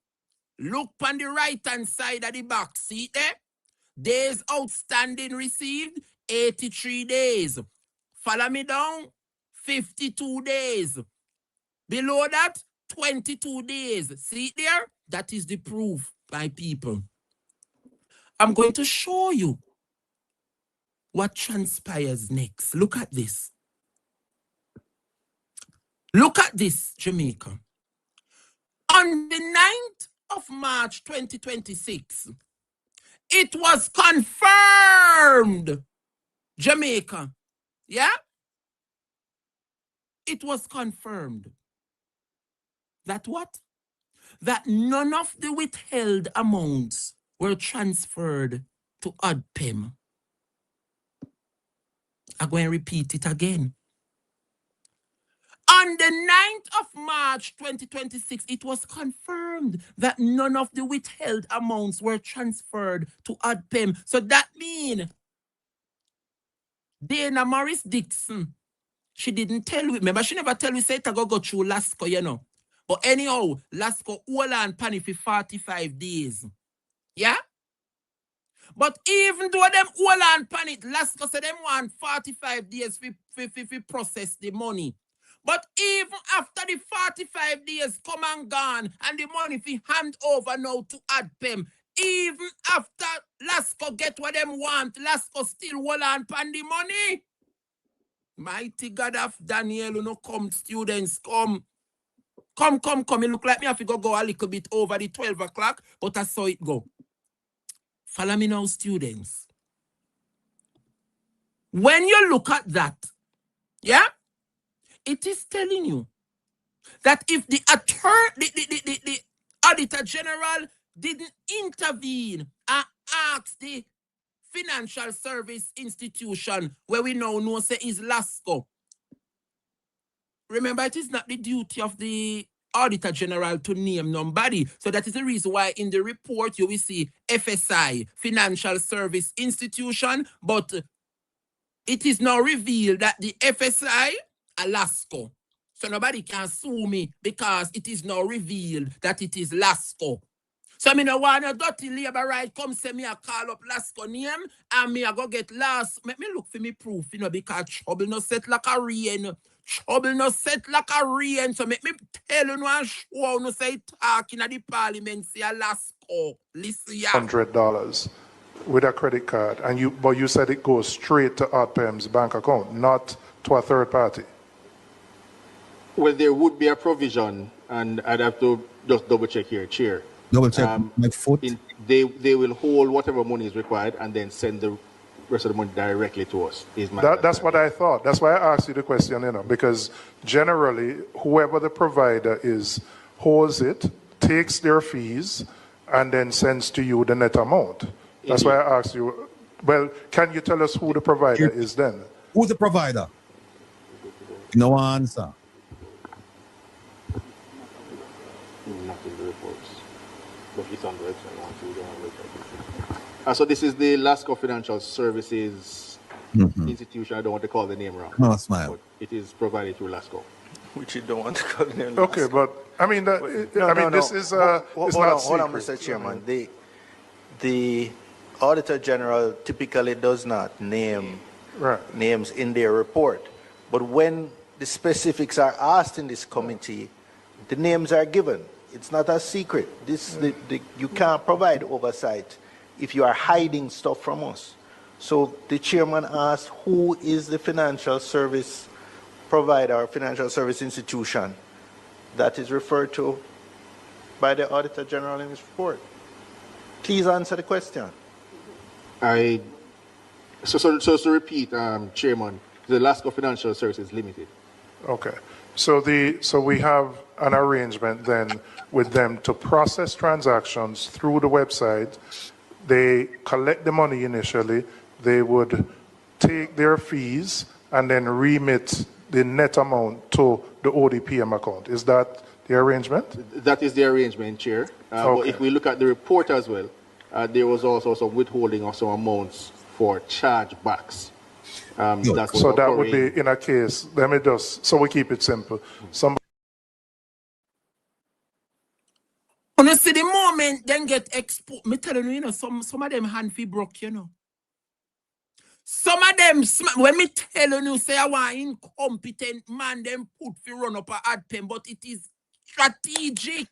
Look on the right-hand side of the box. See it there? Days outstanding received, 83 days. Follow me down, 52 days. Below that, 22 days. See it there? That is the proof, my people. I'm going to show you what transpires next. Look at this. Look at this, Jamaica. On the 9th of March 2026, it was confirmed, Jamaica. Yeah? It was confirmed that what? That none of the withheld amounts were transferred to ADPEM. I'm going to repeat it again. On the 9th of March 2026, it was confirmed that none of the withheld amounts were transferred to ADPEM. So that means Dana Morris Dixon, she didn't tell me. Remember, she never tell me, say, to go through Lasco, you know. But anyhow, Lasco hold on pani for 45 days. Yeah? But even though them hold on pan it, Lasco said them want 45 days to process the money. But even after the 45 days come and gone, and the money fi hand over now to ADPEM, even after Lasco get what them want, Lasco still hold on pan the money. Mighty God of Daniel, you know, come, students, come. Come. It look like me have to go a little bit over the 12 o'clock, but I saw it go. Follow me now, students. When you look at that, yeah, it is telling you that if the Auditor General didn't intervene and ask the financial service institution where we now know say is LASCO. Remember, it is not the duty of the Auditor General to name nobody. So that is the reason why in the report you will see FSI, Financial Service Institution, but it is now revealed that the FSI are LASCO. So nobody can sue me because it is now revealed that it is LASCO. So me no want a dirty labor right come say me a call up LASCO name and me a go get lost. Make me look for me proof, because trouble no set like a rain. Trouble no set like a rain. So make me tell you and show you say talking at the parliament say a LASCO. Listen ya. $100 with a credit card, and but you said it goes straight to AdPem's bank account, not to a third party. Well, there would be a provision, and I'd have to just double check here, Chair. Double check my foot. They will hold whatever money is required and then send the rest of the money directly to us. That's what I thought. That's why I asked you the question, because generally, whoever the provider is holds it, takes their fees, and then sends to you the net amount. That's why I asked you. Well, can you tell us who the provider is then? Who's the provider? No answer. Not in the reports. But it's on the website. So this is the LASCO Financial Services Institution. I don't want to call the name wrong. No, smile. But it is provided through LASCO. Which you don't want to call the name. Okay, but I mean, this is hold on, Mr. Chairman. The Auditor General typically does not name names in their report, but when the specifics are asked in this committee, the names are given. It's not a secret. You can't provide oversight if you are hiding stuff from us. So the chairman asked, who is the financial service provider or financial service institution that is referred to by the Auditor General in his report? Please answer the question. So to repeat, Chairman, the LASCO Financial Services Limited. Okay. So we have an arrangement then with them to process transactions through the website. They collect the money initially. They would take their fees and then remit the net amount to the ODPM account. Is that the arrangement? That is the arrangement, Chair. But if we look at the report as well, there was also some withholding of some amounts for chargebacks. So that would be in a case, so we keep it simple. You see the moment then get exposed. Me telling you, some of them hand fee broke, Some of them, when me telling you, say I want incompetent man, them put fi run up a AdPem, but it is strategic.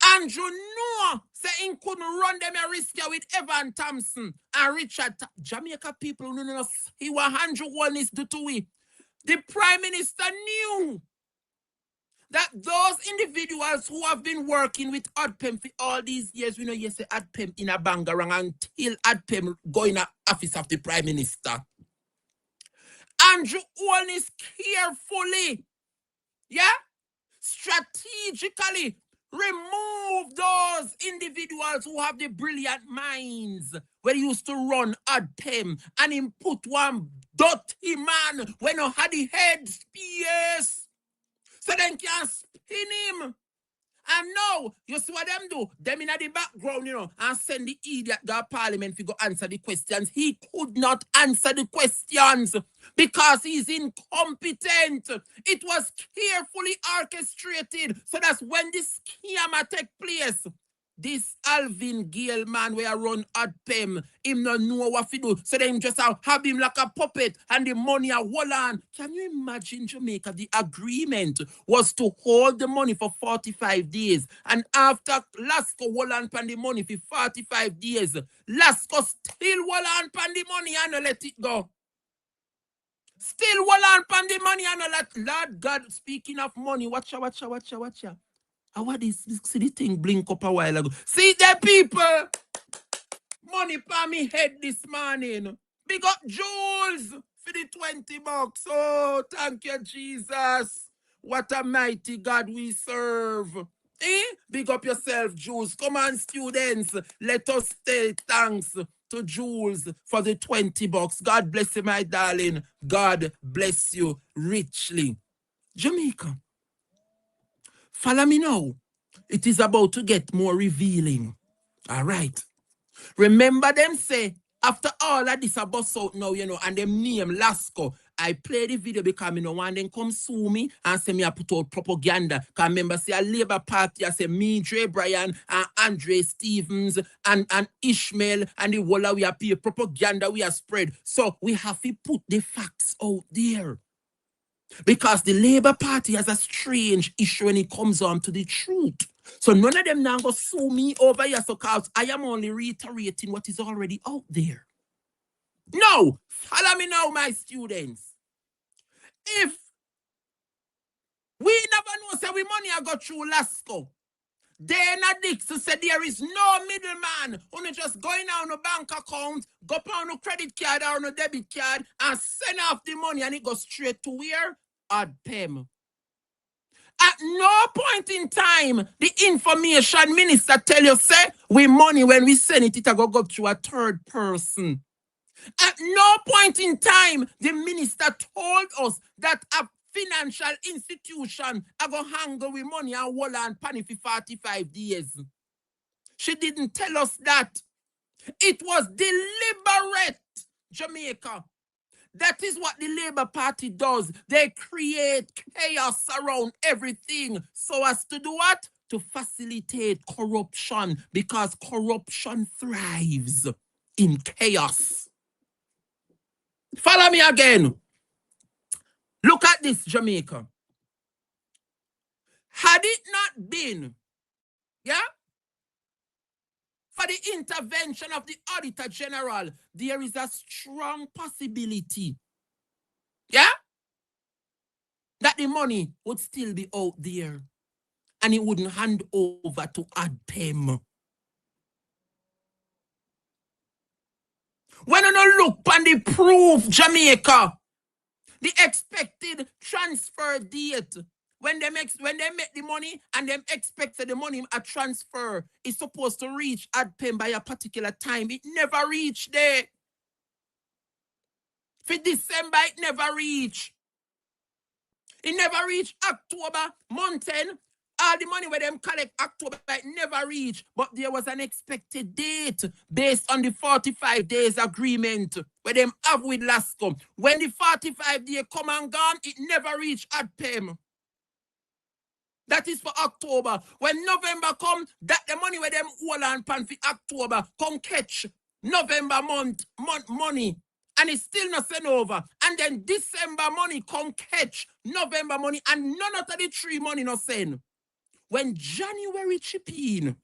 And you know, say he couldn't run them a risk with Evan Thompson and Richard. Jamaica people, no, he was 101 is due to it. The Prime Minister knew that those individuals who have been working with AdPem for all these years, we know yes, AdPem in a bangarang until AdPem go in the office of the Prime Minister. Andrew Holness carefully, strategically remove those individuals who have the brilliant minds where he used to run AdPem and him put one dirty man when he had the head space. So then can spin him. And now, you see what them do? Them in the background, and send the idiot to parliament to go answer the questions. He could not answer the questions because he's incompetent. It was carefully orchestrated. So that's when this scam take place. This Alvin Gale man where I run AdPem, him not know what to do. So then just have him like a puppet and the money a hold on. Can you imagine Jamaica? The agreement was to hold the money for 45 days. And after LASCO hold on pan the money for 45 days, LASCO still hold on pan the money and not let it go. Still hold on pan the money and not let Lord God, speaking of money, watch ya. I want this see the thing blink up a while ago. See the people. Money pa me head this morning. Big up Jules for the $20. Oh, thank you, Jesus. What a mighty God we serve. Big up yourself, Jules. Come on, students. Let us say thanks to Jules for the $20. God bless you, my darling. God bless you richly. Jamaica, follow me now. It is about to get more revealing. All right. Remember them say, after all of this I bust out now, and them name Lasco. I play the video because I don't want them come sue me and say me I put out propaganda. Because remember, say a Labour Party, I say me, Dre Bryan, and Andre Stevens, and Ishmael, and the whole we are pay propaganda we are spread. So we have to put the facts out there. Because the Labour Party has a strange issue when it comes on to the truth. So none of them now go sue me over here, so cause I am only reiterating what is already out there. No, follow me now, my students. If we never know, say we money I got through Lasco, then Dix said there is no middleman. Only just going on a bank account, go on a credit card or on a debit card and send off the money and it goes straight to where? AdPem. At no point in time, the information minister tell you, say, we money when we send it, it go through a third person. At no point in time, the minister told us that a financial institution are going to hang with money and hold on penny for 45 days. She didn't tell us that. It was deliberate, Jamaica. That is what the Labour Party does. They create chaos around everything so as to do what? To facilitate corruption, because corruption thrives in chaos. Follow me again. Look at this, Jamaica. Had it not been, for the intervention of the Auditor General, there is a strong possibility, that the money would still be out there and it wouldn't hand over to AdPem. When you look on the proof, Jamaica, the expected transfer date, when they make the money and them expect the money a transfer is supposed to reach AdPem by a particular time, it never reached there. For December, it never reached. It never reached October, month 10. All the money where them collect October, it never reached. But there was an expected date based on the 45 days agreement where them have with Lasco. When the 45 days come and gone, it never reached AdPem. That is for October. When November come, that the money where them hold on pan for October come catch November month money. And it's still not sent over. And then December money come catch November money and none of the three money not send. When January chip in,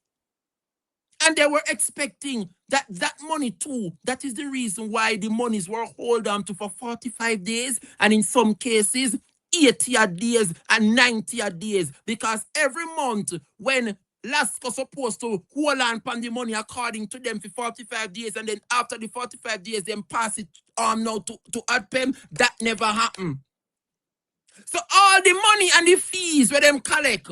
and they were expecting that money too, that is the reason why the monies were held on to for 45 days and in some cases 80 days and 90 days. Because every month when Lasco supposed to hold on upon the money according to them for 45 days, and then after the 45 days, then pass it on now to AdPem. That never happened. So all the money and the fees where them collect,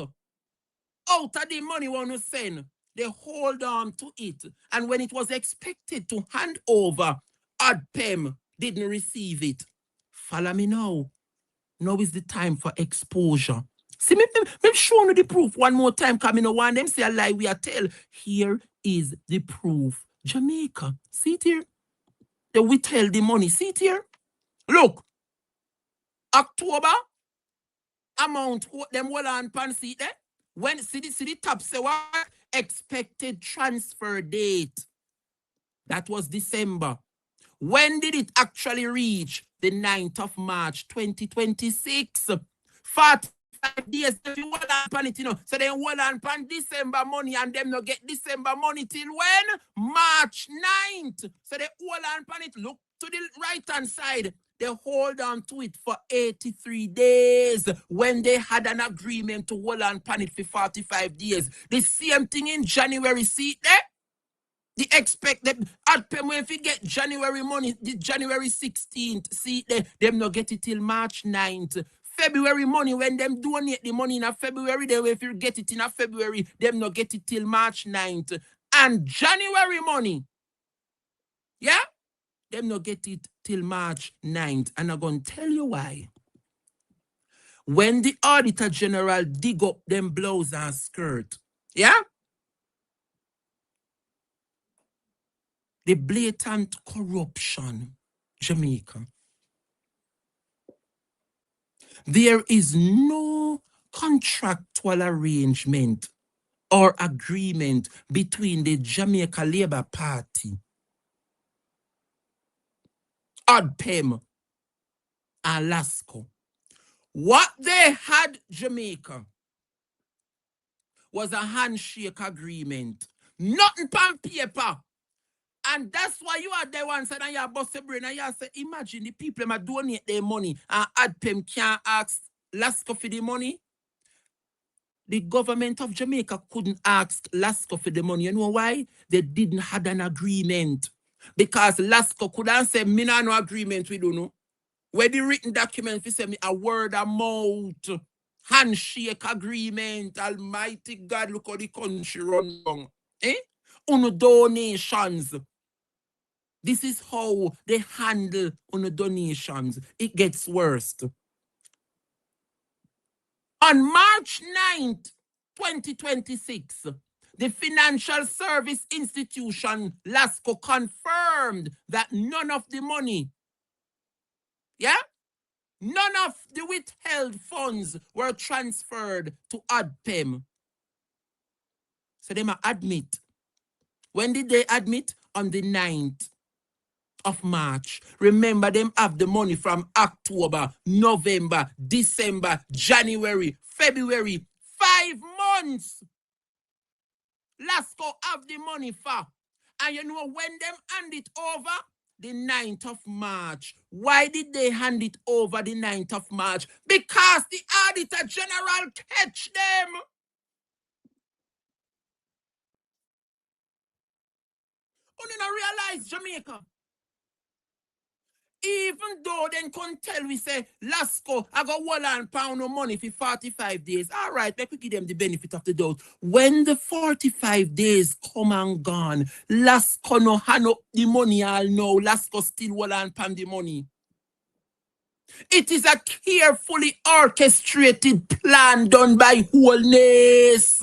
out of the money want to send, they hold on to it. And when it was expected to hand over, AdPem didn't receive it. Follow me now. Now is the time for exposure. See, me show you the proof one more time, because I don't want them say a lie we are tell. Here is the proof. Jamaica, see it here? They withheld the money. See it here? Look. October, amount, them well on pan see there? When see the top say what? Expected transfer date. That was December. When did it actually reach? The 9th of March, 2026. 45 days, if you hold on pan it, So they hold on pan December money and them not get December money till when? March 9th. So they hold on pan it. Look to the right-hand side. They hold on to it for 83 days when they had an agreement to hold on pan it for 45 days. The same thing in January. See there? The expected AdPem when we get January money, the January 16th, see them not get it till March 9th. February money, when them donate the money in a February, then if you get it in a February, them not get it till March 9th. And January money, yeah, them not get it till March 9th. And I'm going to tell you why. When the Auditor General dig up them blouse and skirt, yeah, the blatant corruption, Jamaica. There is no contractual arrangement or agreement between the Jamaica Labour Party, ADPEM, and LASCO. What they had, Jamaica, was a handshake agreement. Nothing on paper. And that's why you are the ones and you bust your brain and you say, imagine the people that donate their money and ADPEM can't ask LASCO for the money. The government of Jamaica couldn't ask LASCO for the money. You know why? They didn't have an agreement. Because LASCO couldn't say, me no agreement with you, no. Where the written document, if say me a word of mouth, handshake agreement, almighty God, look how the country run down. Uno donations. This is how they handle uno donations. It gets worse. On March 9th, 2026, the Financial Service Institution, LASCO, confirmed that none of the money, none of the withheld funds were transferred to ADPEM. So they might admit. When did they admit? On the 9th of March. Remember, them have the money from October, November, December, January, February, 5 months. LASCO have the money for. And you know when them hand it over? The 9th of March. Why did they hand it over the 9th of March? Because the Auditor General catch them. You don't realize, Jamaica. Even though then can tell we say, LASCO, I got £1 of money for 45 days. All right, let me give them the benefit of the doubt. When the 45 days come and gone, LASCO no hand up the money all know. LASCO still £1 the money. It is a carefully orchestrated plan done by Wholeness.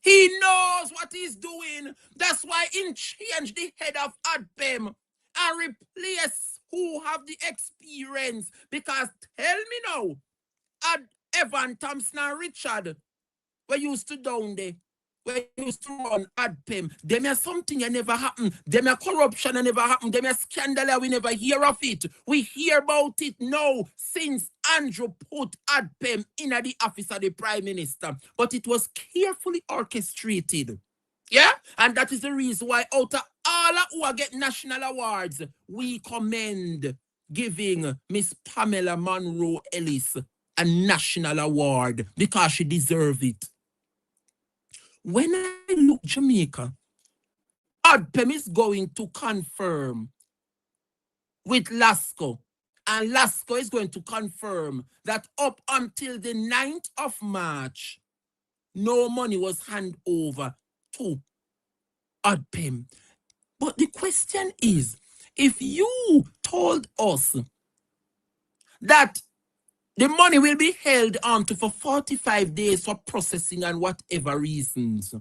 He knows what he's doing. That's why he changed the head of ADPEM and replace who have the experience. Because tell me now, Evan Thompson and Richard, we used to down there, we used to run ADPEM. Them are something that never happened. Them are corruption that never happened. Them are scandal we never hear of it. We hear about it now since Andrew put ADPEM in the office of the Prime Minister. But it was carefully orchestrated. Yeah? And that is the reason why out of all who are getting national awards, we commend giving Miss Pamela Monroe Ellis a national award because she deserves it. When I look Jamaica, ADPEM is going to confirm with LASCO. And LASCO is going to confirm that up until the 9th of March, no money was handed over to ADPEM. But the question is, if you told us that the money will be held on to for 45 days for processing and whatever reasons,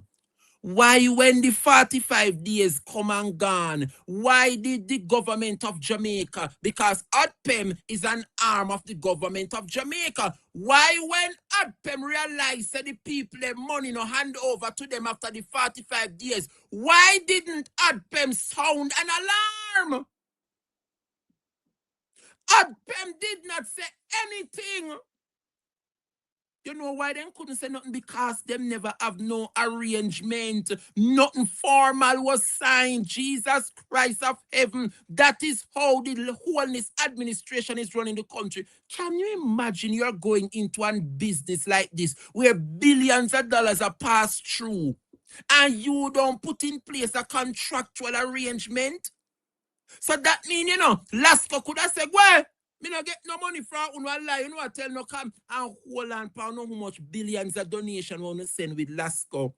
why when the 45 days come and gone, why did the government of Jamaica, because ADPEM is an arm of the government of Jamaica, why when ADPEM realized that the people their money no hand over to them after the 45 days, why didn't ADPEM sound an alarm? ADPEM did not say anything. You know why they couldn't say nothing? Because them never have no arrangement. Nothing formal was signed. Jesus Christ of heaven. That is how the Wholeness administration is running the country. Can you imagine you're going into a business like this where billions of dollars are passed through and you don't put in place a contractual arrangement? So that means, LASCO could have said, well, Me not get no money from you know lie. You know I tell no come and hold on for know how much billions of donation we want to send with Lasco.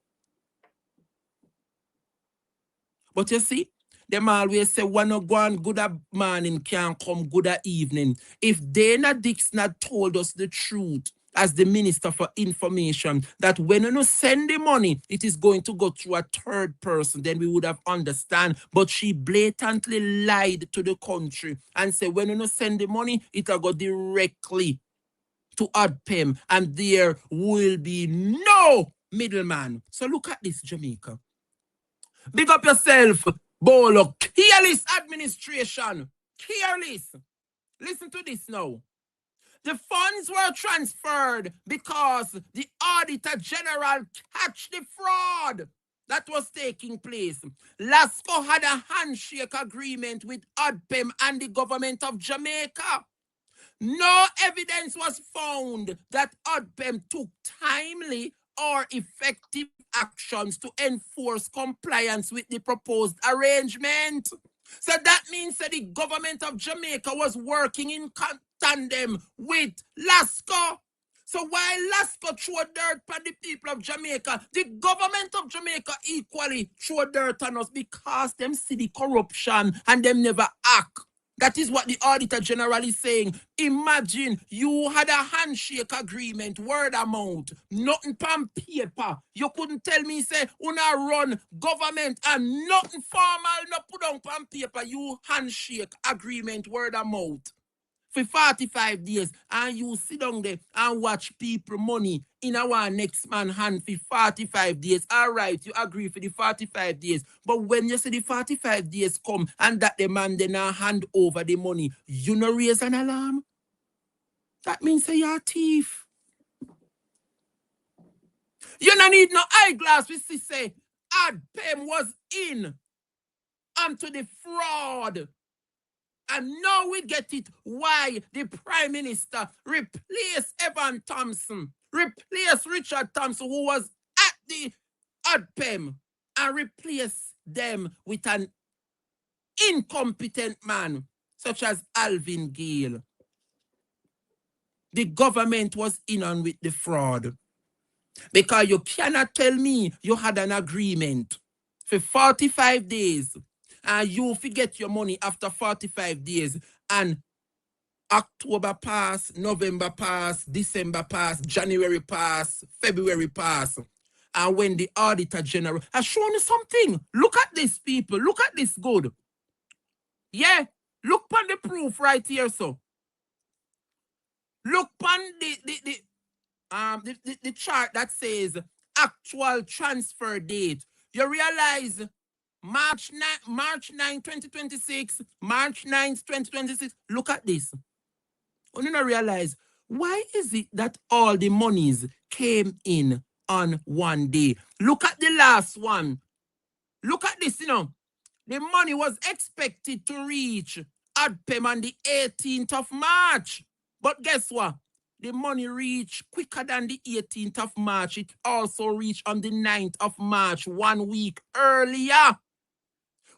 But you see, them always say when no go on good morning can come good evening. If Dana Dixon had told us the truth as the Minister for Information, that when you send the money, it is going to go through a third person, then we would have understand. But she blatantly lied to the country and said when you send the money, it will go directly to ADPEM and there will be no middleman. So look at this, Jamaica. Big up yourself, Bolo. Careless administration. Careless. Listen to this now. The funds were transferred because the Auditor General catch the fraud that was taking place. Lasco had a handshake agreement with ADPEM and the government of Jamaica. No evidence was found that ADPEM took timely or effective actions to enforce compliance with the proposed arrangement. So that means that the government of Jamaica was working in tandem with Lasco. So while Lasco threw dirt on the people of Jamaica, the government of Jamaica equally threw dirt on us because them see the corruption and them never act. That is what the Auditor General is saying. Imagine you had a handshake agreement, word amount, nothing on paper. You couldn't tell me, say, una run government and nothing formal, no put on paper. You handshake agreement, word amount. For 45 days, and you sit down there and watch people money in our next man hand for 45 days. All right, you agree for the 45 days. But when you see the 45 days come and that the man then hand over the money, you no raise an alarm? That means say you're a thief. You no need no eyeglass. We see say ADPEM was in onto the fraud. And now we get it why the Prime Minister replaced Evan Thompson, replaced Richard Thompson, who was at the ADPEM, and replaced them with an incompetent man such as Alvin Gale. The government was in on with the fraud. Because you cannot tell me you had an agreement for 45 days and you forget your money after 45 days and October pass, November pass, December pass, January pass, February pass. And when the Auditor General has shown you something, look at this, people. Look at this good. Yeah, look on the proof right here, so. Look on the chart that says actual transfer date. You realize March 9, 2026, March 9, 2026. Look at this. You don't realize, why is it that all the monies came in on one day? Look at the last one. Look at this, you know. The money was expected to reach ADPEM on the 18th of March. But guess what? The money reached quicker than the 18th of March. It also reached on the 9th of March, 1 week earlier.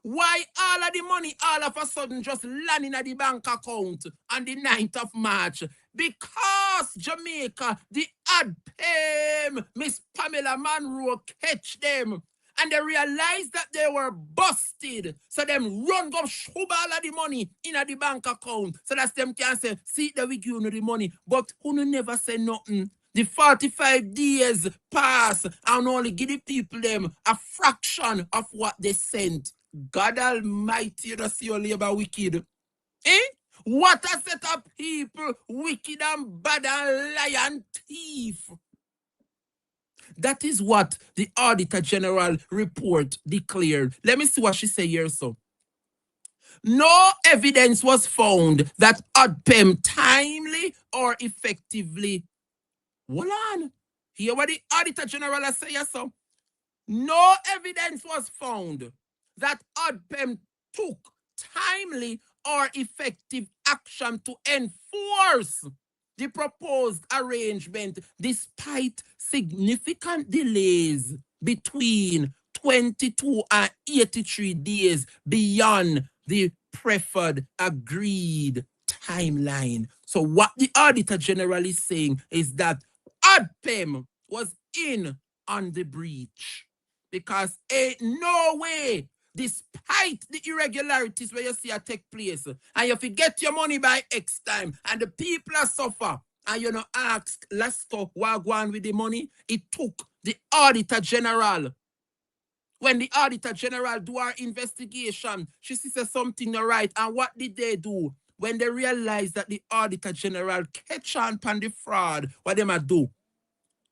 Why all of the money all of a sudden just landing at the bank account on the 9th of March? Because Jamaica, the ADPEM, Miss Pamela Monroe catch them. And they realized that they were busted. So them run go shove all of the money in the bank account. So that them can say, see that we give you the money. But who never say nothing. The 45 days pass and only give the people them a fraction of what they sent. God Almighty, you see your labor wicked. Eh? What a set of people, wicked and bad and lion thief. That is what the Auditor General report declared. Let me see what she said here, so. No evidence was found that ADPEM timely or effectively. Hold on. Hear what the Auditor General has said, so. No evidence was found that ADPEM took timely or effective action to enforce the proposed arrangement despite significant delays between 22 and 83 days beyond the preferred agreed timeline. So what the Auditor General is saying is that ADPEM was in on the breach. Because ain't no way, despite the irregularities where you see a take place, and you forget your money by X time, and the people are suffer, and you know ask Lasco what go on with the money, it took the Auditor General. When the Auditor General do our investigation, she says something not right. And what did they do? When they realized that the Auditor General catch on the fraud, what them a do?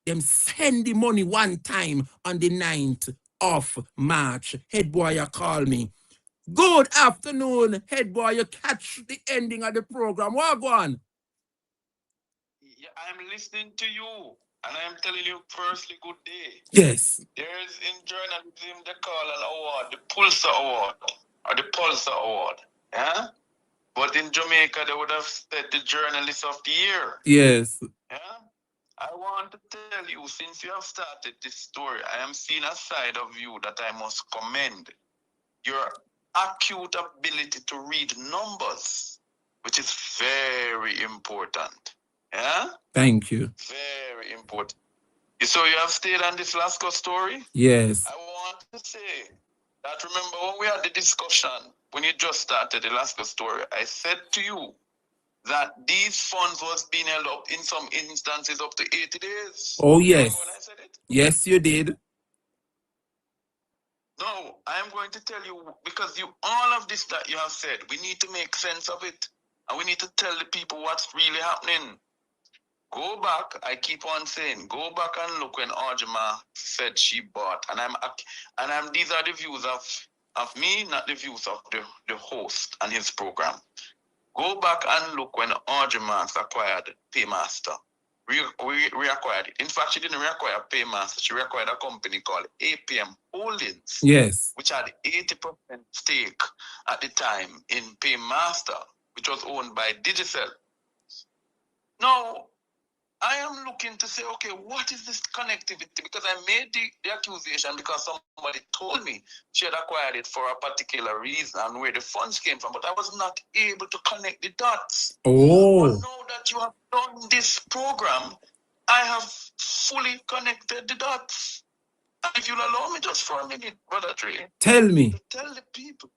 Them send the money one time on the 9th of March. Head boy, you call me. Good afternoon, head boy. You catch the ending of the program. What go on? Yeah, I'm listening to you, and I'm telling you firstly, good day. Yes. There's in journalism they call an award, the Pulsar Award, or the Pulsar Award. Yeah? But in Jamaica, they would have said the Journalist of the Year. Yes. Yeah? I want to tell you, since you have started this story, I am seeing a side of you that I must commend. Your acute ability to read numbers, which is very important. Yeah? Thank you. Very important. So you have stayed on this Lasco story? Yes. I want to say that remember when we had the discussion, when you just started the Lasco story, I said to you that these funds was being held up in some instances up to 80 days. Oh, yes. Remember when I said it? Yes, you did. No, I'm going to tell you, because all of this that you have said, we need to make sense of it. And we need to tell the people what's really happening. Go back, I keep on saying, go back and look when Arjama said she bought. And these are the views of me, not the views of the host and his program. Go back and look when Arjama acquired Paymaster. Reacquired it. In fact, she didn't reacquire Paymaster. She reacquired a company called APM Holdings. Yes. Which had 80% stake at the time in Paymaster, which was owned by Digicel. Now, I am looking to say, okay, what is this connectivity? Because I made the accusation because somebody told me she had acquired it for a particular reason and where the funds came from, but I was not able to connect the dots. Oh. But now that you have done this program, I have fully connected the dots. And if you'll allow me just for a minute, Brother Trey. Tell me. To tell the people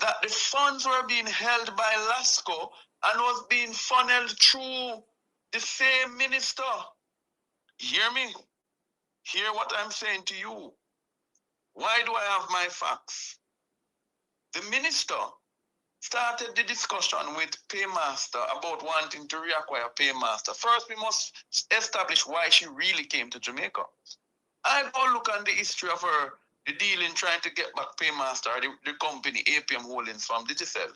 that the funds were being held by Lasco and was being funneled through the same minister. Hear me? Hear what I'm saying to you. Why do I have my facts? The minister started the discussion with Paymaster about wanting to reacquire Paymaster. First, we must establish why she really came to Jamaica. I go look on the history of her, the deal in trying to get back Paymaster, the company APM Holdings from Digicel.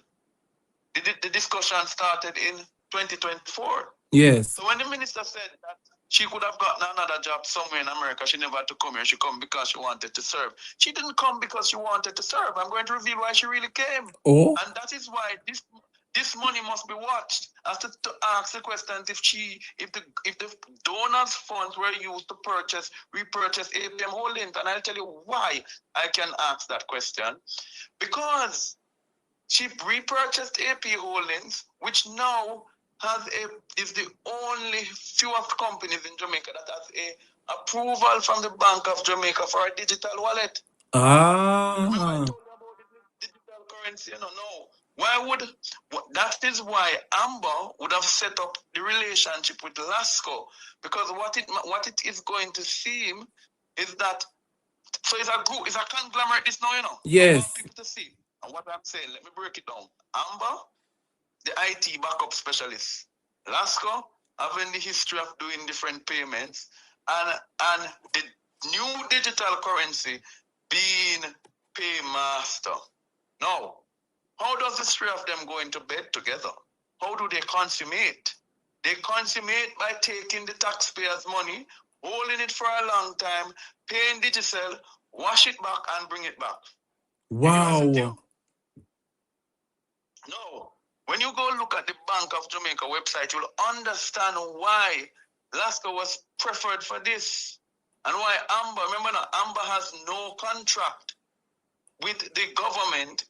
The discussion started in 2024. Yes. So when the minister said that she could have gotten another job somewhere in America, she never had to come here. She come because she wanted to serve. She didn't come because she wanted to serve. I'm going to reveal why she really came. Oh. And that is why this money must be watched. As to ask the questions if the donors' funds were used to repurchase APM Holdings. And I'll tell you why I can ask that question. Because she repurchased AP Holdings, which now is the only fewest companies in Jamaica that has a approval from the Bank of Jamaica for a digital wallet. Remember I told you about the digital currency? No. That is why Amber would have set up the relationship with Lasco, because what it is going to seem is that so it's a group, it's a conglomerate. This now, Yes. I want people to see. And what I'm saying, let me break it down. Amber, the IT backup specialist. Lasco, having the history of doing different payments, and the new digital currency being Paymaster. Now, how does the three of them go into bed together? How do they consummate? They consummate by taking the taxpayers' money, holding it for a long time, paying Digicel, wash it back, and bring it back. Wow. No. When you go look at the Bank of Jamaica website, you'll understand why Lasco was preferred for this. And why Amber, remember now, Amber has no contract with the government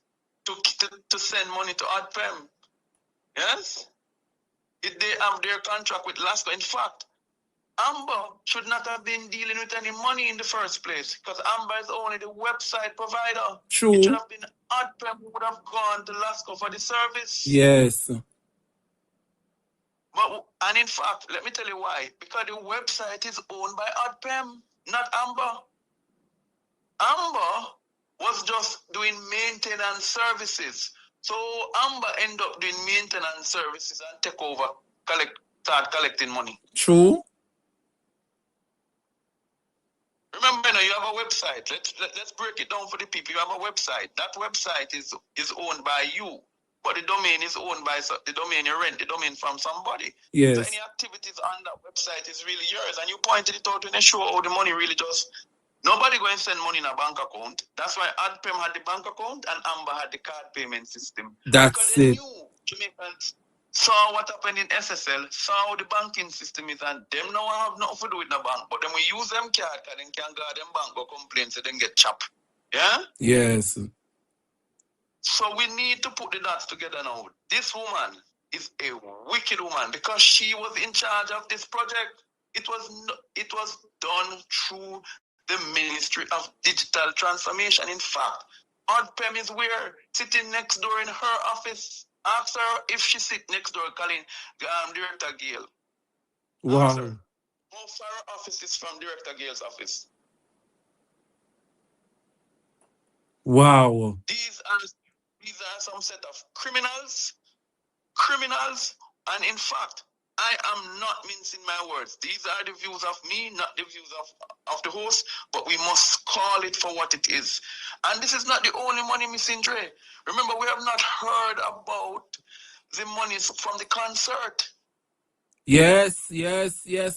to send money to AdPem. Yes? They have their contract with Lasco. In fact, Amber should not have been dealing with any money in the first place because Amber is only the website provider. True. It should have been AdPem who would have gone to Lasco for the service. Yes. And in fact, let me tell you why. Because the website is owned by AdPem, not Amber. Amber was just doing maintenance services. So Amber ended up doing maintenance services and take over, start collecting money. True. Remember, you have a website. Let's break it down for the people. You have a website. That website is owned by you, but the domain is owned by the domain. You rent the domain from somebody. Yes. So any activities on that website is really yours, and you pointed it out in a show how the money really just. Nobody going to send money in a bank account. That's why AdPem had the bank account and Amber had the card payment system. That's because they it. knew Jamaicans saw what happened in SSL, saw how the banking system is, and them now have nothing to do with the bank. But then we use them card because they can guard them bank or complain so they get chopped. Yeah? Yes. So we need to put the dots together now. This woman is a wicked woman because she was in charge of this project. It was done through the Ministry of Digital Transformation. In fact, AdPem is where sitting next door in her office. Ask her if she sit next door calling Director Gale. Wow. Ask her how far her office is from Director Gale's office. Wow. These are some set of criminals, and in fact, I am not mincing my words. These are the views of me, not the views of the host, but we must call it for what it is. And this is not the only money missing, Dre. Remember, we have not heard about the monies from the concert. Yes.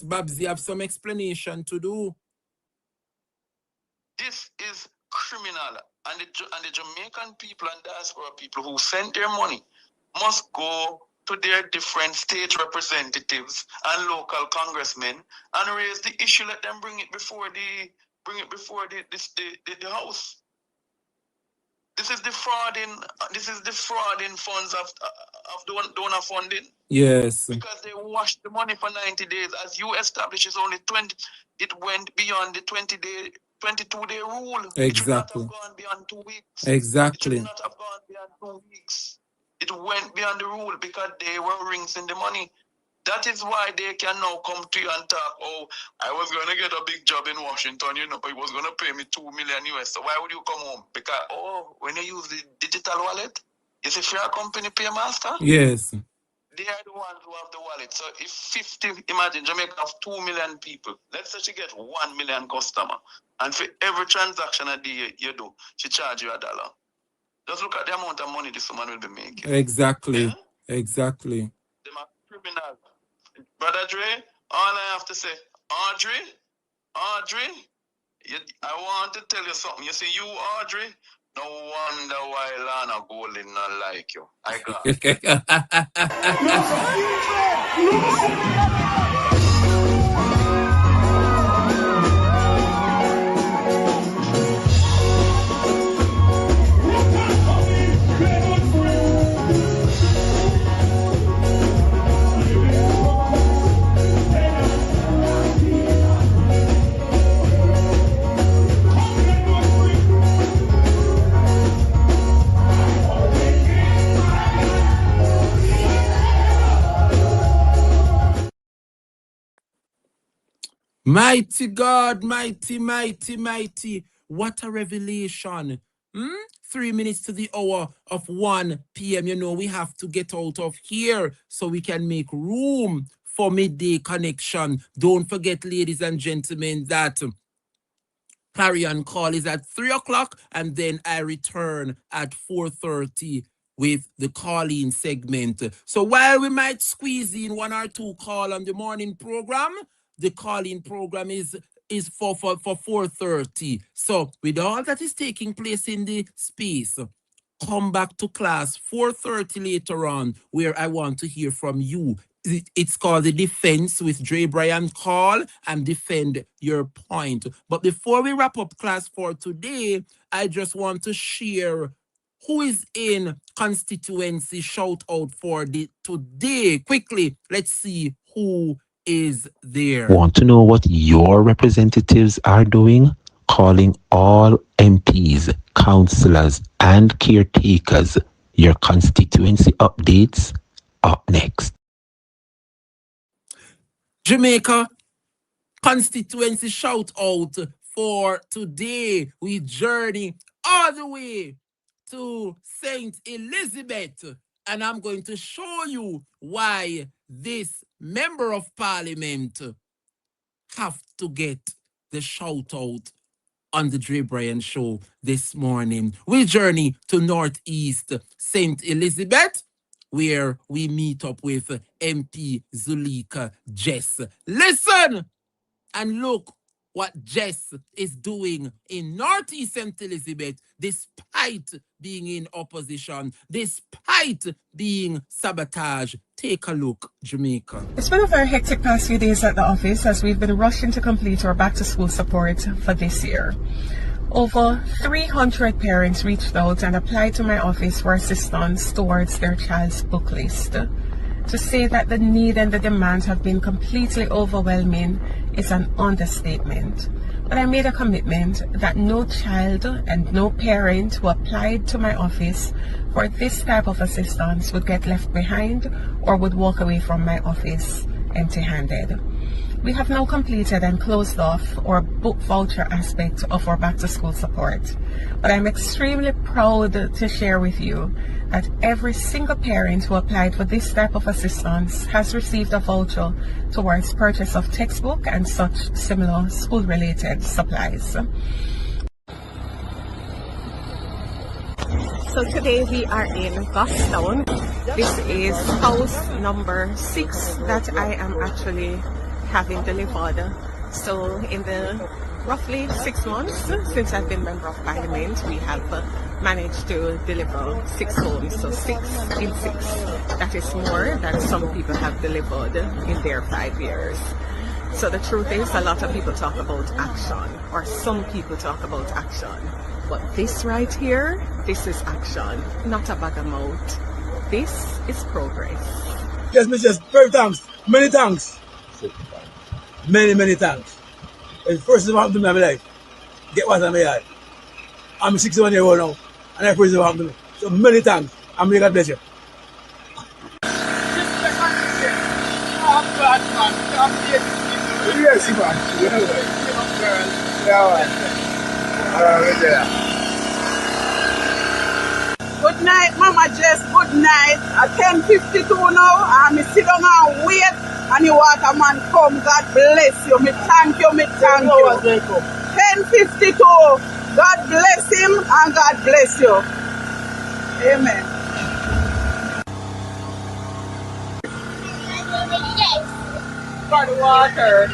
Babs, you have some explanation to do. This is criminal. And the Jamaican people and diaspora people who sent their money must go to their different state representatives and local congressmen and raise the issue. Let them bring it before the house. This is defrauding funds of donor funding. Yes. Because they washed the money for 90 days. As you established, it's only 20. It went beyond the 22-day rule. Exactly. It should not have gone beyond 2 weeks. Exactly. It should not have gone beyond 2 weeks. It went beyond the rule because they were rinsing the money. That is why they can now come to you and talk, oh, I was going to get a big job in Washington, but it was going to pay me $2 million US. So why would you come home? Because, when you use the digital wallet, is it fair company paymaster? Yes. They are the ones who have the wallet. So if imagine Jamaica have 2 million people. Let's say she get 1 million customer. And for every transaction a day you do, she charge you $1. Just look at the amount of money this woman will be making. Exactly. Yeah? Exactly. They are criminals. Brother Dre, all I have to say, Audrey, I want to tell you something. You see, you, Audrey, no wonder why Lana Golding not like you. I Mighty God, mighty. What a revelation. 3 minutes to the hour of 1 p.m. We have to get out of here so we can make room for midday connection. Don't forget, ladies and gentlemen, that Clarion Call is at 3 o'clock, and then I return at 4:30 with the call-in segment. So while we might squeeze in 1 or 2 call on the morning program, the call-in program is for 4:30. So with all that is taking place in the space, come back to class 4:30 later on, where I want to hear from you. It's called the Defense with Dre Bryan. Call and defend your point. But before we wrap up class for today, I just want to share Who is in constituency shout out for the today? Quickly, let's see who is there. Want to know what your representatives are doing? Calling all MPs, councillors, and caretakers. Your constituency updates up next. Jamaica constituency shout out for today. We journey all the way to St. Elizabeth, and I'm going to show you why this member of parliament have to get the shout out on the Dre Bryan show this morning. We journey to Northeast St. Elizabeth, where we meet up with MP Zulika Jess. Listen and look what Jess is doing in Northeast St. Elizabeth, despite being in opposition, despite being sabotaged. Take a look, Jamaica. It's been a very hectic past few days at the office as we've been rushing to complete our back to school support for this year. Over 300 parents reached out and applied to my office for assistance towards their child's book list. To say that the need and the demands have been completely overwhelming is an understatement. But I made a commitment that no child and no parent who applied to my office for this type of assistance would get left behind or would walk away from my office empty-handed. We have now completed and closed off our book voucher aspect of our back to school support. But I'm extremely proud to share with you that every single parent who applied for this type of assistance has received a voucher towards purchase of textbook and such similar school-related supplies. So today we are in Gostown. This is house number 6 that I am actually having delivered. So in the roughly 6 months since I've been member of parliament, we have managed to deliver 6 homes, so 6 in 6. That is more than some people have delivered in their 5 years. So the truth is, a lot of people talk about action, or some people talk about action, but this right here, this is action, not a bag of mouth. This is progress. Yes, Mrs. Very thanks, many thanks. Many thanks. It's the first thing happened to me in my life. Get what I'm here. I'm 61 years old now, and the first thing happened to me. So many thanks, and may God bless you. Yes, man. Good night, Mama Jess. Good night. At 10:52 now, I'm sit down and wait. And the waterman come. God bless you. Me thank you. Me thank you. 10:52. God bless him and God bless you. Amen. For the water.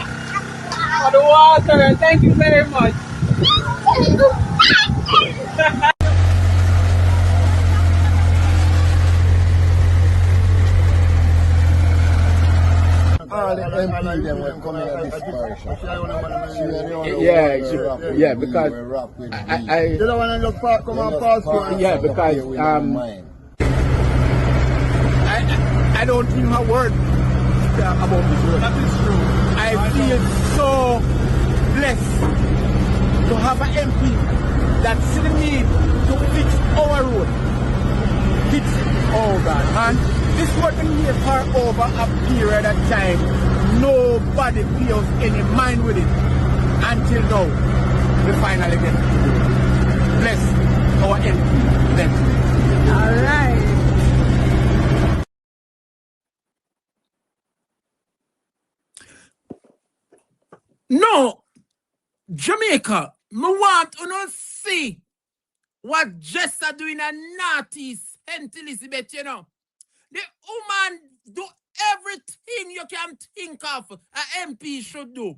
For the water. Thank you very much. All the MP them were coming at this parish. Yeah, because I You don't want to just come and pass through? yeah, because I don't even have word about this road. That is true. I feel so blessed to have an MP that see the need to fix our road. Fix it. Oh God, man. This was been here for over a period of time. Nobody feels any mind with it. Until now, we finally get to do it. Bless our MP. Thank you. All right. No, Jamaica, me want to see what Jess are doing at Northeast St. Elizabeth, you know. The woman do everything you can think of an MP should do.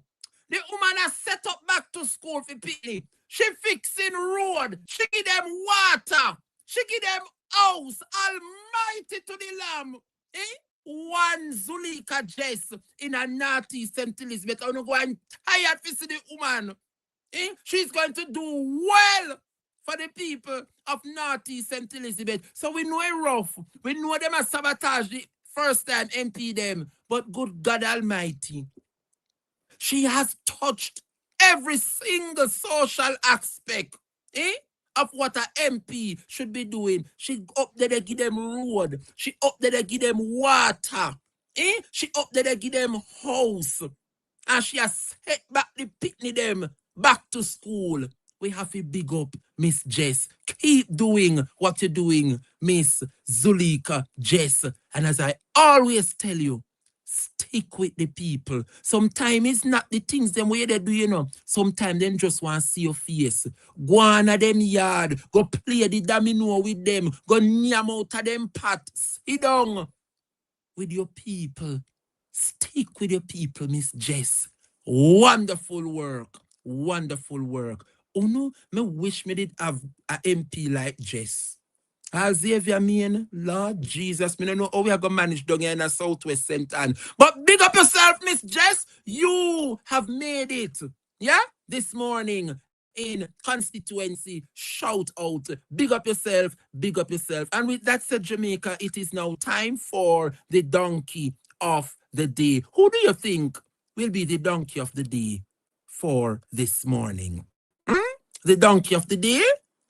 The woman has set up back to school for people. She fixing road. She give them water. She give them house. Almighty to the Lamb. One Zulika Jess in a Northeast St. Elizabeth. I'm going tired to see the woman. She's going to do well for the people of Northeast St. Elizabeth. So we know it rough. We know them as sabotage the first time MP them. But good God Almighty, she has touched every single social aspect of what an MP should be doing. She up there to give them road. She up there to give them water. She up there to give them house. And she has set back the picnic them back to school. We have to big up Miss Jess. Keep doing what you're doing, Miss Zulika Jess. And as I always tell you, stick with the people. Sometimes it's not the things them way they do, you know. Sometimes they just want to see your face. Go on at them yard. Go play the domino with them. Go nyam out of them pot. Sit down with your people. Stick with your people, Miss Jess. Wonderful work. Wonderful work. Oh no, me wish me did have a MP like Jess. Xavier mean, Lord Jesus, me don't know how we are going to manage down here in the Southwest St. Anne. But big up yourself, Miss Jess. You have made it. Yeah? This morning in constituency, shout out. Big up yourself, big up yourself. And with that said, Jamaica, it is now time for the donkey of the day. Who do you think will be the donkey of the day for this morning? The donkey of the day?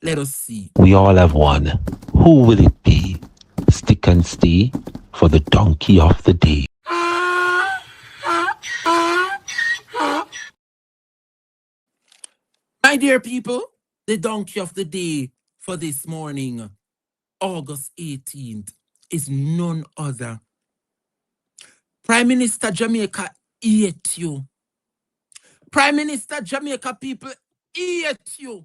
Let us see. We all have one. Who will it be? Stick and stay for the donkey of the day. My dear people, the donkey of the day for this morning, August 18th, is none other. Prime Minister Jamaica hate you. Prime Minister Jamaica people hate you.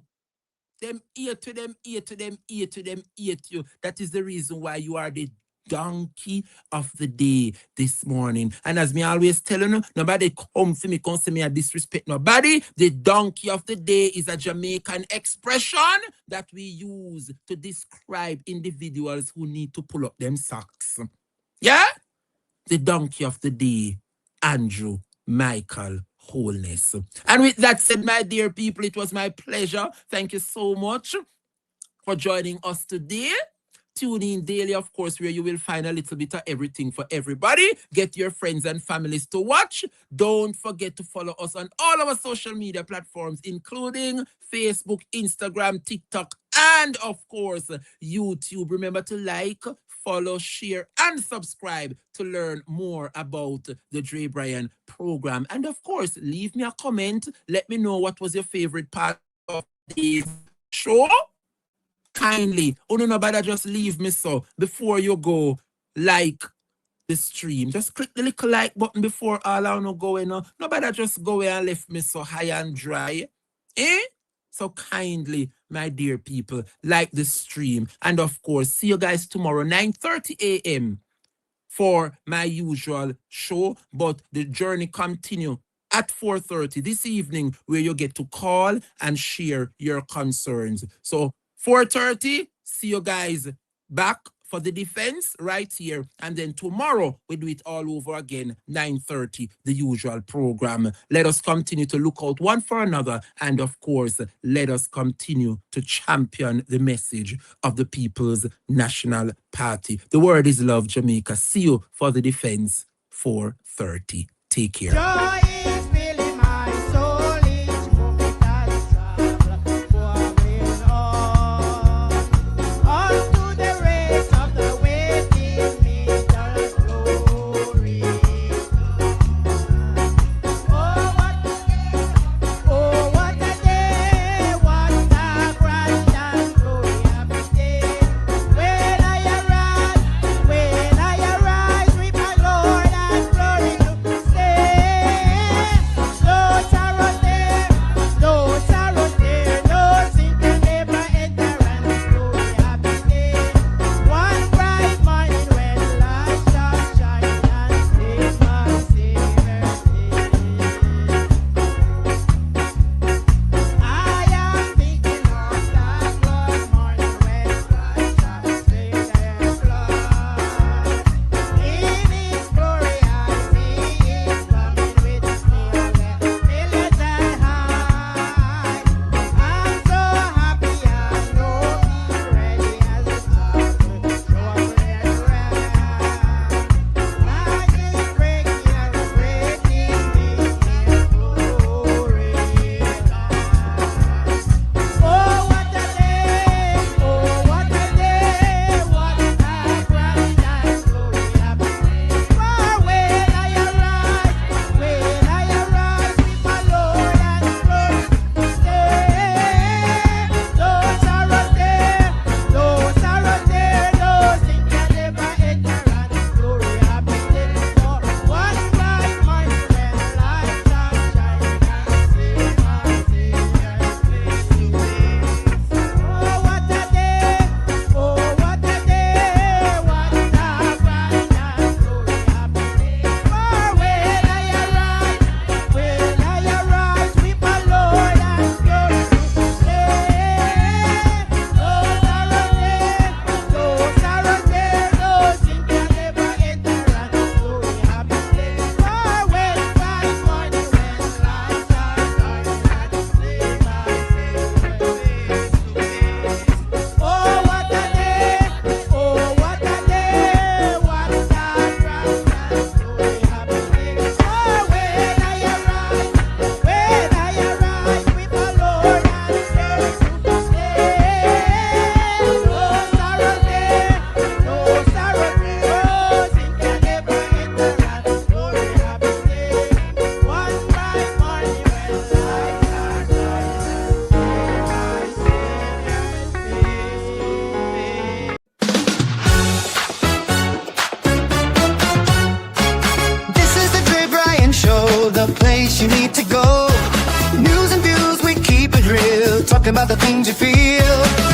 Them ear to them, ear to them, ear to them, ear to you. That is the reason why you are the donkey of the day this morning. And as me always telling you, nobody come for me, come say me a disrespect nobody. The donkey of the day is a Jamaican expression that we use to describe individuals who need to pull up them socks. Yeah? The donkey of the day, Andrew Michael Wholeness. And with that said, my dear people, it was my pleasure. Thank you so much for joining us today. Tune in daily, of course, where you will find a little bit of everything for everybody. Get your friends and families to watch. Don't forget to follow us on all our social media platforms, including Facebook, Instagram, TikTok, and of course, YouTube. Remember to like, follow, share, and subscribe to learn more about the Dre Bryan program. And of course, leave me a comment. Let me know what was your favorite part of this show. Kindly, nobody just leave me so before you go like the stream. Just click the little like button before all I know going on. Nobody just go and left me so high and dry. So kindly, my dear people, like the stream. And of course, see you guys tomorrow, 9:30 a.m. for my usual show. But the journey continue at 4:30 this evening, where you get to call and share your concerns. So 4:30, see you guys back for the defense right here. And then tomorrow, we do it all over again, 9:30, the usual program. Let us continue to look out one for another. And of course, let us continue to champion the message of the People's National Party. The word is love, Jamaica. See you for the defense, 4:30. Take care. Joy is filling my soul each moment I travel, going on to the race of the waiting meter's glory. Oh, what a day, what a bright and glorious day. When I arise with my Lord and glory to say. place you need to go. News and views, we keep it real, talking about the things you feel.